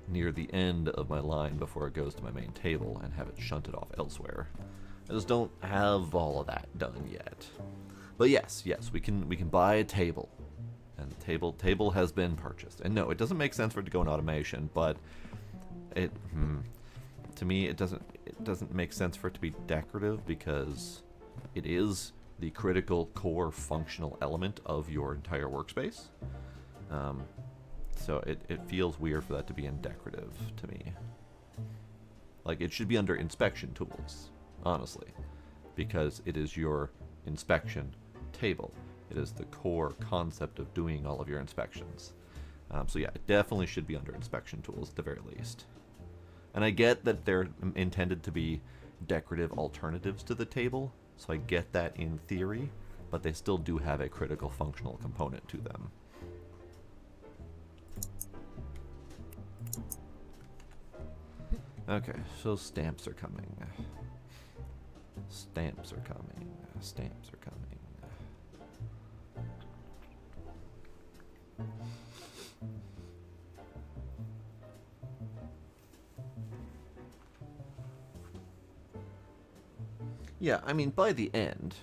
near the end of my line before it goes to my main table and have it shunted off elsewhere. I just don't have all of that done yet. But yes, we can buy a table. And the table has been purchased. And no, it doesn't make sense for it to go in automation, but it to me it doesn't make sense for it to be decorative because it is the critical core functional element of your entire workspace. So it feels weird for that to be in decorative to me. Like, it should be under inspection tools, honestly, because it is your inspection table. It is the core concept of doing all of your inspections. So yeah, it definitely should be under inspection tools at the very least. And I get that they're intended to be decorative alternatives to the table, so I get that in theory, but they still do have a critical functional component to them. Okay, so stamps are coming. Stamps are coming. Stamps are coming. Yeah, I mean, by the end,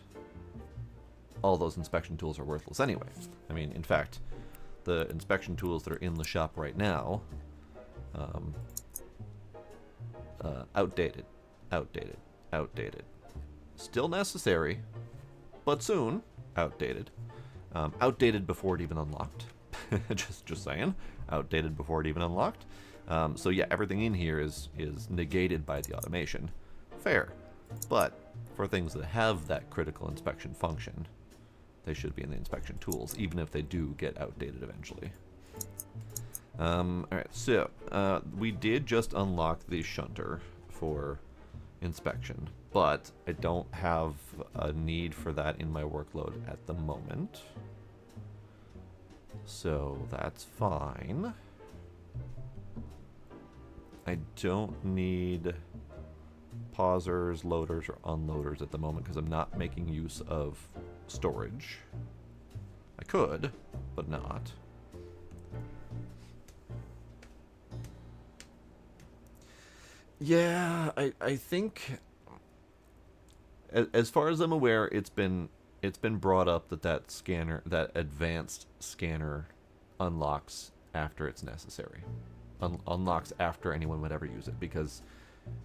all those inspection tools are worthless anyway. I mean, in fact, the inspection tools that are in the shop right now, outdated. Still necessary, but soon outdated. Outdated before it even unlocked. just saying, outdated before it even unlocked. So yeah, everything in here is negated by the automation. Fair, but for things that have that critical inspection function, they should be in the inspection tools, even if they do get outdated eventually. Alright, so we did just unlock the shunter for inspection, but I don't have a need for that in my workload at the moment. So that's fine. I don't need pausers, loaders, or unloaders at the moment because I'm not making use of storage. I could, but not. Yeah, I think, as far as I'm aware, it's been brought up that that advanced scanner unlocks after it's necessary. Unlocks after anyone would ever use it, because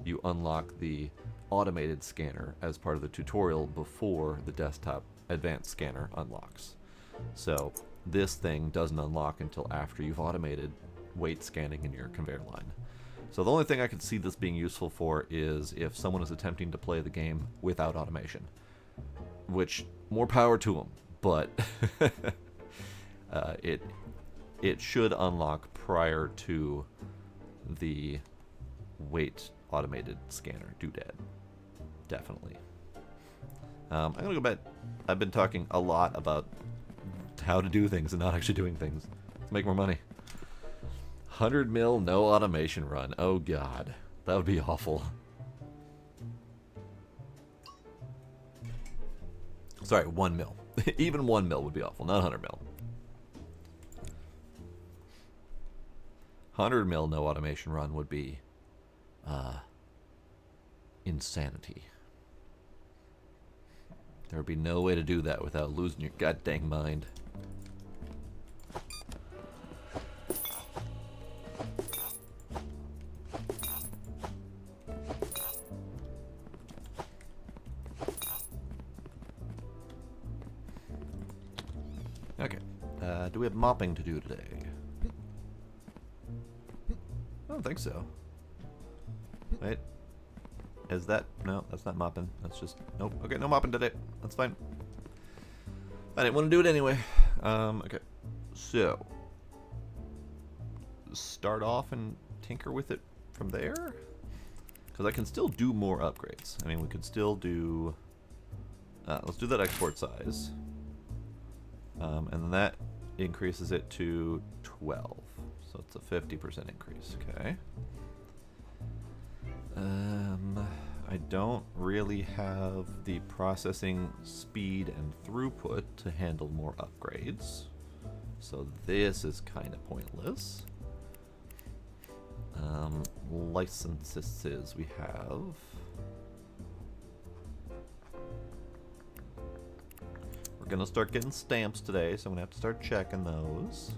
you unlock the automated scanner as part of the tutorial before the desktop advanced scanner unlocks. So this thing doesn't unlock until after you've automated weight scanning in your conveyor line. So the only thing I could see this being useful for is if someone is attempting to play the game without automation, which, more power to them, but it should unlock prior to the weight automated scanner doodad. Definitely. I'm gonna go back. I've been talking a lot about how to do things and not actually doing things to make more money. 100 mil, no automation run. Oh god, that would be awful. Sorry, 1 mil. Even 1 mil would be awful, not 100 mil. 100 mil no automation run would be insanity. There would be no way to do that without losing your goddamn mind. Okay. Do we have mopping to do today? I don't think so. Wait. Is that... No, that's not mopping. That's just... Nope. Okay, no mopping today. That's fine. I didn't want to do it anyway. Okay. So. Start off and tinker with it from there? Because I can still do more upgrades. I mean, we could still do... let's do that export size. And then that increases it to 12. So it's a 50% increase. Okay. I don't really have the processing speed and throughput to handle more upgrades. So this is kind of pointless. Licenses we have. We're gonna start getting stamps today, so I'm gonna have to start checking those.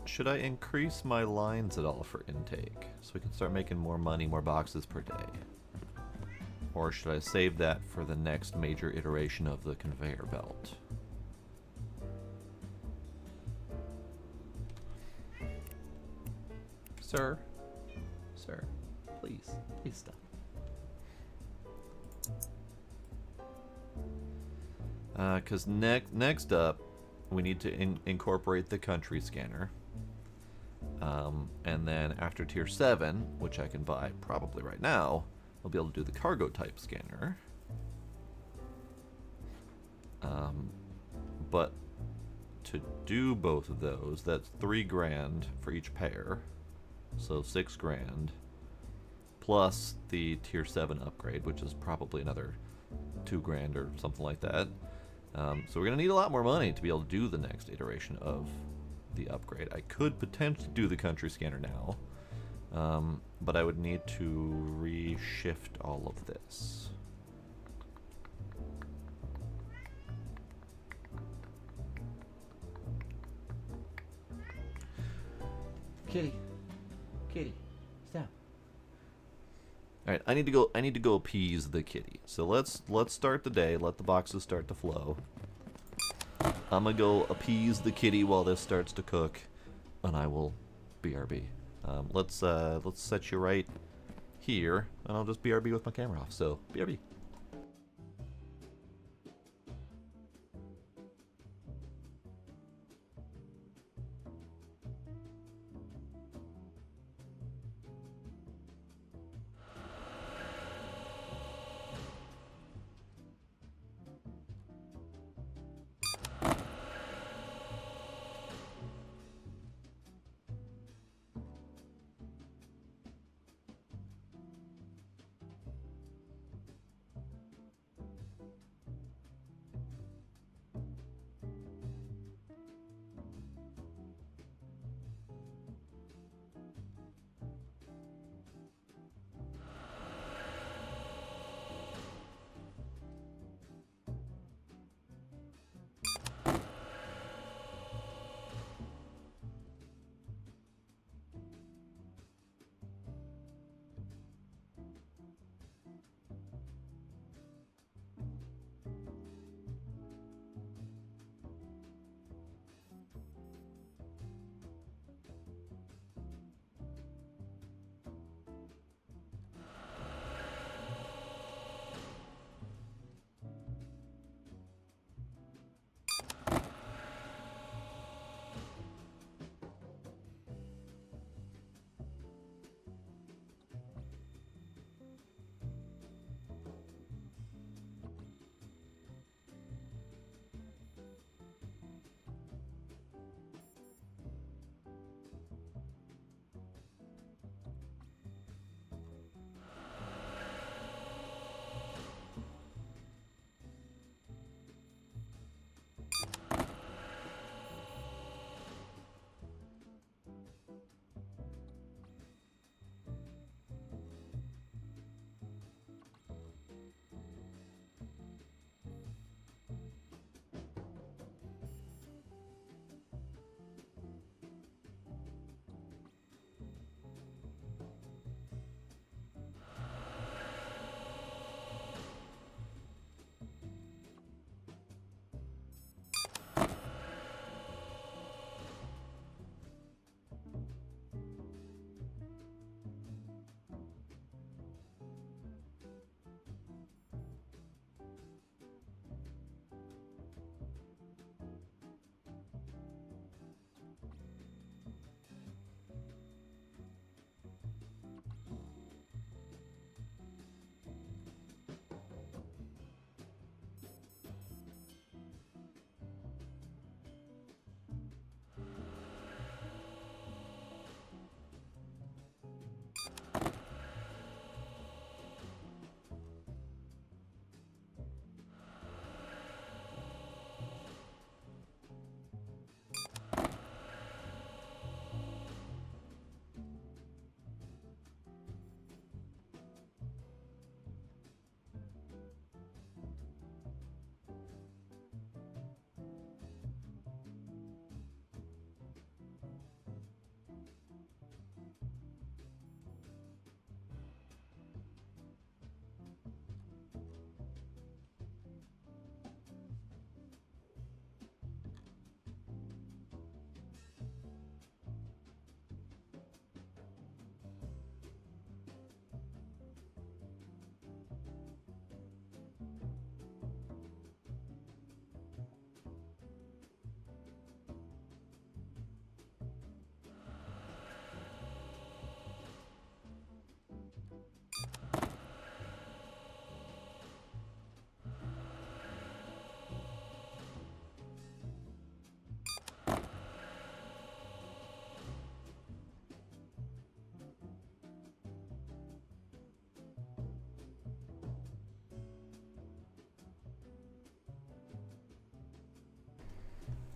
Should I increase my lines at all for intake so we can start making more money, more boxes per day? Or should I save that for the next major iteration of the conveyor belt? Sir? Sir, please stop. Because next up, we need to incorporate the country scanner. And then after tier 7, which I can buy probably right now, we'll be able to do the cargo type scanner. But to do both of those, that's $3,000 for each pair. So $6,000 plus the tier 7 upgrade, which is probably another $2,000 or something like that. So we're going to need a lot more money to be able to do the next iteration of the upgrade. I could potentially do the country scanner now, but I would need to reshift all of this. Kitty, stop. All right, I need to go appease the kitty. So let's start the day. Let the boxes start to flow. I'm gonna go appease the kitty while this starts to cook, and I will BRB. Let's set you right here, and I'll just BRB with my camera off. So BRB.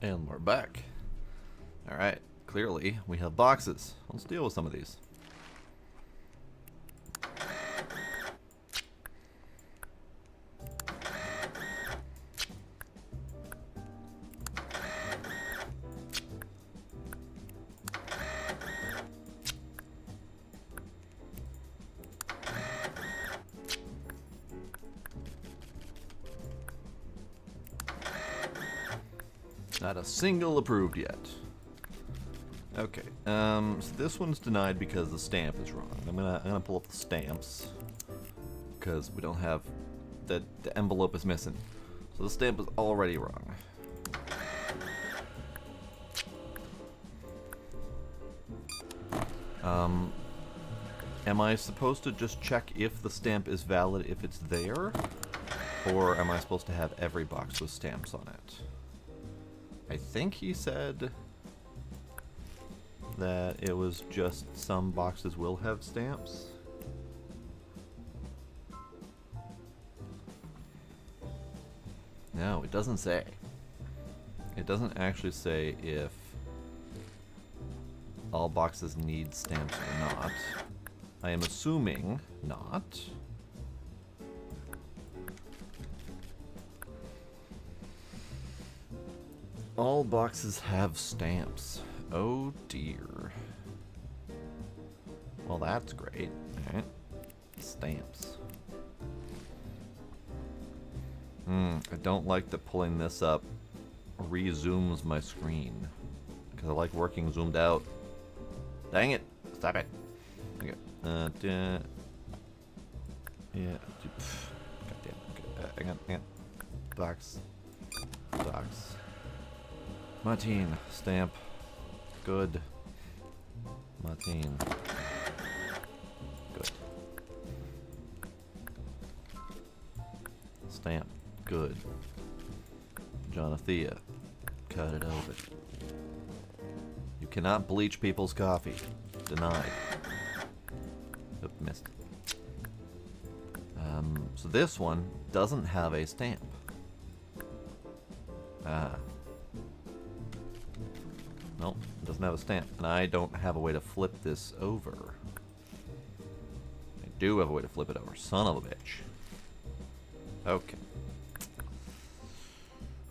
And we're back. Alright, clearly we have boxes. Let's deal with some of these. Not a single approved yet. Okay, so this one's denied because the stamp is wrong. I'm gonna pull up the stamps because we don't have the envelope is missing. So the stamp is already wrong. Am I supposed to just check if the stamp is valid if it's there? Or am I supposed to have every box with stamps on it? I think he said that it was just some boxes will have stamps. No, it doesn't say. It doesn't actually say if all boxes need stamps or not. I am assuming not. All boxes have stamps. Oh dear. Well, that's great. Alright. Stamps. I don't like that pulling this up re-zooms my screen. Because I like working zoomed out. Dang it! Stop it! Okay. Yeah. Goddamn. Okay. Hang on. Box. Martine. Stamp. Good. Martine. Good. Stamp. Good. Jonathea. Cut it open. You cannot bleach people's coffee. Denied. Oop, missed. So this one doesn't have a stamp. Nope, it doesn't have a stamp. And I don't have a way to flip this over. I do have a way to flip it over. Son of a bitch. Okay.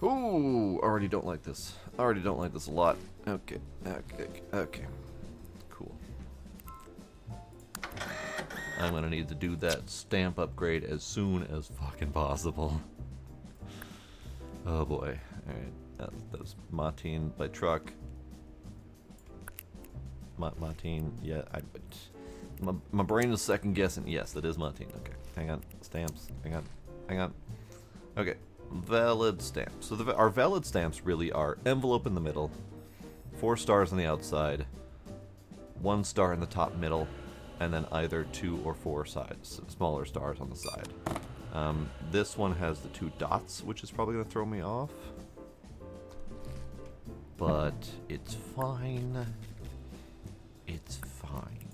Ooh, already don't like this. Already don't like this a lot. Okay. Cool. I'm gonna need to do that stamp upgrade as soon as fucking possible. Oh boy. Alright. That's Martine by truck. Martine, yeah, my brain is second guessing. Yes, that is Martine. Okay, hang on. Stamps. Hang on. Okay, valid stamps. So our valid stamps really are envelope in the middle, 4 stars on the outside, 1 star in the top middle, and then either 2 or 4 sides, smaller stars on the side. This one has the 2 dots, which is probably going to throw me off. But it's fine. It's fine.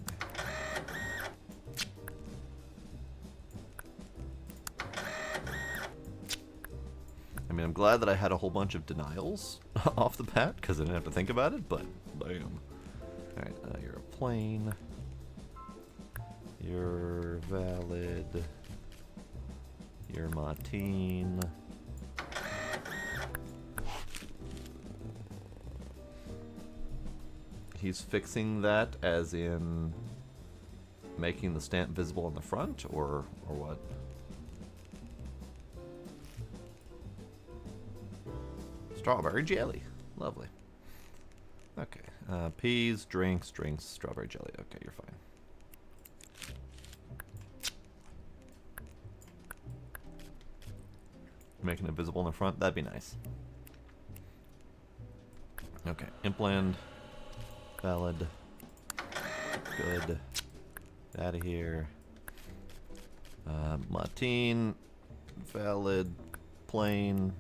I mean, I'm glad that I had a whole bunch of denials off the bat, because I didn't have to think about it, but bam. Alright, you're a plain. You're valid. You're Martine. He's fixing that as in making the stamp visible on the front, or what? Strawberry jelly. Lovely. Okay. Peas, drinks, strawberry jelly. Okay, you're fine. Making it visible in the front, that'd be nice. Okay, implant. Valid. Good. Get out of here. Martine. Valid. Plain.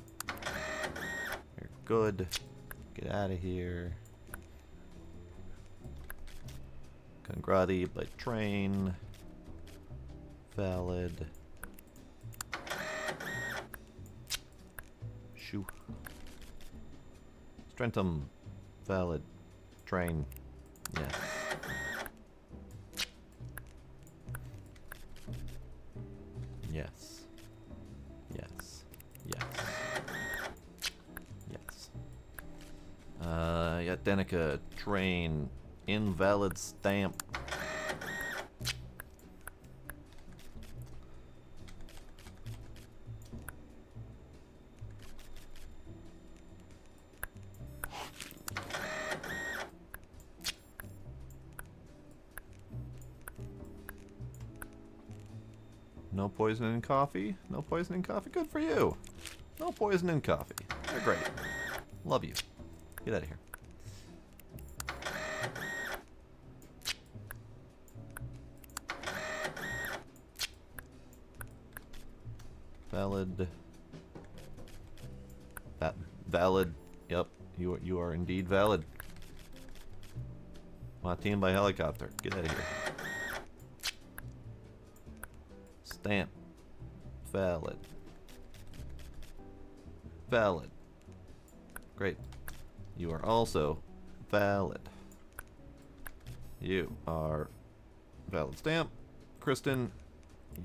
You're good. Get out of here. Congrati by train. Valid. Shoo. Strentum. Valid. Train. Yes. Yes. Yes. Yes. Yes. Yeah, Danica. Train. Invalid stamp. No poison in coffee? No poison in coffee? Good for you. No poison in coffee. You're great. Love you. Get out of here. Valid. Valid. Yep. You are indeed valid. My team by helicopter. Get out of here. Stamp. Valid. Valid. Great. You are also valid. You are valid stamp. Kristen,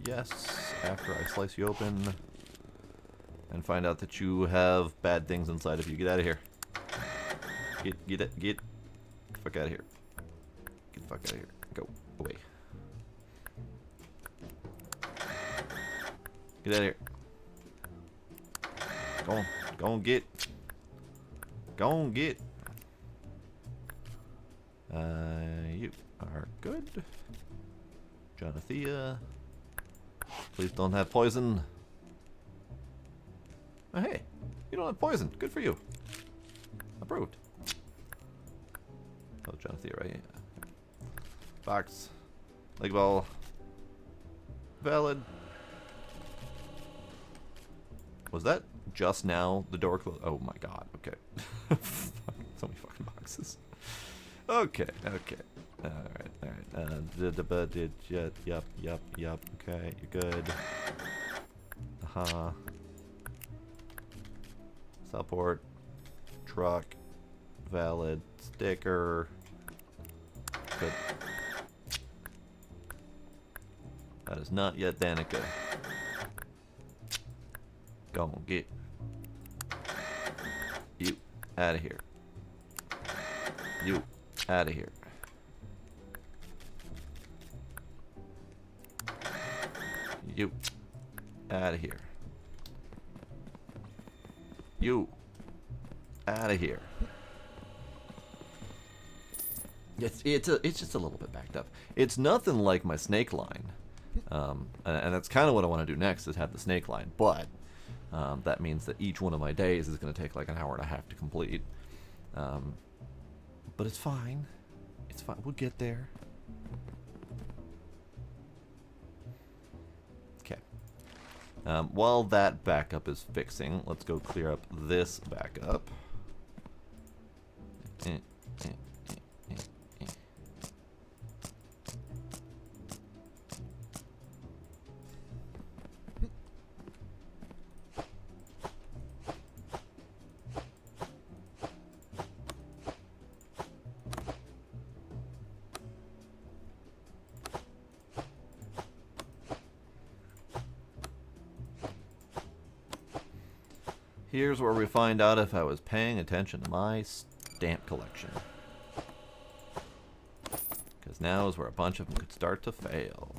yes. After I slice you open and find out that you have bad things inside of you. Get out of here. Get the fuck out of here. Get the fuck out of here. Go away. Get out of here. Go on, get. Go on, get. You are good. Jonathea. Please don't have poison. Oh, hey, you don't have poison. Good for you. Approved. Oh, Jonathea, right? Yeah. Box. Leg ball. Valid. Was that just now the door closed? Oh my god, okay. So many fucking boxes. Okay. Alright. Yup. Okay, you're good. Support. Truck. Valid. Sticker. Good. That is not yet Danica. Go on, get. You. Out of here. You. Out of here. You. Out of here. You. Out of here. It's just a little bit backed up. It's nothing like my snake line. And that's kind of what I want to do next, is have the snake line. But that means that each one of my days is going to take like an hour and a half to complete. But it's fine. It's fine. We'll get there. Okay. While that backup is fixing, let's go clear up this backup. Here's where we find out if I was paying attention to my stamp collection. Because now is where a bunch of them could start to fail.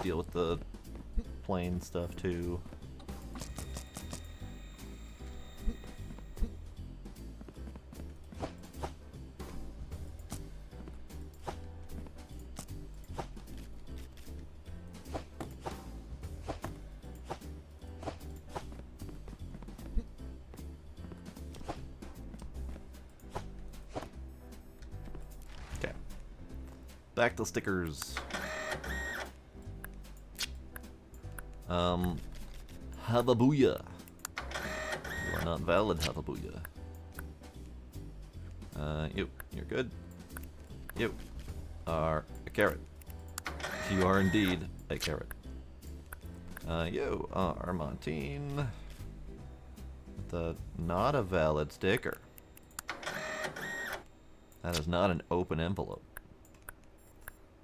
Deal with the plane stuff too. Back to stickers. Hallelujah. You are not valid, hallelujah. You're good. You are a carrot. You are indeed a carrot. You are Montine. Not a valid sticker. That is not an open envelope.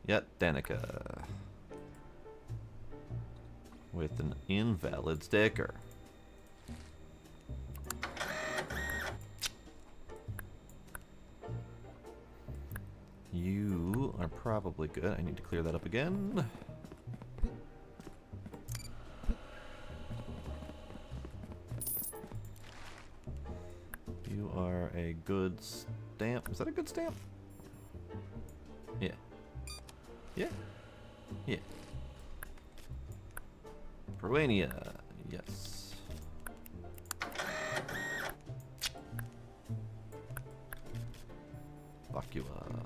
Yet Danica. With an invalid sticker. You are probably good. I need to clear that up again. You are a good stamp. Is that a good stamp? Yeah. Yeah. Yeah. Peruania. Yes. Vacua.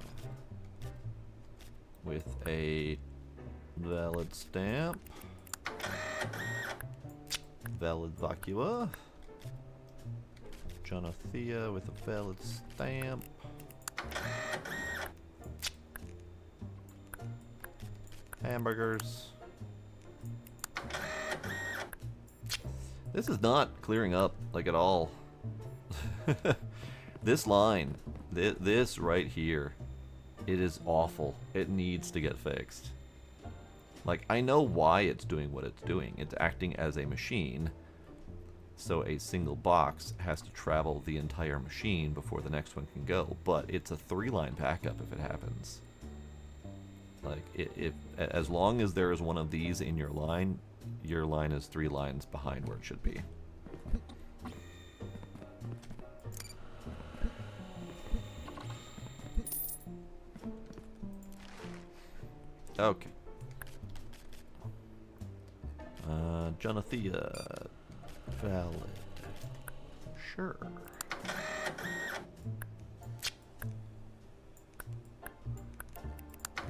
With a valid stamp. Valid Vacua. Jonathea with a valid stamp. Hamburgers. This is not clearing up, like, at all. This line, this right here, it is awful. It needs to get fixed. Like, I know why it's doing what it's doing. It's acting as a machine, so a single box has to travel the entire machine before the next one can go. But it's a 3-line backup if it happens. Like, as long as there is one of these in your line is 3 lines behind where it should be. Okay. Jonathea. Valid. Sure.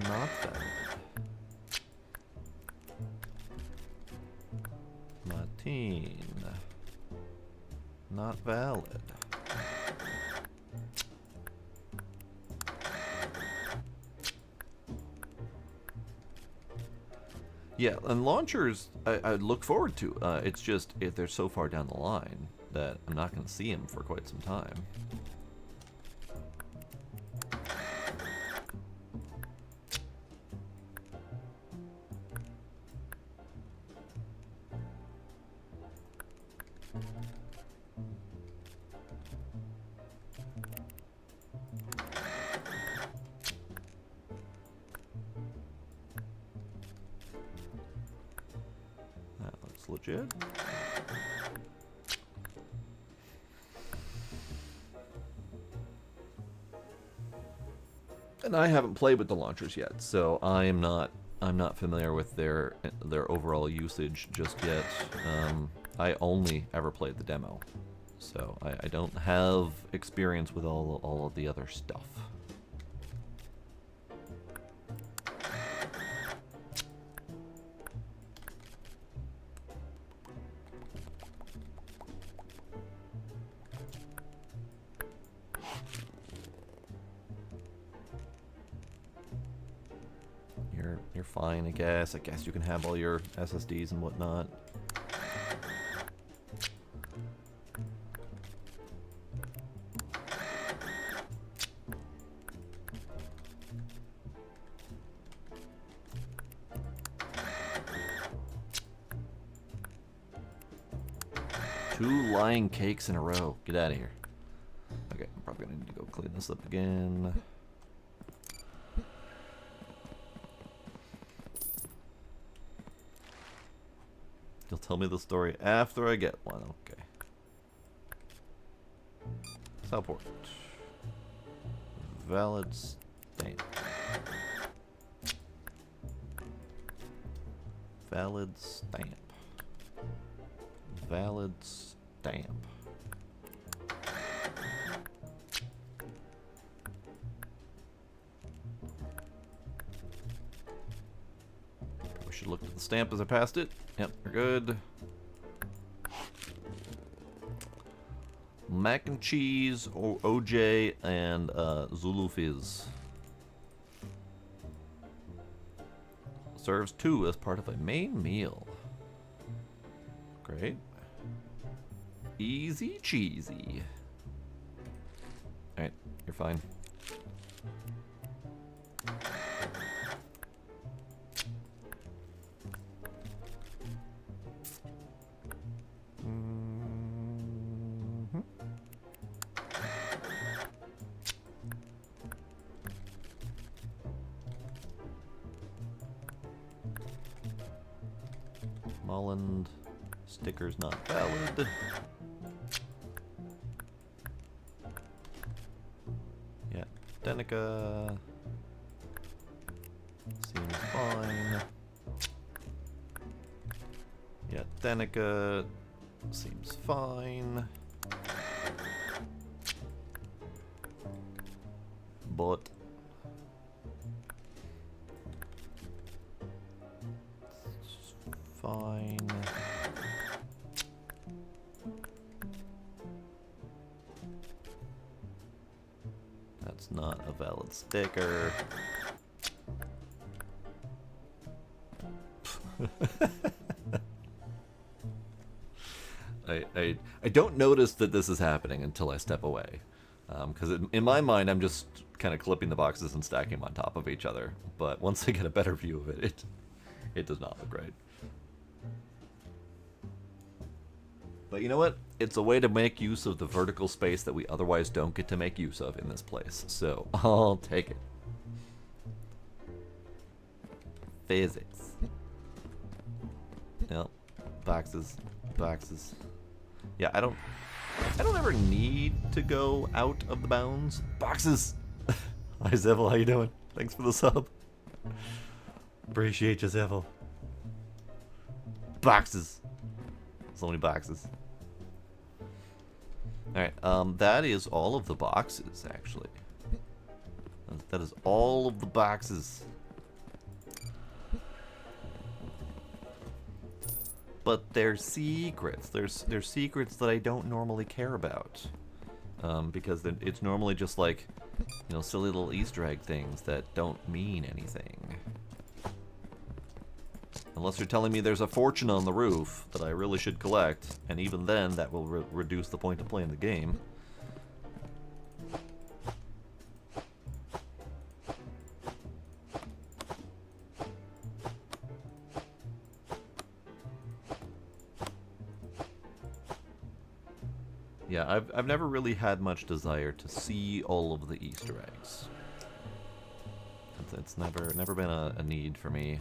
Not valid. Martine. Not valid. Yeah, and launchers I look forward to. It's just if they're so far down the line that I'm not going to see them for quite some time. That looks legit. And I haven't played with the launchers yet, so I'm not familiar with their overall usage just yet. I only ever played the demo, so I don't have experience with all of the other stuff. You're fine, I guess. I guess you can have all your SSDs and whatnot. Two lying cakes in a row. Get out of here. Okay, I'm probably gonna need to go clean this up again. You'll tell me the story after I get one. Okay. Support. Valid stamp. Valid stamp. Valid stamp. stamp as I passed it. Yep, we're good. Mac and cheese, OJ, and Zulu Fizz. Serves 2 as part of a main meal. Great. Easy cheesy. Alright, you're fine. Mulland. Sticker's not valid. Yeah, Denica seems fine. Yeah, Denica seems fine. But fine. That's not a valid sticker. I don't notice that this is happening until I step away. Because in my mind, I'm just kind of clipping the boxes and stacking them on top of each other. But once I get a better view of it, it does not look right. But you know what? It's a way to make use of the vertical space that we otherwise don't get to make use of in this place. So, I'll take it. Physics. Yep. Boxes. Boxes. Yeah, I don't ever need to go out of the bounds. Boxes! Hi, Zevil. How you doing? Thanks for the sub. Appreciate you, Zevil. Boxes. So many boxes. Alright, that is all of the boxes, actually. That is all of the boxes. But they're secrets. They're secrets that I don't normally care about. Because it's normally just like, you know, silly little Easter egg things that don't mean anything. Unless you're telling me there's a fortune on the roof that I really should collect, and even then that will reduce the point of playing the game. Yeah, I've never really had much desire to see all of the Easter eggs. It's never been a need for me.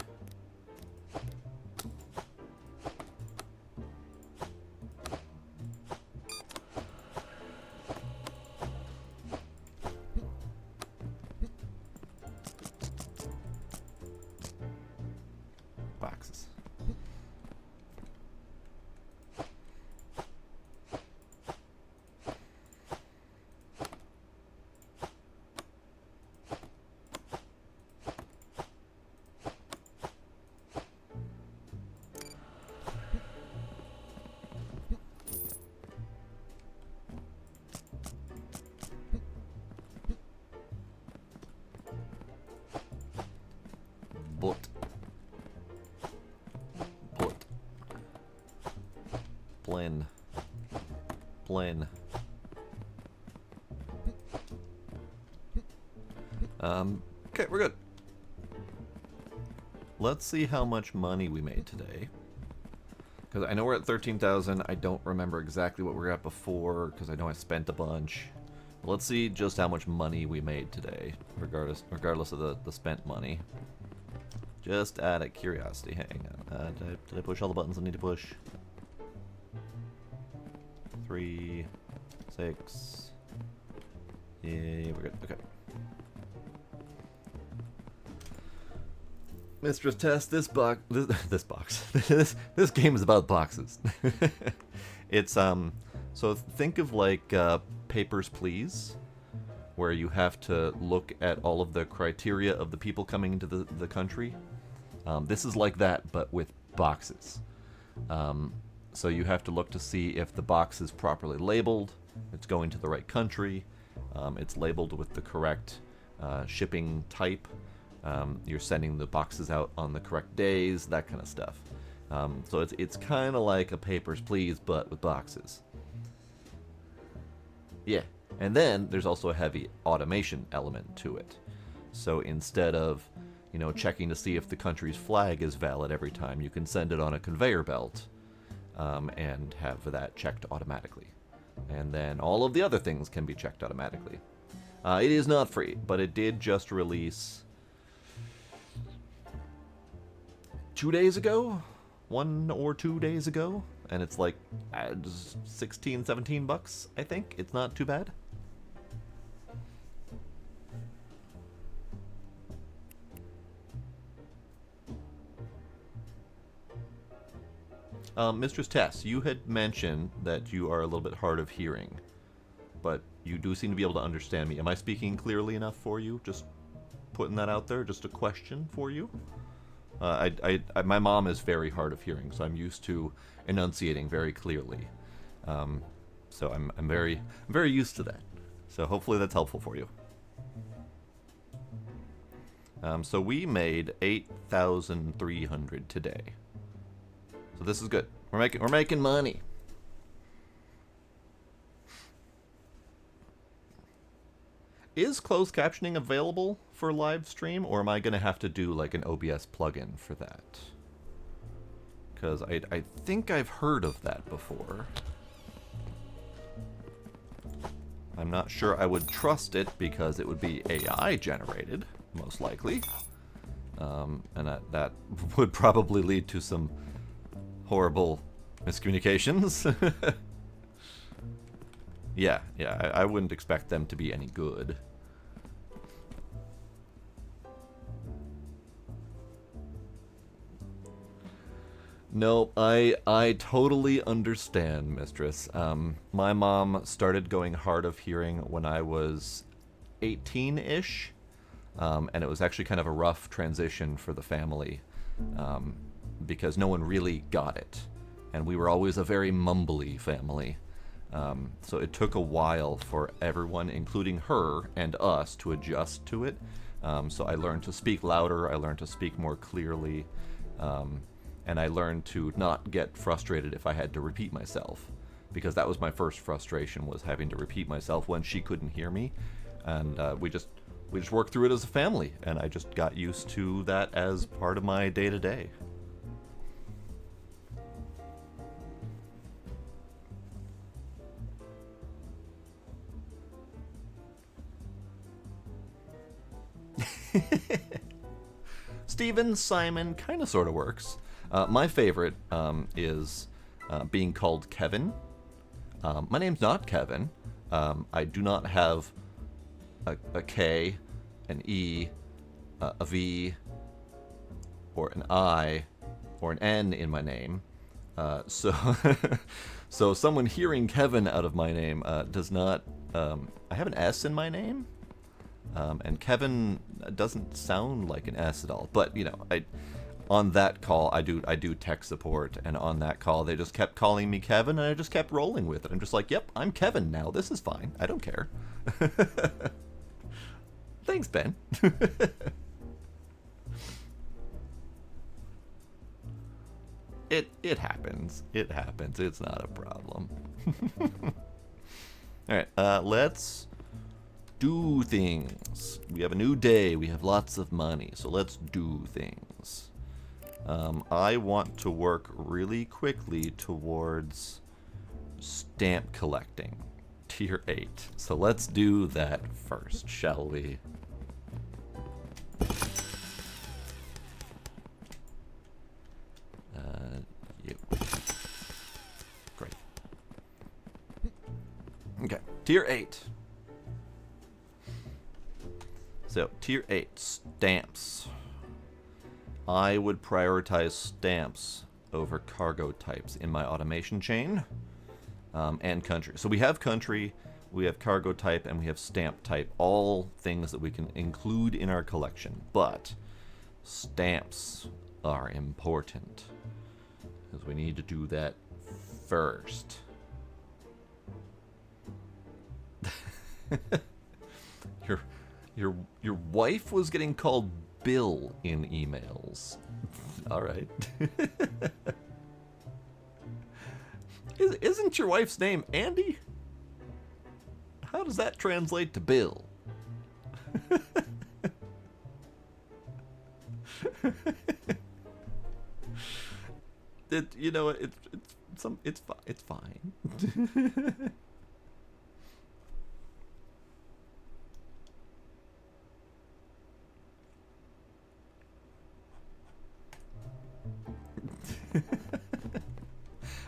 Boxes. But Blin. Okay, we're good. Let's see how much money we made today. Because I know we're at 13,000. I don't remember exactly what we were at before, because I know I spent a bunch. But let's see just how much money we made today, regardless of the spent money. Just out of curiosity. Hang on. Did I push all the buttons I need to push? 3, 6. Yeah, we're good. Okay. Mistress Tess, this box, this game is about boxes. It's so think of like Papers, Please, where you have to look at all of the criteria of the people coming into the country, This is like that, but with boxes. So you have to look to see if the box is properly labeled, it's going to the right country, it's labeled with the correct shipping type, you're sending the boxes out on the correct days, that kind of stuff. So it's kind of like a Papers, Please, but with boxes. Yeah, and then there's also a heavy automation element to it. So instead of, checking to see if the country's flag is valid every time, you can send it on a conveyor belt and have that checked automatically. And then all of the other things can be checked automatically. It is not free, but it did just release 2 days ago? 1 or 2 days ago? And it's like 16, 17 bucks, I think. It's not too bad. Mistress Tess, you had mentioned that you are a little bit hard of hearing, but you do seem to be able to understand me. Am I speaking clearly enough for you? Just putting that out there, just a question for you. My mom is very hard of hearing, so I'm used to enunciating very clearly. So I'm very used to that. So hopefully that's helpful for you. So we made 8,300 today. So this is good. We're making money. Is closed captioning available for live stream, or am I going to have to do like an OBS plugin for that? Because I think I've heard of that before. I'm not sure I would trust it because it would be AI generated, most likely. And that would probably lead to some horrible miscommunications. Yeah, I wouldn't expect them to be any good. No, I totally understand, Mistress. My mom started going hard of hearing when I was 18-ish, and it was actually kind of a rough transition for the family, because no one really got it, and we were always a very mumbly family. So it took a while for everyone, including her and us, to adjust to it. So I learned to speak louder, I learned to speak more clearly, and I learned to not get frustrated if I had to repeat myself, because that was my first frustration, was having to repeat myself when she couldn't hear me. And we just worked through it as a family, and I just got used to that as part of my day-to-day. Steven, Simon, kind of sort of works. My favorite is being called Kevin. My name's not Kevin. I do not have a K, an E, a V, or an I, or an N in my name. So so someone hearing Kevin out of my name does not... I have an S in my name. And Kevin doesn't sound like an S at all. But, on that call, I do tech support, and on that call, they just kept calling me Kevin, and I just kept rolling with it. I'm just like, yep, I'm Kevin now. This is fine. I don't care. Thanks, Ben. It happens. It happens. It's not a problem. All right, let's do things. We have a new day. We have lots of money, so let's do things. I want to work really quickly towards stamp collecting, tier 8. So let's do that first, shall we? You. Great. Okay, tier 8. So, tier 8, stamps. I would prioritize stamps over cargo types in my automation chain, and country. So we have country, we have cargo type, and we have stamp type, all things that we can include in our collection. But stamps are important. Because we need to do that first. Your wife was getting called Bill in emails. All right. Isn't your wife's name Andy? How does that translate to Bill? It's fine.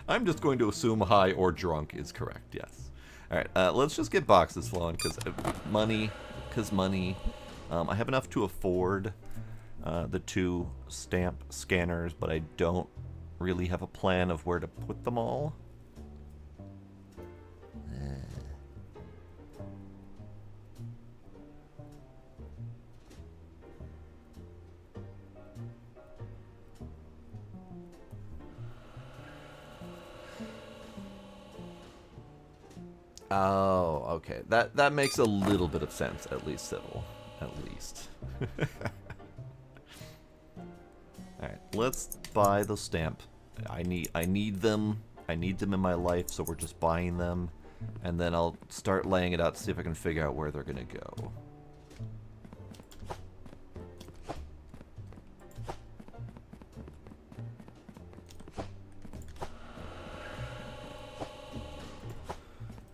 I'm just going to assume high or drunk is correct, yes. Alright, let's just get boxes flowing, because money. I have enough to afford the 2 stamp scanners, but I don't really have a plan of where to put them all. Oh, okay. That makes a little bit of sense, at least civil. At least. Alright, let's buy the stamp. I need them. I need them in my life, so we're just buying them. And then I'll start laying it out to see if I can figure out where they're gonna go.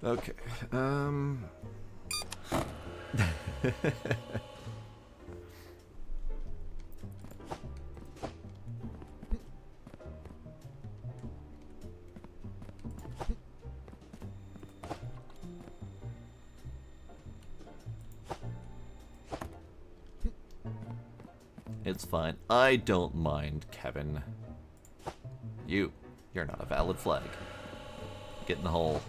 Okay, It's fine. I don't mind, Kevin. You're not a valid flag. Get in the hole.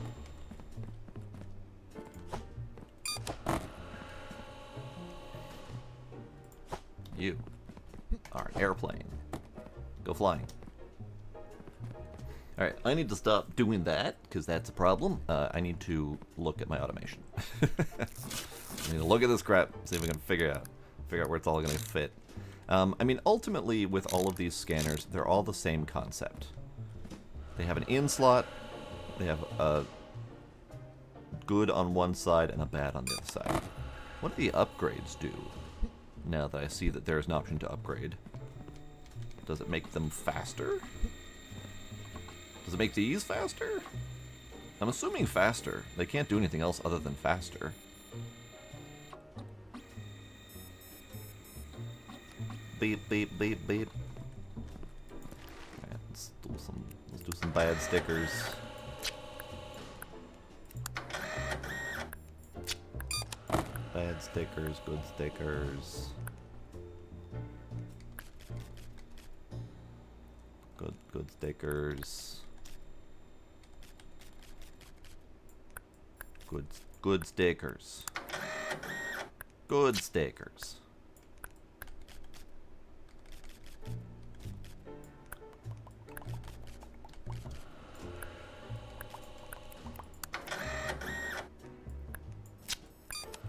You are an airplane. Go flying. Alright, I need to stop doing that, because that's a problem. I need to look at my automation. I need to look at this crap, see if we can figure out where it's all going to fit. I mean, ultimately, with all of these scanners, they're all the same concept. They have an in slot, they have a good on one side and a bad on the other side. What do the upgrades do? Now that I see that there's an option to upgrade. Does it make them faster? Does it make these faster? I'm assuming faster. They can't do anything else other than faster. Beep, beep, beep, beep. Alright, let's do some bad stickers. Bad stickers, good stickers. Good stickers. Good stickers. Good stickers.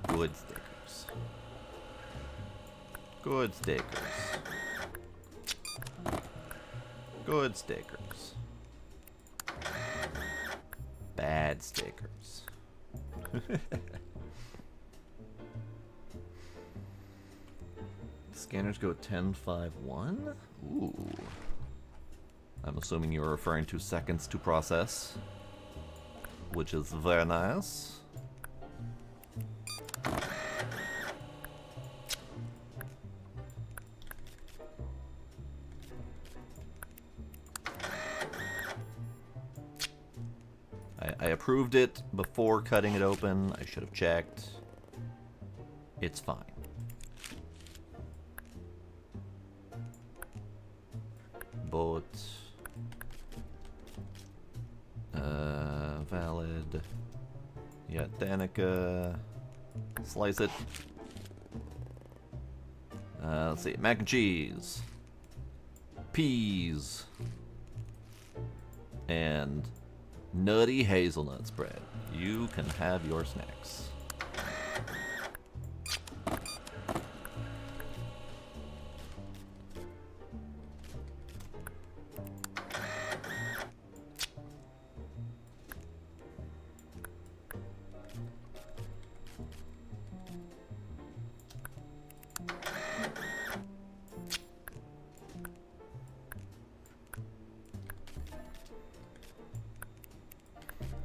Good stickers. Good stickers. Good stickers. Bad stickers. Scanners go 10, 5, 1? Ooh. I'm assuming you're referring to seconds to process, which is very nice. I approved it before cutting it open. I should have checked. It's fine. But valid. Yeah, Danica. Slice it. Let's see, mac and cheese. peas, and nutty hazelnut spread. You can have your snacks.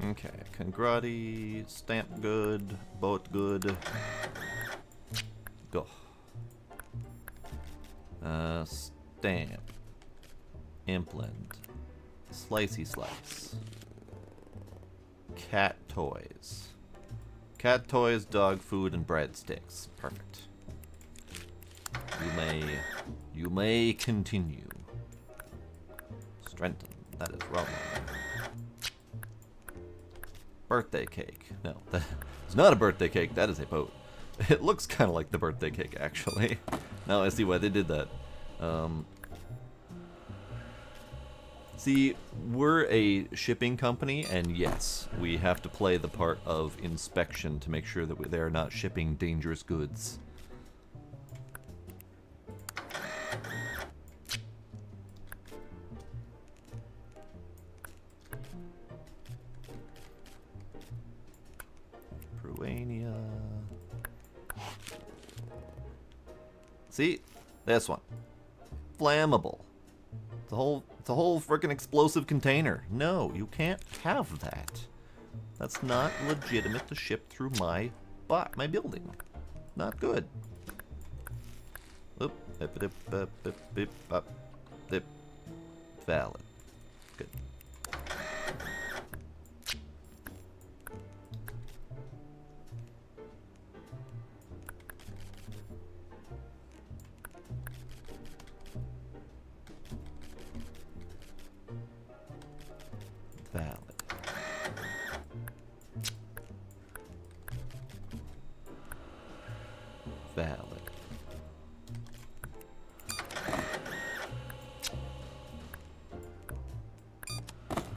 Okay, Congrati, stamp good, boat good. Go. Stamp. Implant. Slicey slice. Cat toys. Cat toys, dog food, and breadsticks. Perfect. You may continue. Strengthen. That is wrong. Birthday cake. No, that is not a birthday cake. That is a boat. It looks kind of like the birthday cake, actually. Now I see why they did that. See, we're a shipping company, and yes, we have to play the part of inspection to make sure that they're not shipping dangerous goods. Pruania. See? This one. Flammable. It's a whole freaking explosive container. No, you can't have that. That's not legitimate to ship through my building. Not good. Oop. Valid. Good. Valid. Valid.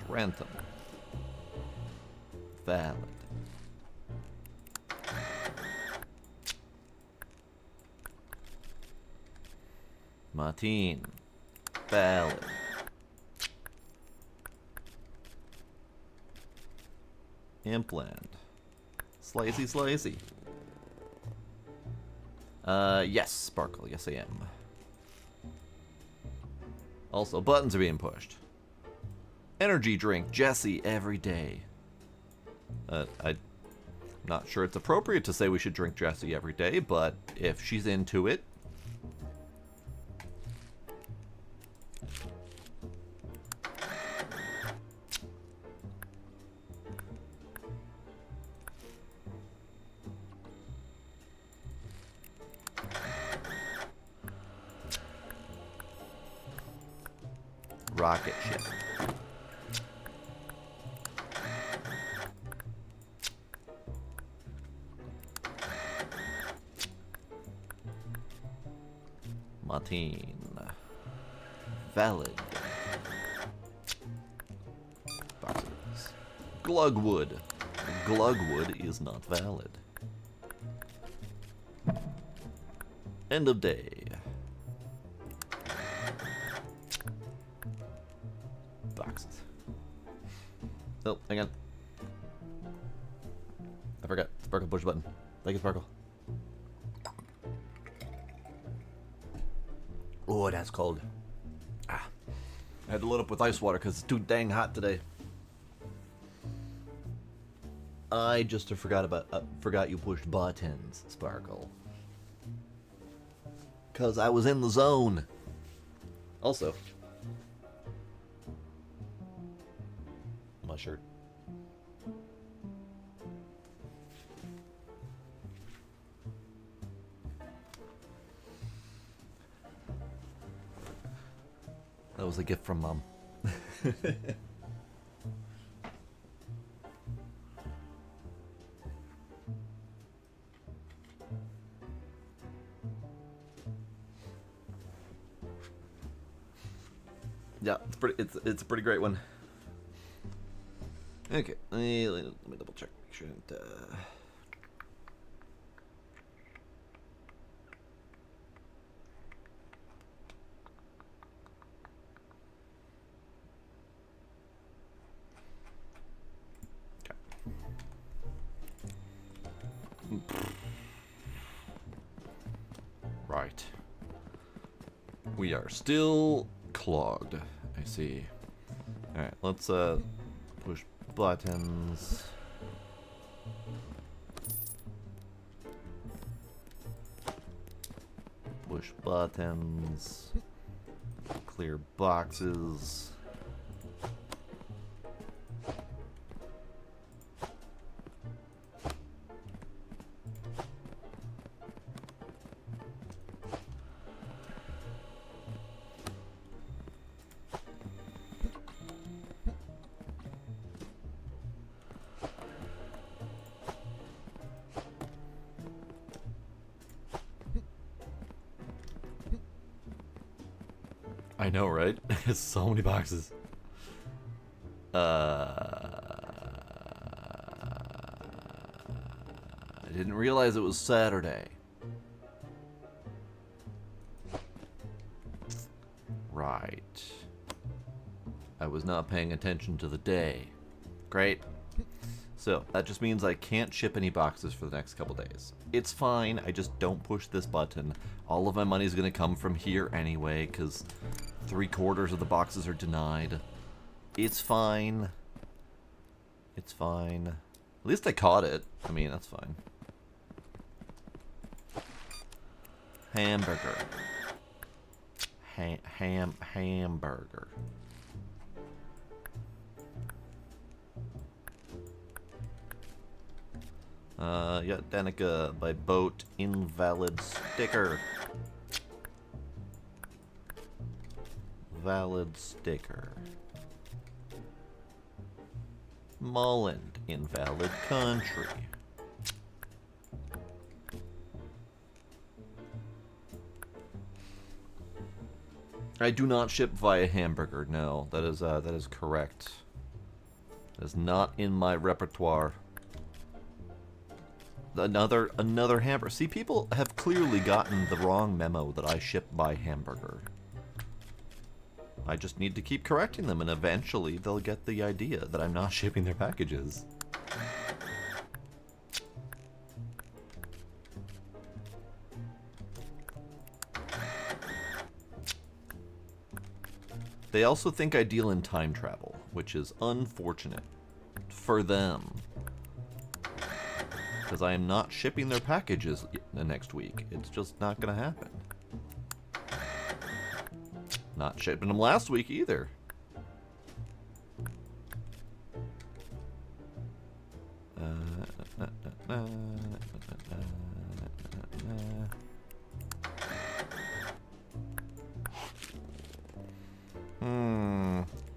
Grantham. Valid. Martine. Valid. Implant. Slicey. Yes, Sparkle. Yes, I am. Also, buttons are being pushed. Energy drink, Jessie, every day. I'm not sure it's appropriate to say we should drink Jessie every day, but if she's into it. Rocket ship. Martine. Valid. Boxes. Glugwood. Glugwood is not valid. End of day. Boxes. Oh, hang on. I forgot. Sparkle push button. Thank you, Sparkle. Oh, that's cold. I had to load up with ice water because it's too dang hot today. I just forgot you pushed buttons, Sparkle. Because I was in the zone. Also, my shirt. That was a gift from Mom. Yeah, it's a pretty great one. Okay, let me double check. Make sure I didn't, Right. We are still clogged. I see. Alright, let's push buttons. Push buttons. Clear boxes. I know, right? So many boxes. I didn't realize it was Saturday. Right. I was not paying attention to the day. Great. So, that just means I can't ship any boxes for the next couple days. It's fine, I just don't push this button. All of my money's gonna come from here anyway, because 3/4 of the boxes are denied. It's fine. It's fine. At least I caught it. I mean, that's fine. Hamburger. Hamburger. Yeah, Danica by boat, invalid sticker. Valid sticker. Mulland, invalid country. I do not ship via hamburger. No, that is correct. That is not in my repertoire. Another hamburger. See, people have clearly gotten the wrong memo that I ship by hamburger. I just need to keep correcting them, and eventually they'll get the idea that I'm not shipping their packages. They also think I deal in time travel, which is unfortunate for them. Because I am not shipping their packages the next week. It's just not going to happen. Not shipping them last week either.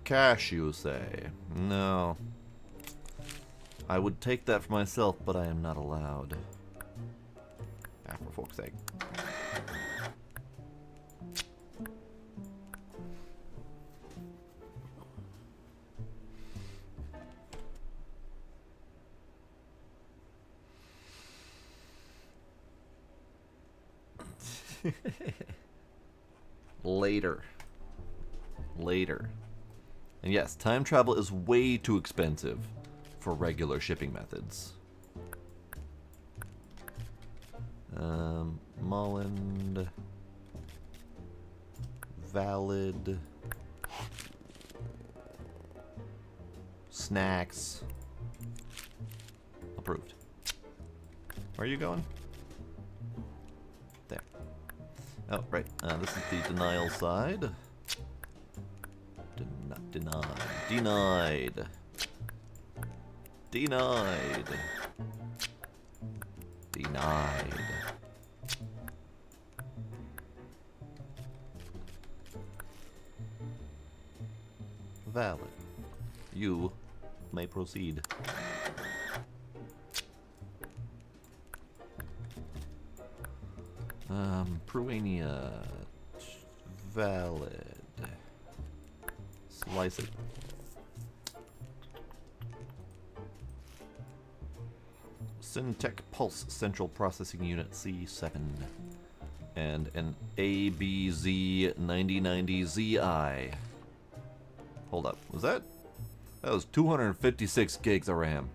Cash, you say? No. I would take that for myself, but I am not allowed. Ah, for fuck's sake. Later. And yes, time travel is way too expensive for regular shipping methods. Mulland. Valid. Snacks. Approved. Where are you going? There. Oh, right. This is the denial side. Denied. Valid. You may proceed. Pruania. Valid. Slice it. Syntec Pulse Central Processing Unit C7. And an ABZ9090ZI. Hold up. Was that? That was 256 gigs of RAM.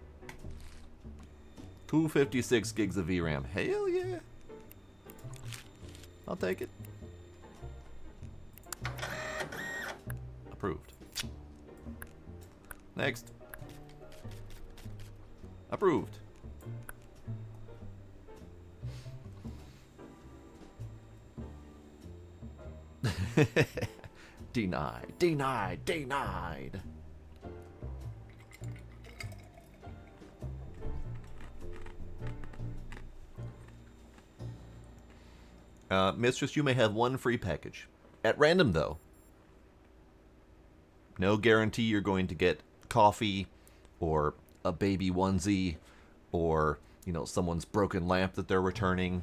256 gigs of VRAM. Hell yeah. I'll take it. Approved. Next. Approved. Denied. Denied. Denied. Mistress, you may have one free package. At random, though. No guarantee you're going to get coffee or a baby onesie or, you know, someone's broken lamp that they're returning.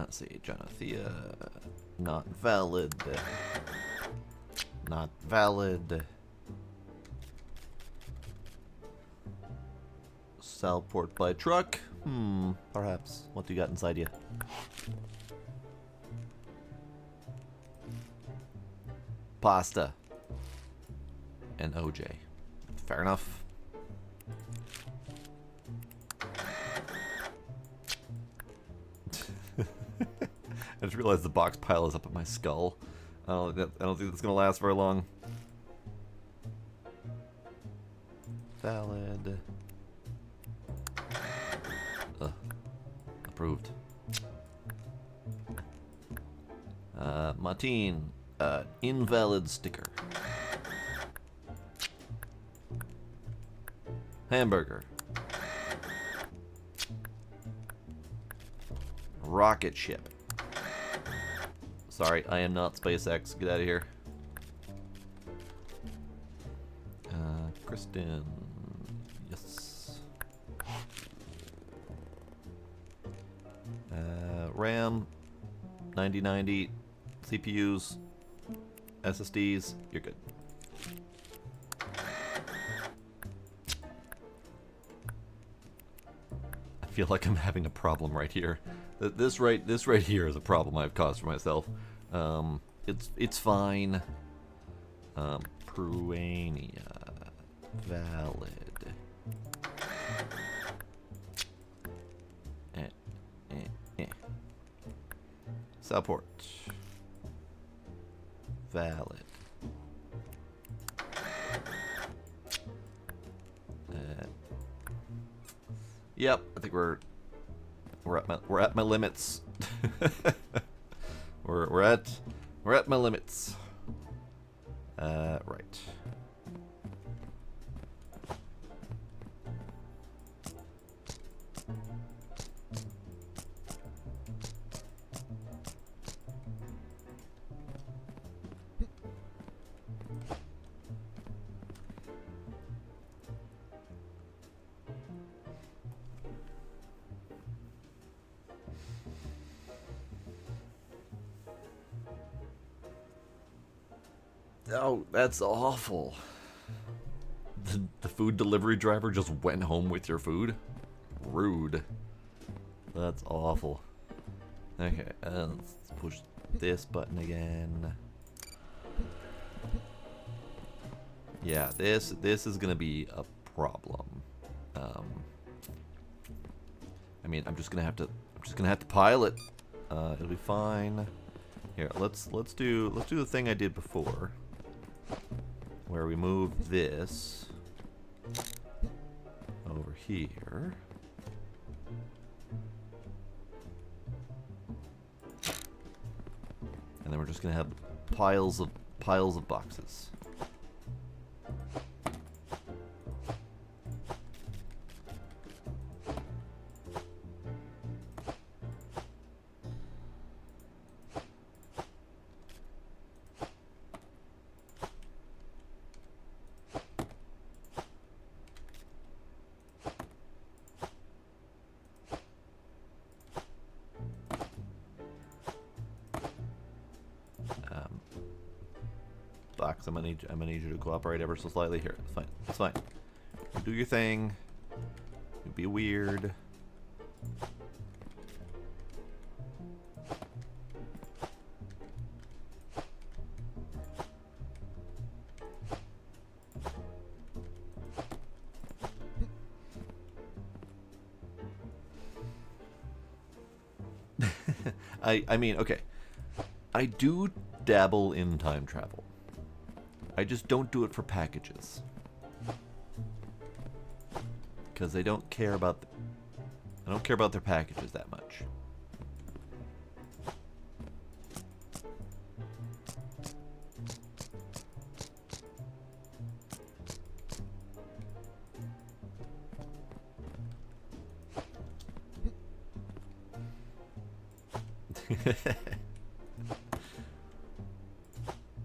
Let's see, Jonathea, not valid. Not valid. Salport by truck. Perhaps. What do you got inside you? Pasta. And OJ. Fair enough. I just realized the box pile is up at my skull. I don't think that's gonna last very long. Valid. Approved. Martine, invalid sticker. Hamburger. Rocket ship. Sorry, I am not SpaceX. Get out of here. Kristen. Yes. RAM. 9090. CPUs. SSDs. You're good. I feel like I'm having a problem right here. This right here is a problem I've caused for myself. It's fine. Pruania. Valid. Support. Valid. Yep, I think we're at my limits. we're at my limits. Right. Oh, that's awful. The food delivery driver just went home with your food? Rude. That's awful. Okay, let's push this button again. Yeah, this is gonna be a problem. I mean, I'm just gonna have to pile it. It'll be fine. Here, let's do the thing I did before, where we move this over here. And then we're just gonna have piles of boxes. Because I'm gonna need you to cooperate ever so slightly here. It's fine. It's fine. You do your thing. You be weird. I mean, okay. I do dabble in time travel. I just don't do it for packages. Because I don't care about I don't care about their packages that much.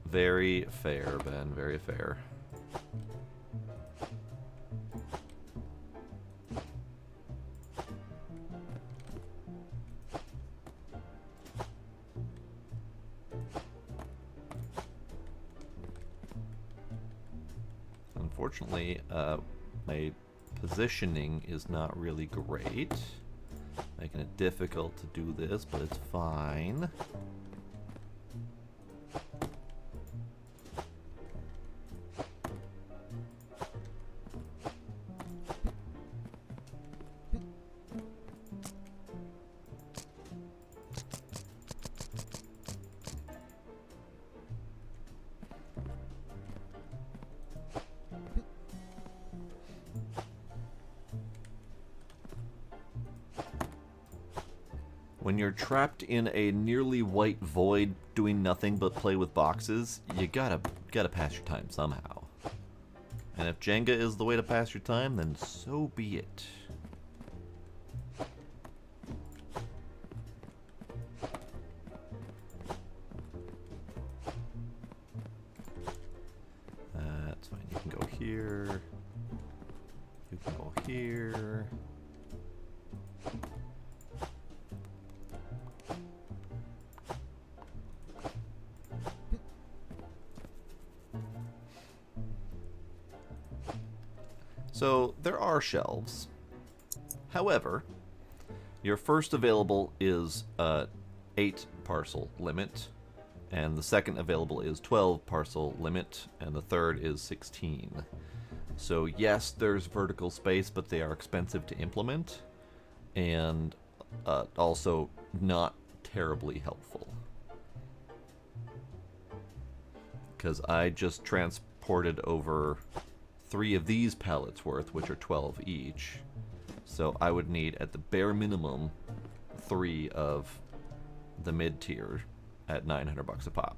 Very fair, Ben. Very fair. Unfortunately, my positioning is not really great, making it difficult to do this, but it's fine. When you're trapped in a nearly white void doing nothing but play with boxes, you gotta pass your time somehow. And if Jenga is the way to pass your time, then so be it. That's fine. You can go here. You can go here. So there are shelves. However, your first available is 8 parcel limit, and the second available is 12 parcel limit, and the third is 16. So yes, there's vertical space, but they are expensive to implement, and also not terribly helpful. Because I just transported over 3 of these pallets worth, which are 12 each. So I would need, at the bare minimum, 3 of the mid-tier at $900 a pop.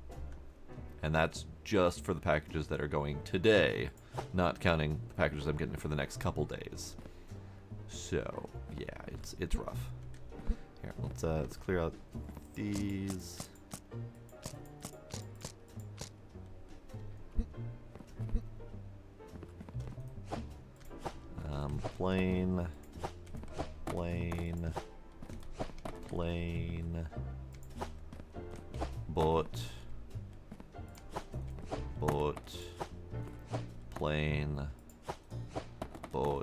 And that's just for the packages that are going today, not counting the packages I'm getting for the next couple days. So, yeah, it's rough. Here, let's clear out these. Plain, boat, plain, boat.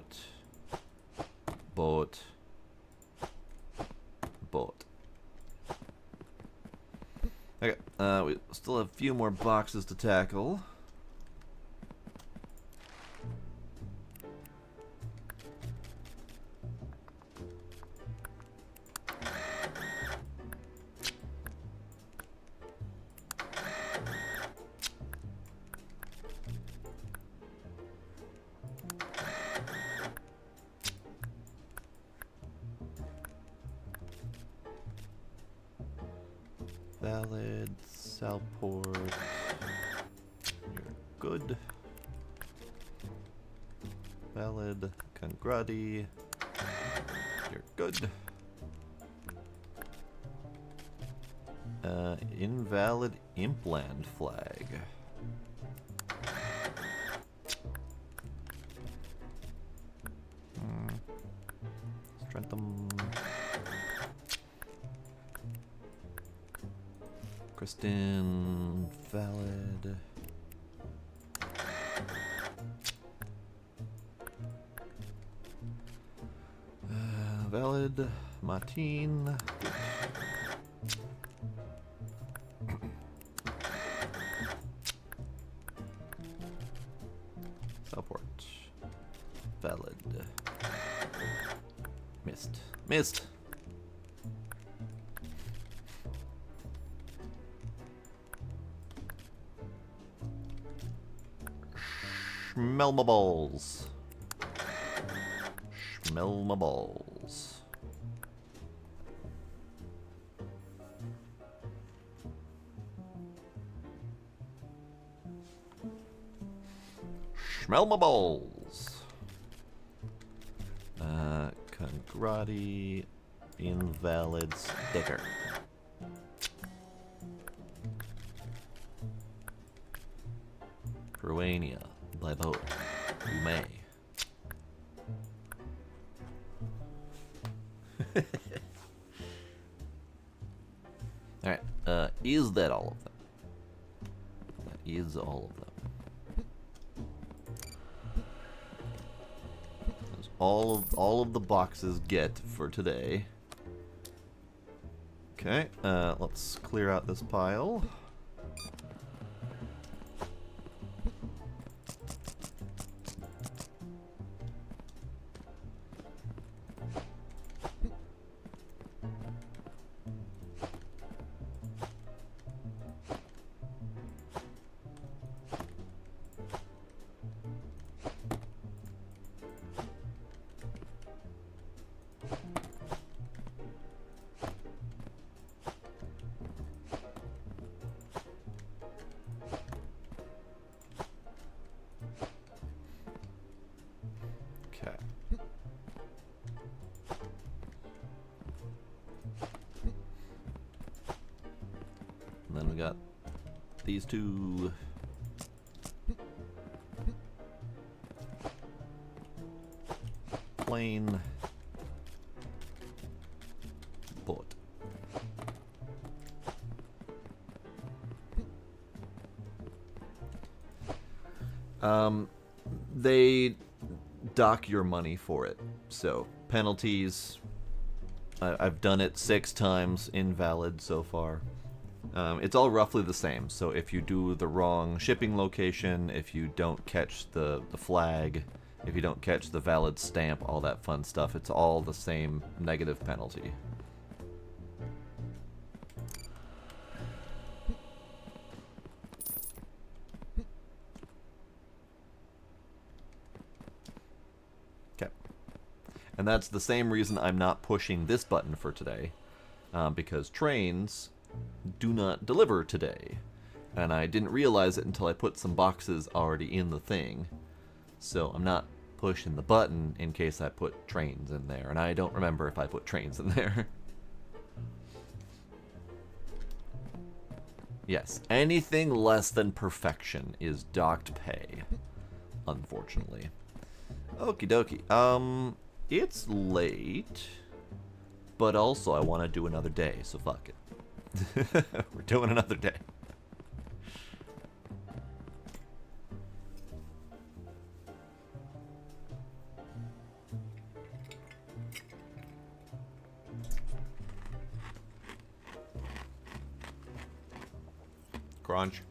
Okay, we still have a few more boxes to tackle. Valid, Salport, you're good. Valid, Congradi, you're good. Invalid Impland flag. Strentham. Kristen, valid. Valid. Martin. Teleport. Valid. Missed. Missed! Smell my balls. Smell my balls. Smell my balls. Congrati. Invalid sticker. Peruania. By vote. You may. Alright, is that all of them? That is all of them. That's all of the boxes get for today. Okay, let's clear out this pile. And then we got these two. Plain. Bullet. They dock your money for it. So, penalties. I've done it 6 times, invalid so far. It's all roughly the same. So if you do the wrong shipping location, if you don't catch the flag, if you don't catch the valid stamp, all that fun stuff, it's all the same negative penalty. Okay. And that's the same reason I'm not pushing this button for today, because trains do not deliver today. And I didn't realize it until I put some boxes already in the thing. So I'm not pushing the button in case I put trains in there. And I don't remember if I put trains in there. Yes, anything less than perfection is docked pay, unfortunately. Okie dokie. It's late, but also I want to do another day, so fuck it. We're doing another day. Crunch.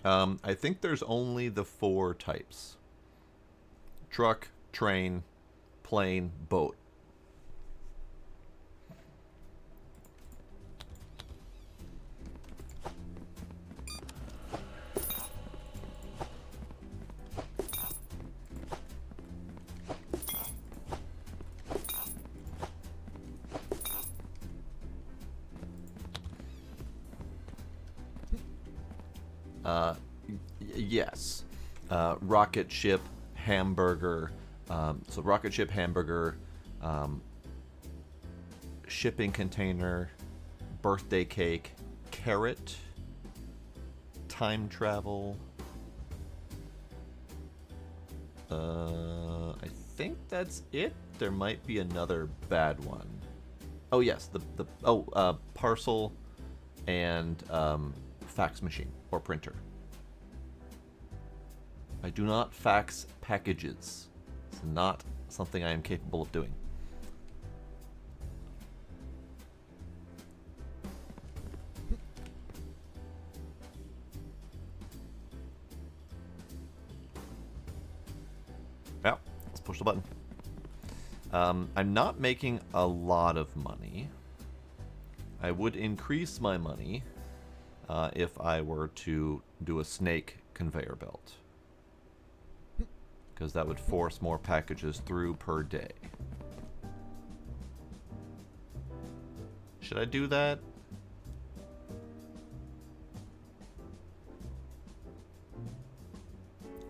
I think there's only the 4 types. Truck, train, plane, boat. Yes. Rocket ship, hamburger. So rocket ship, hamburger, shipping container, birthday cake, carrot, time travel. I think that's it. There might be another bad one. Oh yes, parcel and fax machine or printer. I do not fax packages. It's not something I am capable of doing. Yeah, let's push the button. I'm not making a lot of money. I would increase my money if I were to do a snake conveyor belt, because that would force more packages through per day. Should I do that?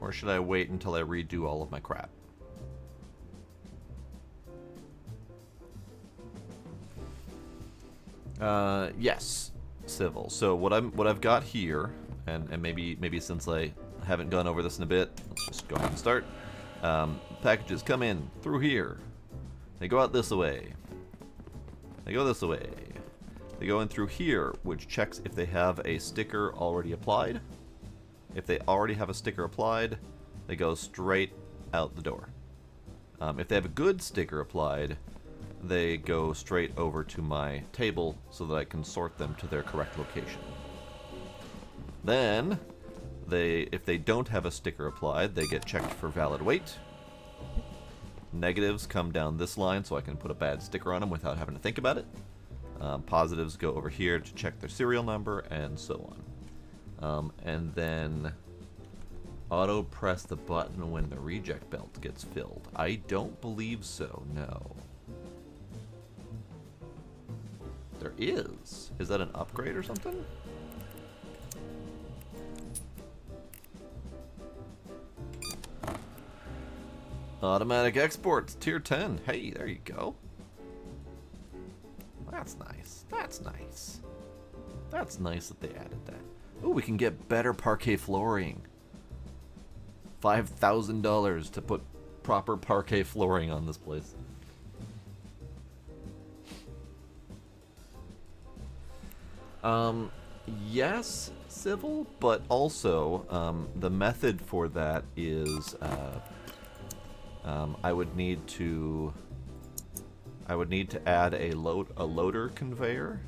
Or should I wait until I redo all of my crap? Yes, civil. So what I've got here, and maybe since I haven't gone over this in a bit, let's just go ahead and start. Packages come in through here. They go out this way. They go this way. They go in through here, which checks if they have a sticker already applied. If they already have a sticker applied, they go straight out the door. If they have a good sticker applied, they go straight over to my table so that I can sort them to their correct location. Then, if they don't have a sticker applied, they get checked for valid weight. Negatives come down this line so I can put a bad sticker on them without having to think about it. Positives go over here to check their serial number, and so on. And then auto press the button when the reject belt gets filled. I don't believe so, no. There is. Is that an upgrade or something? Automatic exports, tier 10. Hey, there you go. That's nice. That's nice. That's nice that they added that. Ooh, we can get better parquet flooring. $5,000 to put proper parquet flooring on this place. Yes, civil, but also the method for that is I would need to add a loader conveyor,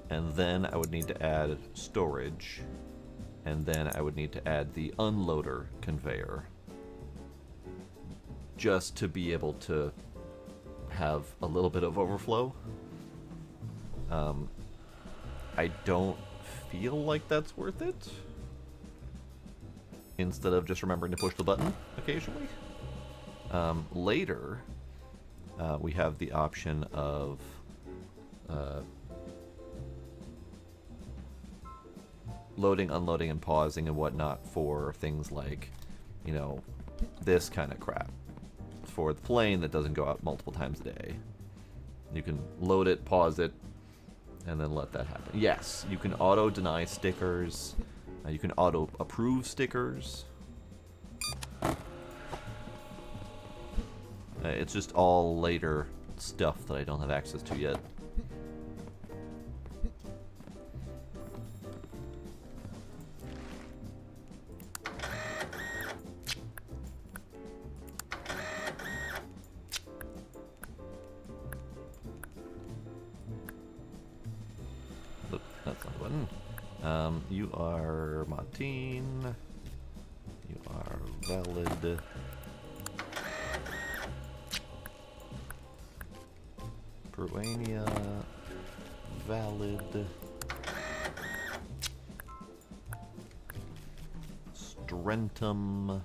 and then I would need to add storage, and then I would need to add the unloader conveyor, just to be able to have a little bit of overflow. I don't feel like that's worth it, instead of just remembering to push the button occasionally. Later, we have the option of loading, unloading, and pausing and whatnot for things like, you know, this kind of crap. For the plane that doesn't go out multiple times a day, you can load it, pause it, and then let that happen. Yes, you can auto-deny stickers. You can auto-approve stickers. It's just all later stuff that I don't have access to yet. Oop, that's not the button. You are Martin. You are valid. Peruania, valid. Strentum,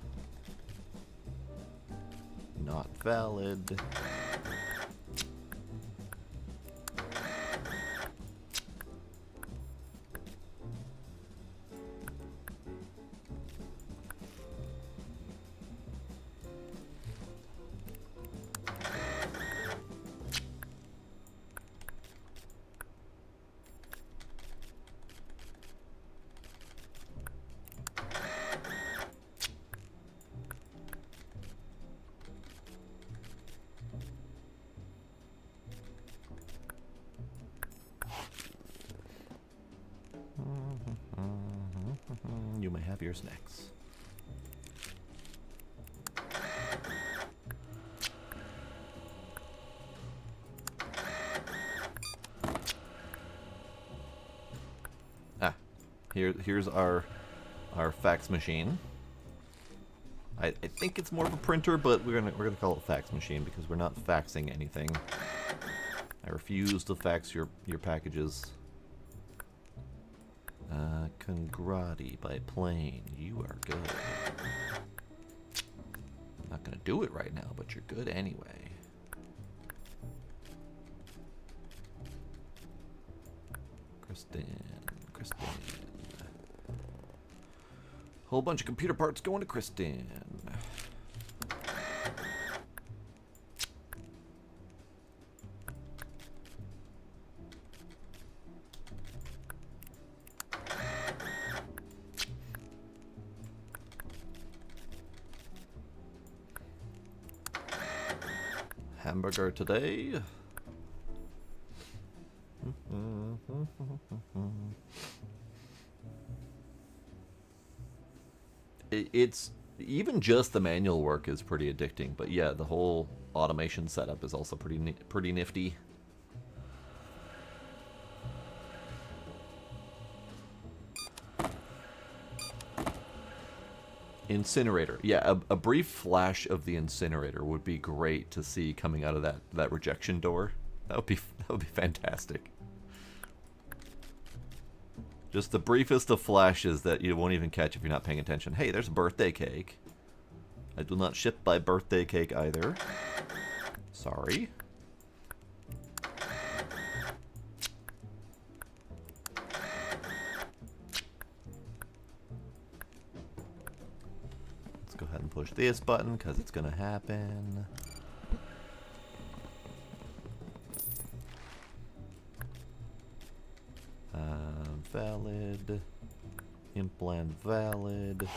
not valid. You may have your snacks. Here's our fax machine. I think it's more of a printer, but we're gonna call it fax machine because we're not faxing anything. I refuse to fax your packages. Congrati by plane. You are good. I'm not gonna do it right now, but you're good anyway. Kristen. Whole bunch of computer parts going to Kristen. Hamburger today. It's even just the manual work is pretty addicting, but yeah, the whole automation setup is also pretty nifty. Incinerator. Yeah, a brief flash of the incinerator would be great to see coming out of that rejection door. That would be fantastic. Just the briefest of flashes that you won't even catch if you're not paying attention. Hey, there's a birthday cake. I do not ship by birthday cake either. Sorry. Let's go ahead and push this button because it's going to happen. Valid. Implant valid.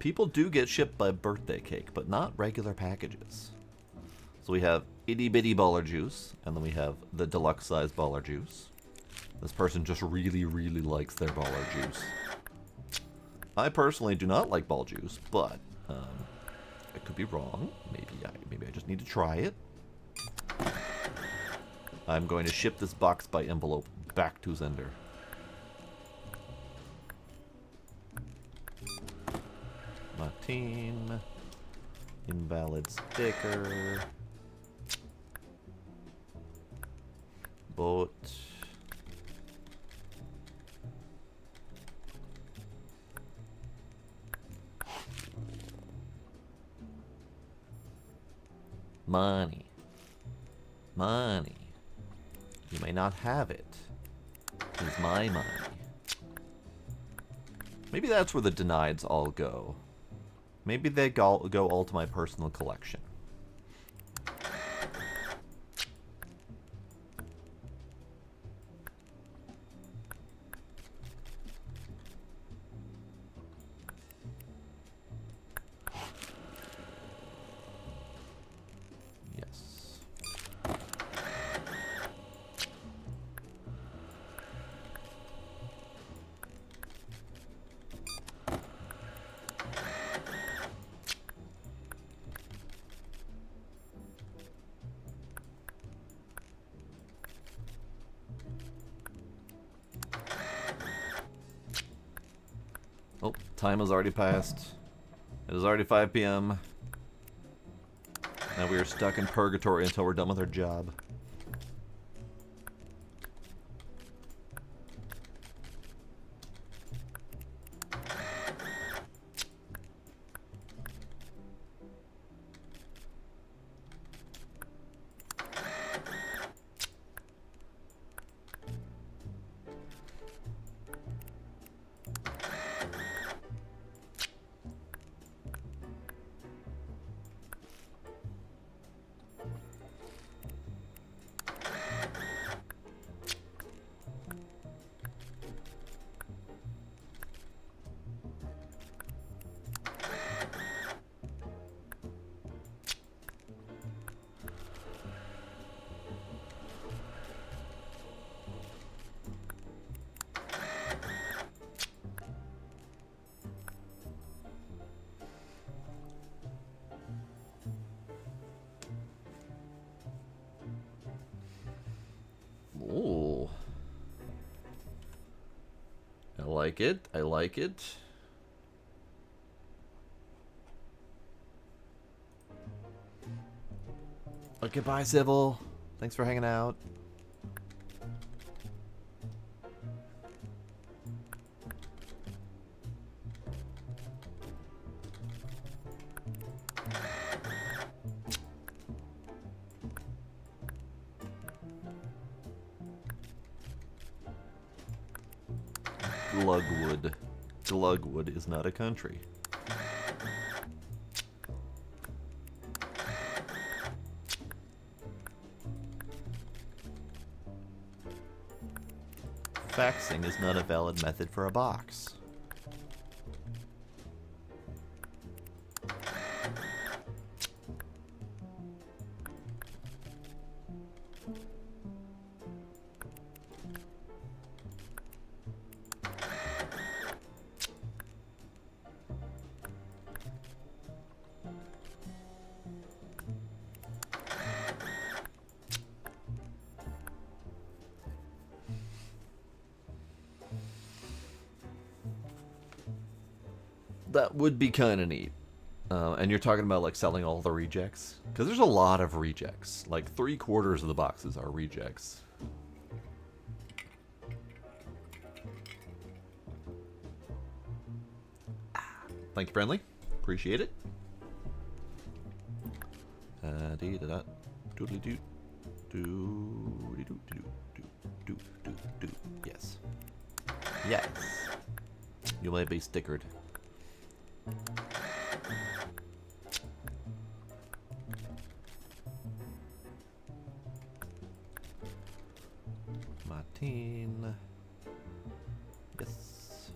People do get shipped by birthday cake, but not regular packages. So we have itty bitty baller juice, and then we have the deluxe size baller juice. This person just really, really likes their baller juice. I personally do not like ball juice, but I could be wrong. Maybe I just need to try it. I'm going to ship this box by envelope back to sender. My team. Invalid sticker. Boat. Money. Money. You may not have it. It's my money. Maybe that's where the denieds all go. Maybe they go all to my personal collection. Yes. Oh, time has already passed. It is already 5 p.m. Now we are stuck in purgatory until we're done with our job. like it. I like it. Okay, bye, Sybil. Thanks for hanging out. Glugwood. Glugwood is not a country. Faxing is not a valid method for a box. That would be kind of neat. And you're talking about like selling all the rejects? Because there's a lot of rejects. Like 3/4 of the boxes are rejects. Thank you, friendly. Appreciate it. Dee da da. Doodly doo. Doodly doo doo doo doo doo doo. Yes. Yes. You may be stickered. Martin. Yes.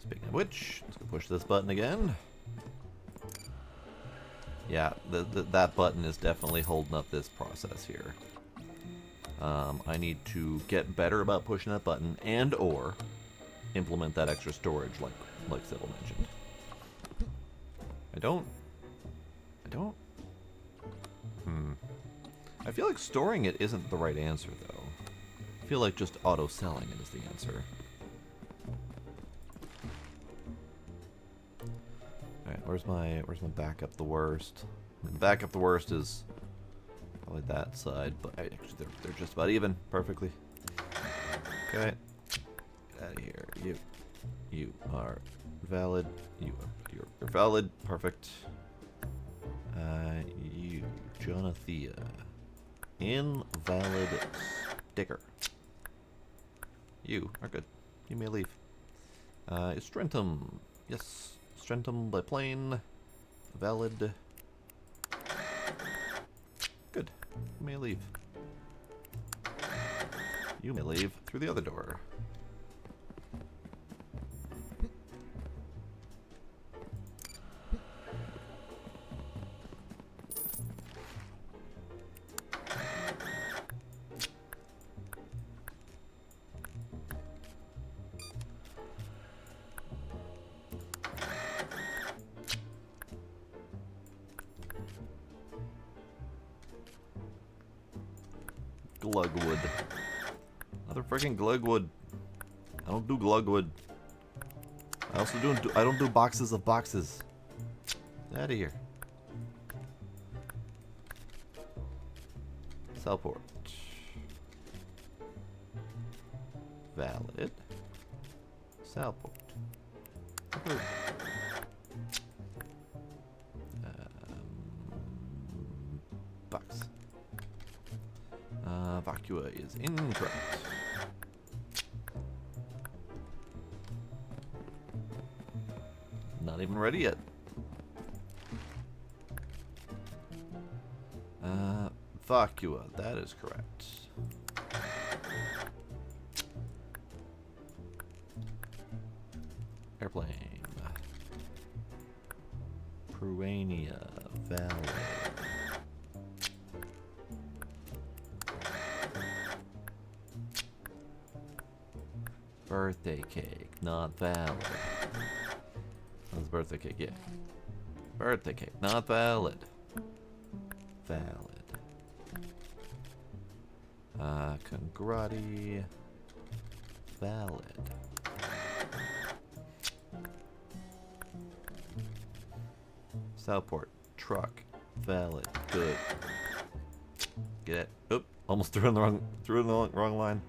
Speaking of which, let's go push this button again. Yeah, that button is definitely holding up this process here. I need to get better about pushing that button and or implement that extra storage like Sybil mentioned. I don't... I feel like storing it isn't the right answer, though. I feel like just auto-selling it is the answer. Alright, where's my backup the worst? The backup the worst is probably that side, but actually they're just about even perfectly. Okay. Get out of here. You are valid. You're valid. Perfect. You, Jonathea. Invalid sticker. You are good. You may leave. Strentum. Yes. Strentum by plane. Valid. Good. You may leave. You may leave through the other door. Glugwood. Another freaking Glugwood. I don't do Glugwood. I also I don't do boxes of boxes. Get out of here. Cellport. Valid. Cellport. Approved. Box. Vacua is incorrect. Not even ready yet. Vacua, that is correct. Airplane. Peruania, valid. Birthday cake, not valid. is birthday cake, yeah. Birthday cake, not valid. Valid. Congrati. Valid. Southport. Truck. Valid. Good. Get it. Oop. Almost threw in the wrong line.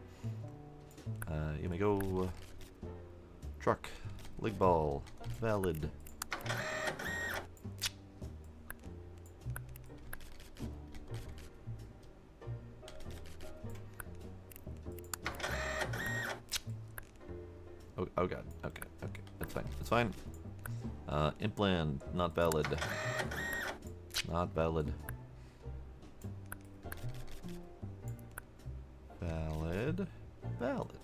You may go. Truck. Lig ball. Valid. Oh god. Okay. That's fine. It's fine. Implant. Not valid. Not valid. Valid. Valid.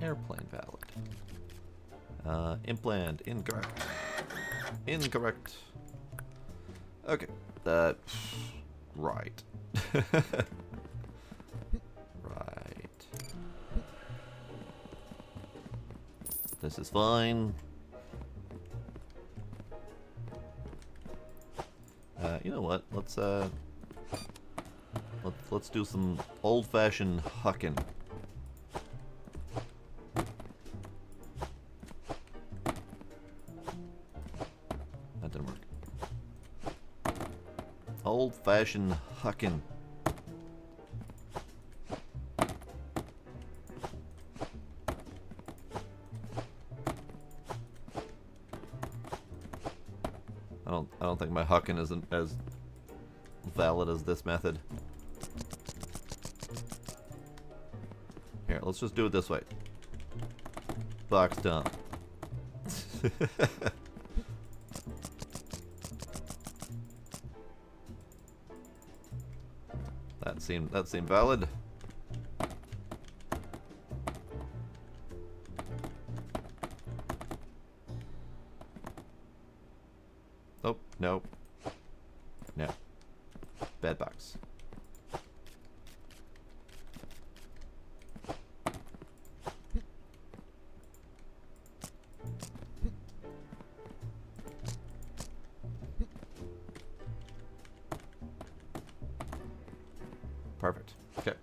Airplane valid. Implant. Incorrect. Incorrect. Okay. Right. Right. This is fine. You know what? Let's do some old-fashioned hucking. That didn't work. Old-fashioned hucking. I don't think my hucking isn't as valid as this method. Here, let's just do it this way. Box dump. That seemed valid. Oh, no. No. Bad box. Perfect. Okay.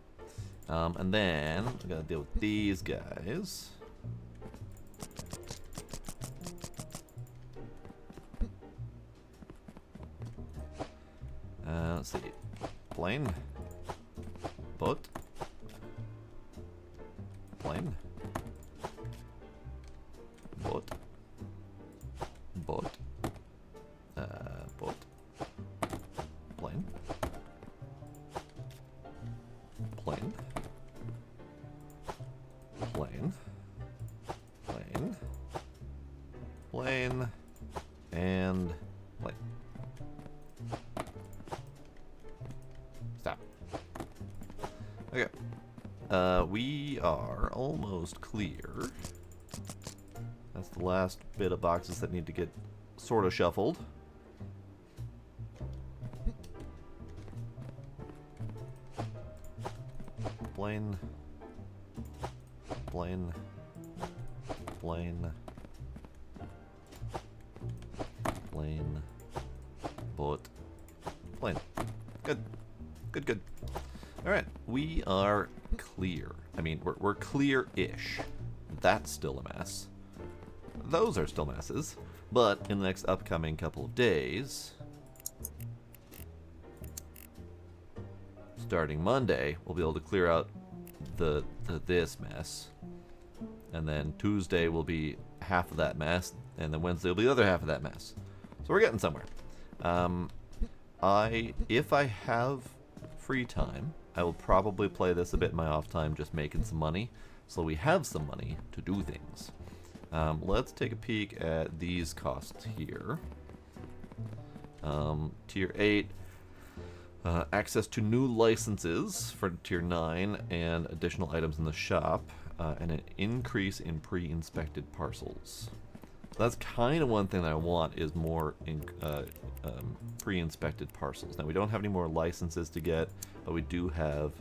And then I gotta deal with these guys. Let's see. Plane. Boat. Plane. Boat. Boat. Boat. Plane. Plane. Plane. Plane. Plane. And plane. Stop. Okay. We are almost clear. That's the last bit of boxes that need to get sort of shuffled. Plane. Plane. Plane. Plane. Boat. Plane. Good. Good, good. Alright, we are clear. I mean, we're clear-ish. That's still a mess. Those are still messes. But in the next upcoming couple of days, starting Monday, we'll be able to clear out this mess. And then Tuesday will be half of that mess. And then Wednesday will be the other half of that mess. So we're getting somewhere. If I have free time, I will probably play this a bit in my off time, just making some money, so we have some money to do things. Let's take a peek at these costs here. Tier 8, access to new licenses for Tier 9 and additional items in the shop, and an increase in pre-inspected parcels. So that's kind of one thing that I want, is more pre-inspected parcels. Now, we don't have any more licenses to get, but we do have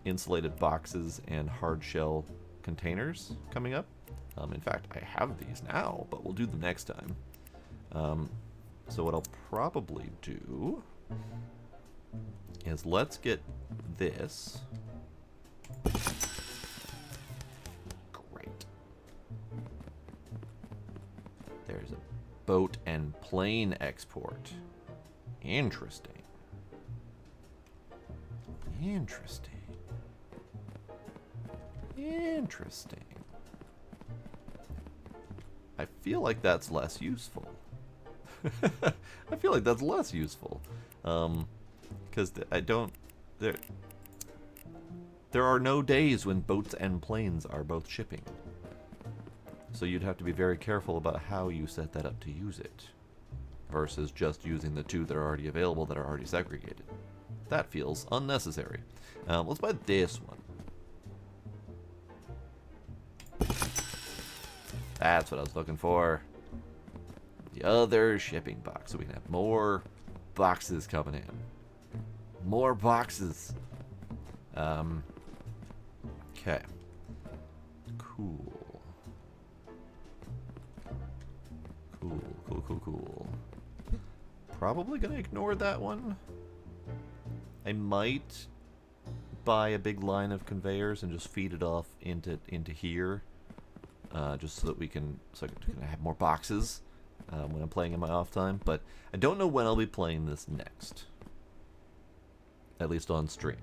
insulated boxes and hard shell containers coming up. In fact, I have these now, but we'll do them next time. So what I'll probably do is let's get this. Great. There's a boat and plane export. Interesting. Interesting. Interesting. I feel like that's less useful. I feel like that's less useful. Because I don't... There are no days when boats and planes are both shipping. So you'd have to be very careful about how you set that up to use it. Versus just using the two that are already available that are already segregated. That feels unnecessary. Let's buy this one. That's what I was looking for. The other shipping box. So we can have more boxes coming in. More boxes. Okay. Cool. Cool. Probably gonna ignore that one. I might buy a big line of conveyors and just feed it off into here. Just so that we can have more boxes when I'm playing in my off time. But I don't know when I'll be playing this next. At least on stream.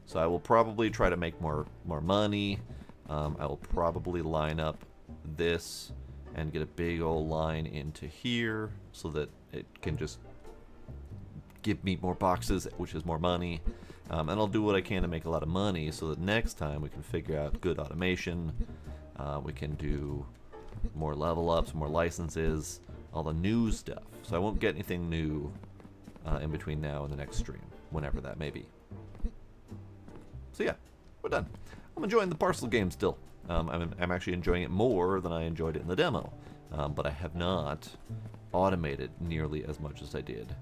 So I will probably try to make more money. I will probably line up this and get a big old line into here so that it can just give me more boxes, which is more money. And I'll do what I can to make a lot of money so that next time we can figure out good automation. We can do more level ups, more licenses, all the new stuff. So I won't get anything new in between now and the next stream, whenever that may be. So yeah, we're done. I'm enjoying the Parcel game still. I'm actually enjoying it more than I enjoyed it in the demo. But I have not automated nearly as much as I did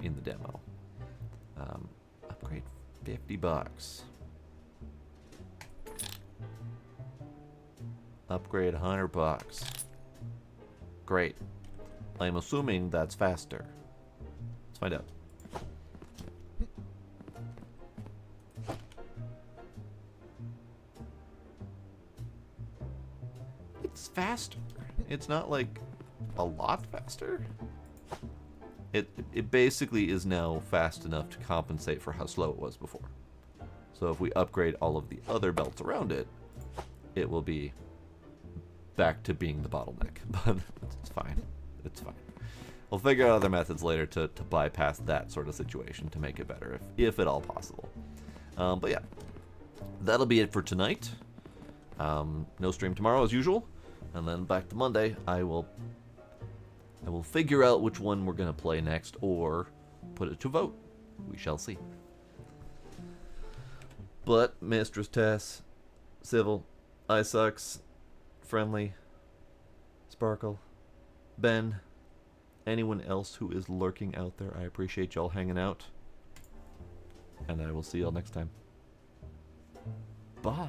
in the demo. Upgrade $50. Upgrade $100. Great. I'm assuming that's faster. Let's find out. It's faster. It's not like a lot faster. It basically is now fast enough to compensate for how slow it was before. So if we upgrade all of the other belts around it, it will be back to being the bottleneck. But it's fine. It's fine. We'll figure out other methods later to bypass that sort of situation to make it better, if at all possible. But yeah, that'll be it for tonight. No stream tomorrow as usual, and then back to Monday. I will figure out which one we're gonna play next, or put it to vote. We shall see. But Mistress Tess, Civil, iSucks, Friendly, Sparkle, Ben, anyone else who is lurking out there, I appreciate y'all hanging out. And I will see y'all next time. Bye.